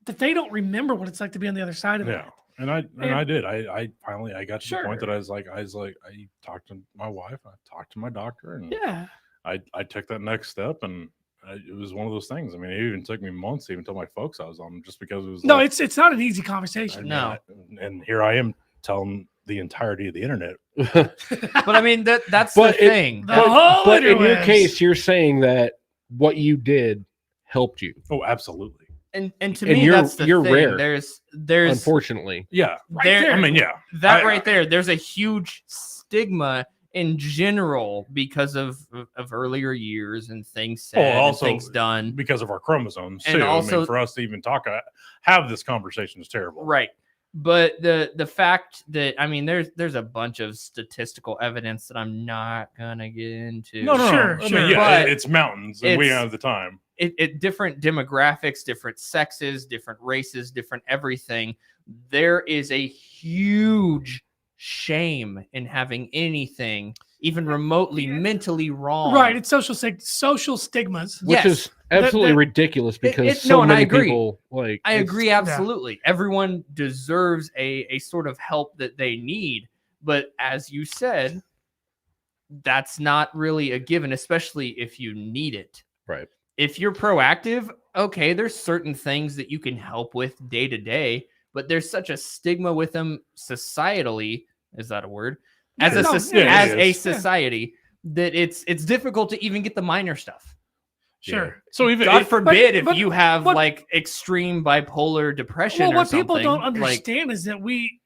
that they don't remember what it's like to be on the other side of it. And I did. I finally got to Sure. the point that I talked to my wife, I talked to my doctor, and I took that next step, and it was one of those things. I mean, it even took me months to even tell my folks I was on them, just because it was it's not an easy conversation. And here I am telling the entirety of the internet. But I mean that's the thing. But in your case, you're saying that what you did helped you. Oh, absolutely. And to me, that's the thing. Rare. There's unfortunately. Yeah. Right there. There's a huge stigma in general because of earlier years and things said and things done. Because of our chromosomes, and too. Also, for us to even have this conversation is terrible. Right. But the fact that, there's a bunch of statistical evidence that I'm not gonna get into. No. Sure. But it's mountains, and we have the time. It different demographics, different sexes, different races, different everything. There is a huge shame in having anything even remotely mentally wrong. Right. It's social stigmas, which is absolutely ridiculous because many people like. I agree absolutely. Yeah. Everyone deserves a sort of help that they need, but as you said, that's not really a given, especially if you need it. Right. If you're proactive, okay, there's certain things that you can help with day to day, but there's such a stigma with them societally. Is that a word? As a society, that it's difficult to even get the minor stuff. Sure. Yeah. So even God forbid if you have like extreme bipolar depression. Well, or what something, people don't understand is that we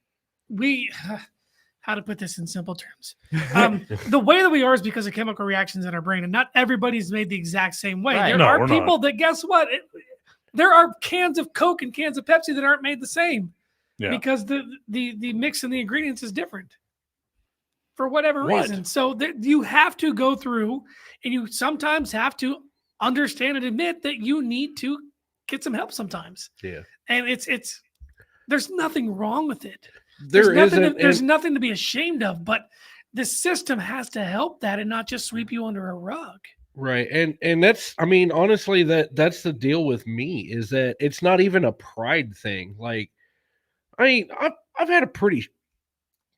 how to put this in simple terms. The way that we are is because of chemical reactions in our brain, and not everybody's made the exact same way. Right. There are people that, guess what? There are cans of Coke and cans of Pepsi that aren't made the same because the mix and the ingredients is different for whatever reason. So you have to go through, and you sometimes have to understand and admit that you need to get some help sometimes. Yeah. And it's there's nothing wrong with it. There's nothing to be ashamed of, but the system has to help that and not just sweep you under a rug. Right. And that's, honestly, that's the deal with me, is that it's not even a pride thing. Like, I've had a pretty,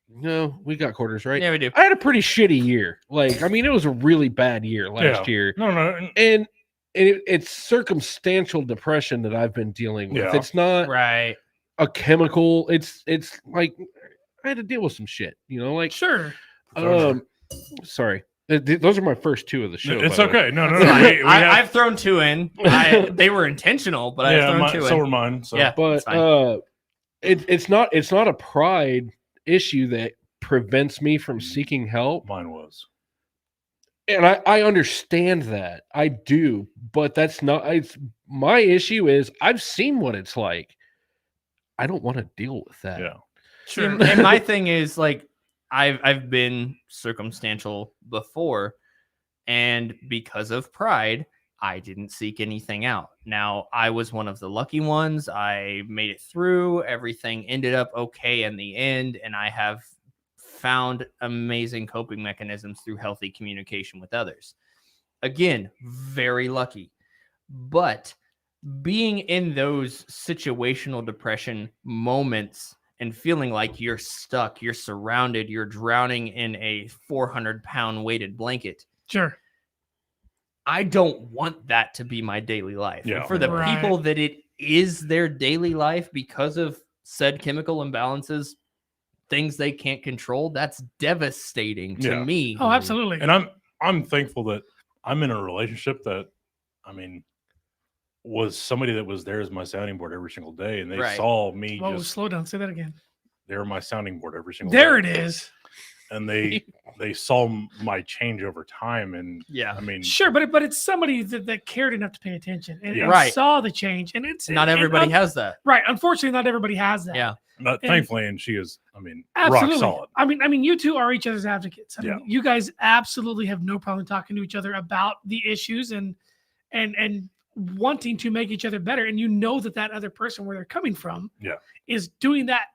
we got quarters, right? Yeah, we do. I had a pretty shitty year. Like, it was a really bad year last year. No. And it's circumstantial depression that I've been dealing with. Yeah. It's not right. a chemical. It's like I had to deal with some shit, Sure. Sorry. Those are my first two of the show. It's okay. No. I've thrown two in. They were intentional, but I've thrown two in. So were mine. So. Yeah, but it's not a pride issue that prevents me from seeking help. Mine was. And I understand that. I do, but that's not. My issue is I've seen what it's like. I don't want to deal with that. Yeah. Sure. And my thing is like I've been circumstantial before, and because of pride, I didn't seek anything out. Now, I was one of the lucky ones. I made it through. Everything ended up okay in the end, and I have found amazing coping mechanisms through healthy communication with others. Again, very lucky. But being in those situational depression moments and feeling like you're stuck, you're surrounded, you're drowning in a 400-pound weighted blanket. Sure. I don't want that to be my daily life. Yeah. And for the people that it is their daily life because of said chemical imbalances, things they can't control, that's devastating to me. Oh, absolutely. And I'm thankful that I'm in a relationship that, I mean, was somebody that was there as my sounding board every single day, and they saw me. Whoa, slow down. Say that again. They were my sounding board every single There day. it is. And they saw my change over time, and I mean, sure, but it's somebody that cared enough to pay attention and saw the change, and it's not everybody has that. Right. Unfortunately, not everybody has that. Yeah. Thankfully, and she is, I mean, Absolutely. rock solid. I mean, you two are each other's advocates. I mean, you guys absolutely have no problem talking to each other about the issues and wanting to make each other better. And you know that other person, where they're coming from, is doing that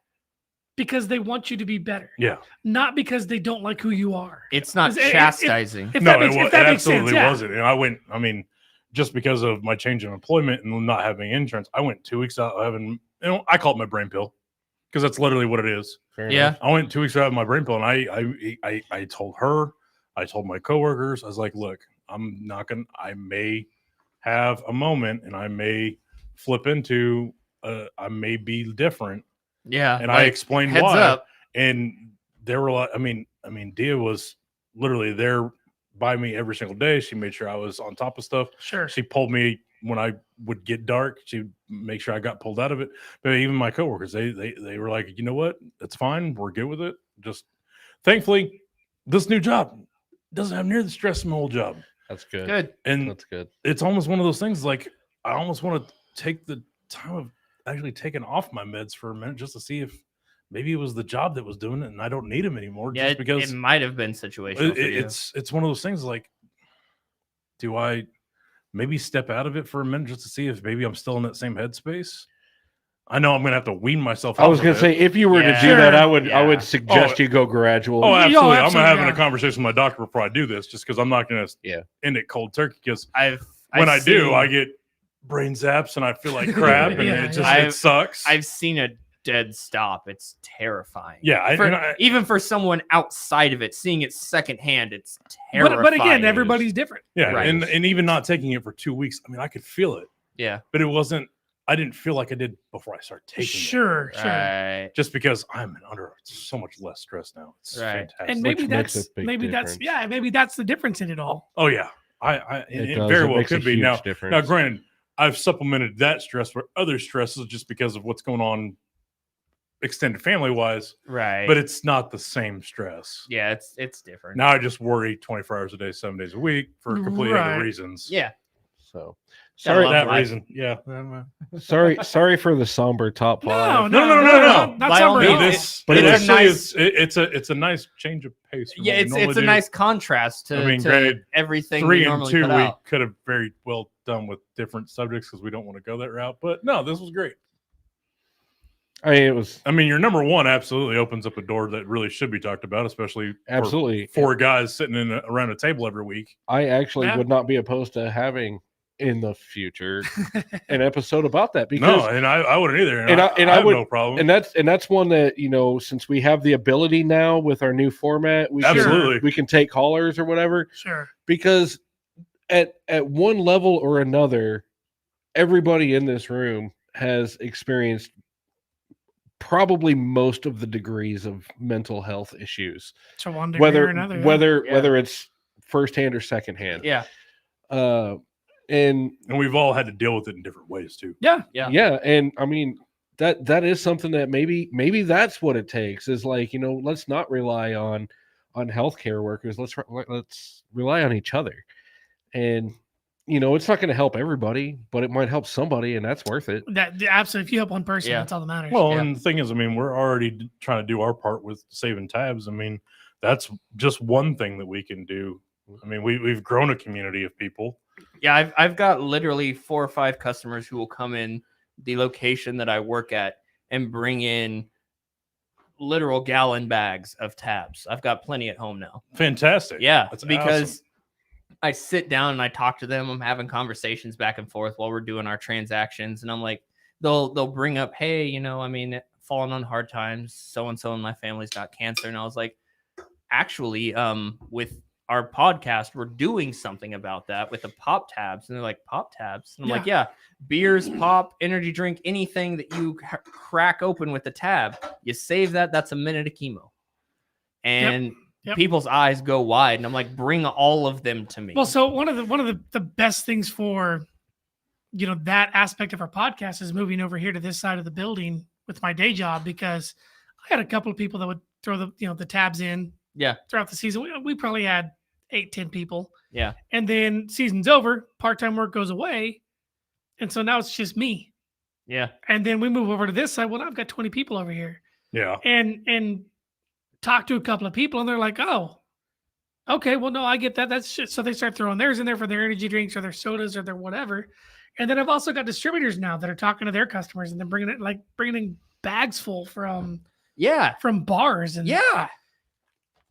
because they want you to be better. Yeah. Not because they don't like who you are. It's not chastising. It absolutely wasn't. And I went, I mean, just because of my change in employment and not having insurance, I went 2 weeks out having, I call it my brain pill, because that's literally what it is. Yeah. I went 2 weeks out of my brain pill, and I told her, I told my coworkers, I was like, look, I may have a moment, and I may flip into, I may be different. Yeah. And I explained why. Up. And they were like, I mean, Dia was literally there by me every single day. She made sure I was on top of stuff. Sure. She pulled me when I would get dark. She'd make sure I got pulled out of it. But even my coworkers, they were like, you know what? That's fine. We're good with it. Just thankfully, this new job doesn't have near the stress of my old job. That's good. Good. And that's good. It's almost one of those things like I almost want to take the time of actually taking off my meds for a minute just to see if maybe it was the job that was doing it and I don't need them anymore. Yeah, just because it might have been situational. It's one of those things like, do I maybe step out of it for a minute just to see if maybe I'm still in that same headspace? I know I'm going to have to wean myself. I was going to say, if you were to do that, I would suggest you go gradual. Oh, absolutely. I'm going to have a conversation with my doctor before I do this, just because I'm not going to end it cold turkey. Because when I do, I get brain zaps and I feel like crap, and it sucks. I've seen a dead stop. It's terrifying. Yeah, even for someone outside of it, seeing it secondhand, it's terrifying. But again, everybody's different. Yeah, right. and even not taking it for 2 weeks, I mean, I could feel it. Yeah, but it wasn't. I didn't feel like I did before I started taking it. Sure. Right. Just because I'm under so much less stress now. It's fantastic. And maybe that's the difference in it all. Oh yeah, it very well could be. Now, granted, I've supplemented that stress with other stresses just because of what's going on extended family wise. Right. But it's not the same stress. Yeah, it's different. Now I just worry 24 hours a day, 7 days a week for completely other reasons. Yeah. So sorry for that reason. Yeah. sorry for the somber top five. No. Not somber. But it's a nice change of pace. Yeah, it's a nice contrast to, granted, everything 3 we and normally 2 put we out. could have very well done with different subjects because we don't want to go that route. But no, this was great. I mean, it was. I mean, your number one absolutely opens up a door that really should be talked about, especially absolutely for 4 guys sitting around a table every week. I actually would not be opposed to having in the future an episode about that, because and I wouldn't either. And I have would, no problem. And that's one that, since we have the ability now with our new format, we can take callers or whatever. Sure. Because at one level or another, everybody in this room has experienced probably most of the degrees of mental health issues. To one degree or another. Whether it's firsthand or secondhand. Yeah. And we've all had to deal with it in different ways too. Yeah. And I mean, that is something that maybe that's what it takes, is like, let's not rely on healthcare workers. Let's rely on each other. And it's not going to help everybody, but it might help somebody, and that's worth it. That absolutely. If you help one person, that's all that matters. Well, and the thing is, I mean, we're already trying to do our part with saving tabs. I mean, that's just one thing that we can do. I mean, we've grown a community of people. Yeah, I've got literally 4 or 5 customers who will come in the location that I work at and bring in literal gallon bags of tabs. I've got plenty at home now. Fantastic. Yeah, that's because awesome. I sit down and I talk to them. I'm having conversations back and forth while we're doing our transactions, and I'm like, they'll bring up, hey, I mean, falling on hard times. So and so in my family's got cancer, and I was like, actually, with our podcast, we're doing something about that with the pop tabs. And they're like, pop tabs? And I'm like, yeah, beers, pop, energy drink, anything that you crack open with the tab, you save that. That's a minute of chemo. And people's eyes go wide. And I'm like, bring all of them to me. Well, so one of the best things for, that aspect of our podcast is moving over here to this side of the building with my day job, because I had a couple of people that would throw the tabs in throughout the season. We probably had 8-10 people. Yeah. And then season's over, part-time work goes away. And so now it's just me. Yeah. And then we move over to this side. Well, I've got 20 people over here. Yeah. And talk to a couple of people, and they're like, oh, okay, well, no, I get that. That's just, so they start throwing theirs in there for their energy drinks or their sodas or their whatever. And then I've also got distributors now that are talking to their customers and then bringing in bags full from bars. And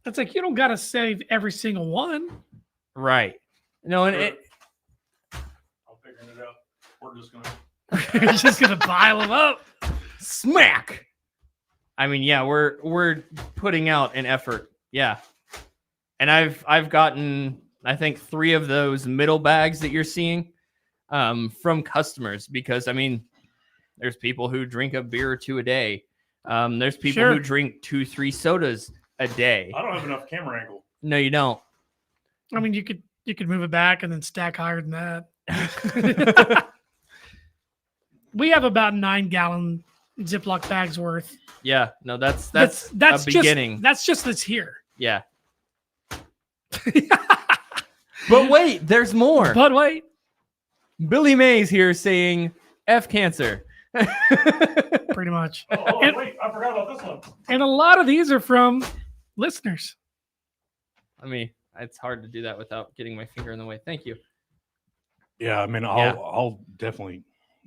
it's like, you don't got to save every single one. Right. No, and I'm figuring it out. We're just going You're just going to pile them up. Smack. I mean, yeah, we're putting out an effort. Yeah. And I've gotten, I think, 3 of those middle bags that you're seeing from customers, because, I mean, there's people who drink a beer or 2 a day. There's people who drink 2-3 sodas a day. I don't have enough camera angle. No, you don't. I mean, you could move it back and then stack higher than that. We have about 9-gallon Ziploc bags worth. Yeah, no, that's a beginning. That's here. Yeah. But wait, there's more. But wait. Billy Mays here saying F cancer. Pretty much. Wait, I forgot about this one. And a lot of these are from listeners. I mean, it's hard to do that without getting my finger in the way. Thank you. Yeah, I mean, I'll definitely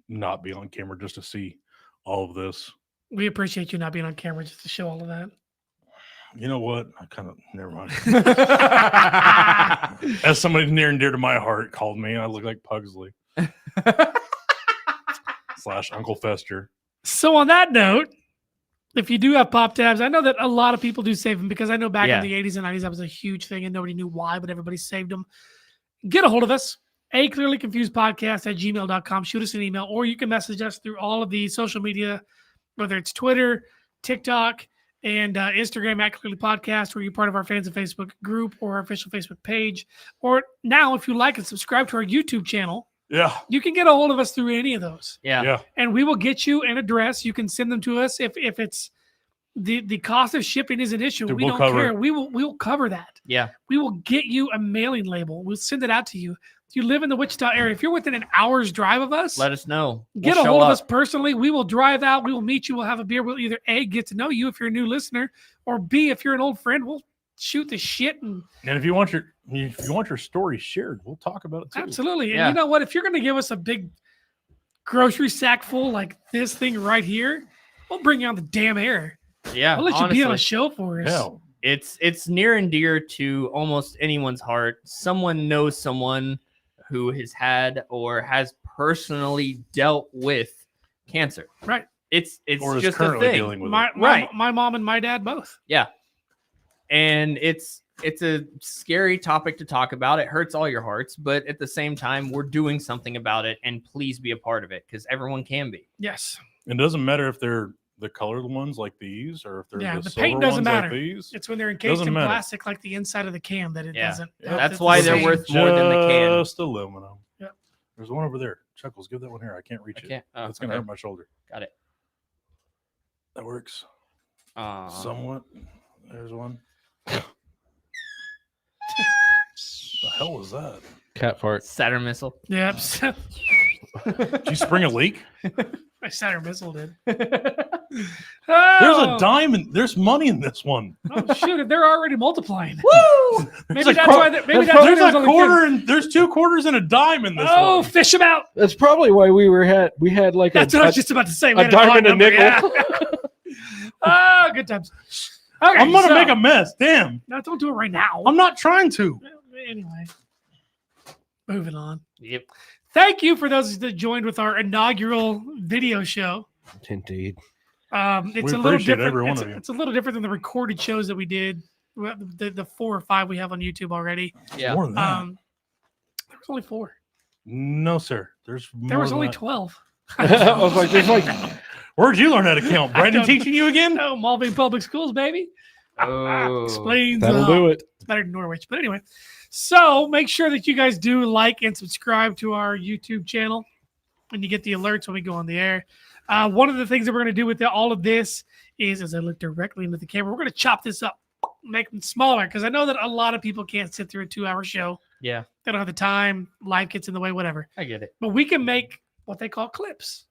not be on camera just to see all of this. We appreciate you not being on camera just to show all of that. You know what? I kind of never mind. As somebody near and dear to my heart called me, I look like Pugsley / Uncle Fester. So on that note, if you do have pop tabs, I know that a lot of people do save them, because I know back in the 80s and 90s that was a huge thing and nobody knew why, but everybody saved them. Get a hold of us. aclearlyconfusedpodcast@gmail.com. Shoot us an email, or you can message us through all of the social media, whether it's Twitter, TikTok, and Instagram @ClearlyPodcast, where you're part of our fans and Facebook group or our official Facebook page. Or now, if you like and subscribe to our YouTube channel, you can get a hold of us through any of those. Yeah. And we will get you an address. You can send them to us. If it's the cost of shipping is an issue, we don't care. We will cover that. Yeah. We will get you a mailing label. We'll send it out to you. If you live in the Wichita area, if you're within an hour's drive of us, let us know. Get a hold of us personally. We will drive out. We will meet you. We'll have a beer. We'll either A, get to know you if you're a new listener, or B, if you're an old friend, we'll shoot the shit. And if you want your story shared, we'll talk about it too. Absolutely. And you know what? If you're going to give us a big grocery sack full like this thing right here, we'll bring you on the damn air. Yeah. I'll let you be on a show for us. Yeah. It's near and dear to almost anyone's heart. Someone knows someone who has had or has personally dealt with cancer. Right. It's or just is currently a thing. dealing with my mom and my dad both. Yeah. And it's a scary topic to talk about. It hurts all your hearts, but at the same time, we're doing something about it, and please be a part of it, because everyone can be. Yes. It doesn't matter if they're the colored ones like these, or if they're the silver paint doesn't ones matter. like these. It's when they're encased in plastic, like the inside of the can, that it doesn't. That's why they're worth more than the can. Just aluminum. Yep. There's one over there. Chuckles, give that one here. I can't reach it. Oh, it's gonna hurt my shoulder. Got it. That works. Somewhat. There's one. The hell was that? Cat fart. Saturn missile. Yep. Did you spring a leak? My Saturn missile did. There's Oh. a diamond. There's money in this one. Oh shoot! They're already multiplying. Woo! Maybe that's why. Maybe that's why There's there was a only quarter and there's 2 quarters and a dime in this Oh, one. fish them out. That's probably why we had like That's what I was just about to say. We a had odd diamond and a number, nickel. yeah. Oh, good times. Okay, I'm gonna so- make a mess. Damn. No, don't do it right now. I'm not trying to. Anyway, moving on. Yep. Thank you for those that joined with our inaugural video show. Indeed. It's We a little appreciate different. every one of you. It's a little different than the recorded shows that we did. The 4 or 5 we have on YouTube already. Yeah. More than that. There was only 4. No, sir. There's There more was than only that. 12. I was like, there's like Where'd you learn how to count? Brandon don't- teaching you again? No, Malvern Public Schools, baby. Oh. Explains that'll all. do it. It's better than Norwich. But anyway, so make sure that you guys do like and subscribe to our YouTube channel when you get the alerts when we go on the air. One of the things that we're going to do with all of this is, as I look directly into the camera, we're going to chop this up, make them smaller, because I know that a lot of people can't sit through a 2-hour show. Yeah. They don't have the time. Life gets in the way, whatever. I get it. But we can make what they call clips.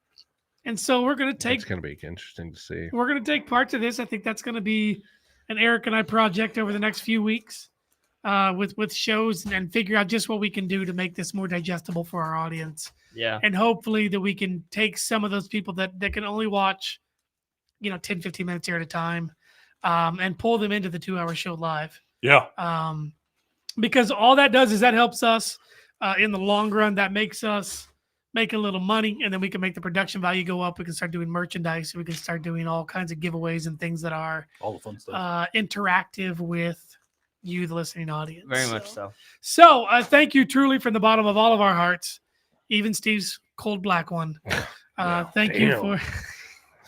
And so we're going to take It's going to be interesting to see. we're going to take parts of this. I think that's going to be an Eric and I project over the next few weeks with shows and figure out just what we can do to make this more digestible for our audience. Yeah. And hopefully that we can take some of those people that can only watch, 10, 15 minutes here at a time and pull them into the 2-hour show live. Yeah. Because all that does is that helps us in the long run. That makes us make a little money, and then we can make the production value go up. We can start doing merchandise. We can start doing all kinds of giveaways and things that are All the fun stuff. interactive with you, the listening audience. Very much so. So thank you truly from the bottom of all of our hearts, even Steve's cold black one. Thank you damn. for.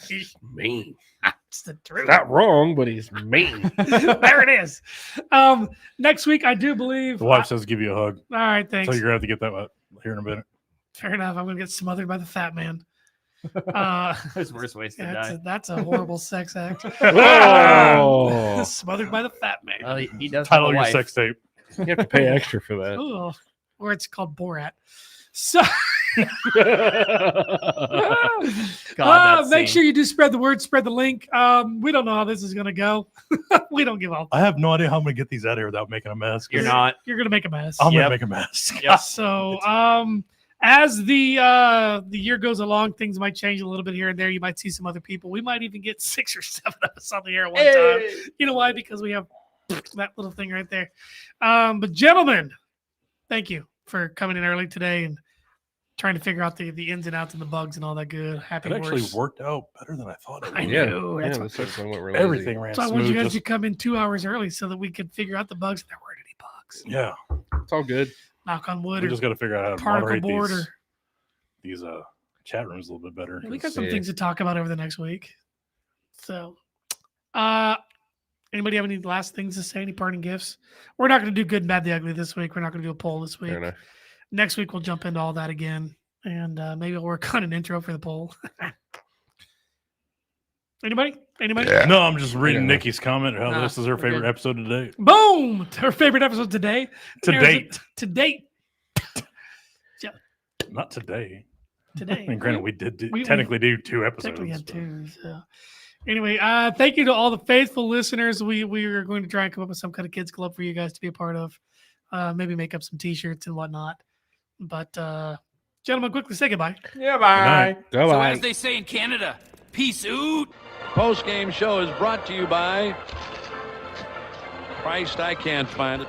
He's mean. It's the truth. Not wrong, but he's mean. There it is. Next week, I do believe. The wife says give you a hug. All right, thanks. So you're going to have to get that here in a minute. Fair enough. I'm going to get smothered by the fat man. There's worse ways to die. That's a horrible sex act. Oh. Smothered by the fat man. Well, he does have Title a of your wife. sex tape. You have to pay extra for that. Ooh, or it's called Borat. So God, that make scene. sure you do spread the word, spread the link. We don't know how this is going to go. We don't give up. I have no idea how I'm going to get these out of here without making a mess. You're not. You're going to make a mess. I'm going Yep. to make a mess. Yep. So, as the year goes along, things might change a little bit here and there. You might see some other people. We might even get 6 or 7 of us on the air at one time. You know why? Because we have that little thing right there. But gentlemen, thank you for coming in early today and trying to figure out the ins and outs and the bugs and all that good. Happy It actually worse. worked out better than I thought it would. I Yeah, know. yeah, That's this actually went really Everything ran So I wanted smooth. you guys just- to come in 2 hours early so that we could figure out the bugs. There weren't any bugs. yeah. easy. It's all good. Knock on wood We or just got to figure out how to particle moderate board these chat rooms a little bit better. we got 'cause some Yeah. things to talk about over the next week. So, anybody have any last things to say? Any parting gifts? We're not going to do good, bad, the ugly this week. We're not going to do a poll this week. Fair enough. Next week, we'll jump into all that again. And maybe I'll work on an intro for the poll. Anybody? Anybody? No, I'm just reading Yeah. Nikki's comment. How Nah, this is her we're favorite good. episode today. Boom! Her favorite episode today. To There's date. To date. Not today. Today. And granted, we did we- technically do 2 episodes. Technically had but- 2. So. Anyway, thank you to all the faithful listeners. We are going to try and come up with some kind of kids club for you guys to be a part of. Maybe make up some T-shirts and whatnot. But gentlemen, quickly say goodbye. Yeah, bye. So Bye-bye. as they say in Canada, peace out. Post-game show is brought to you by Christ, I can't find it.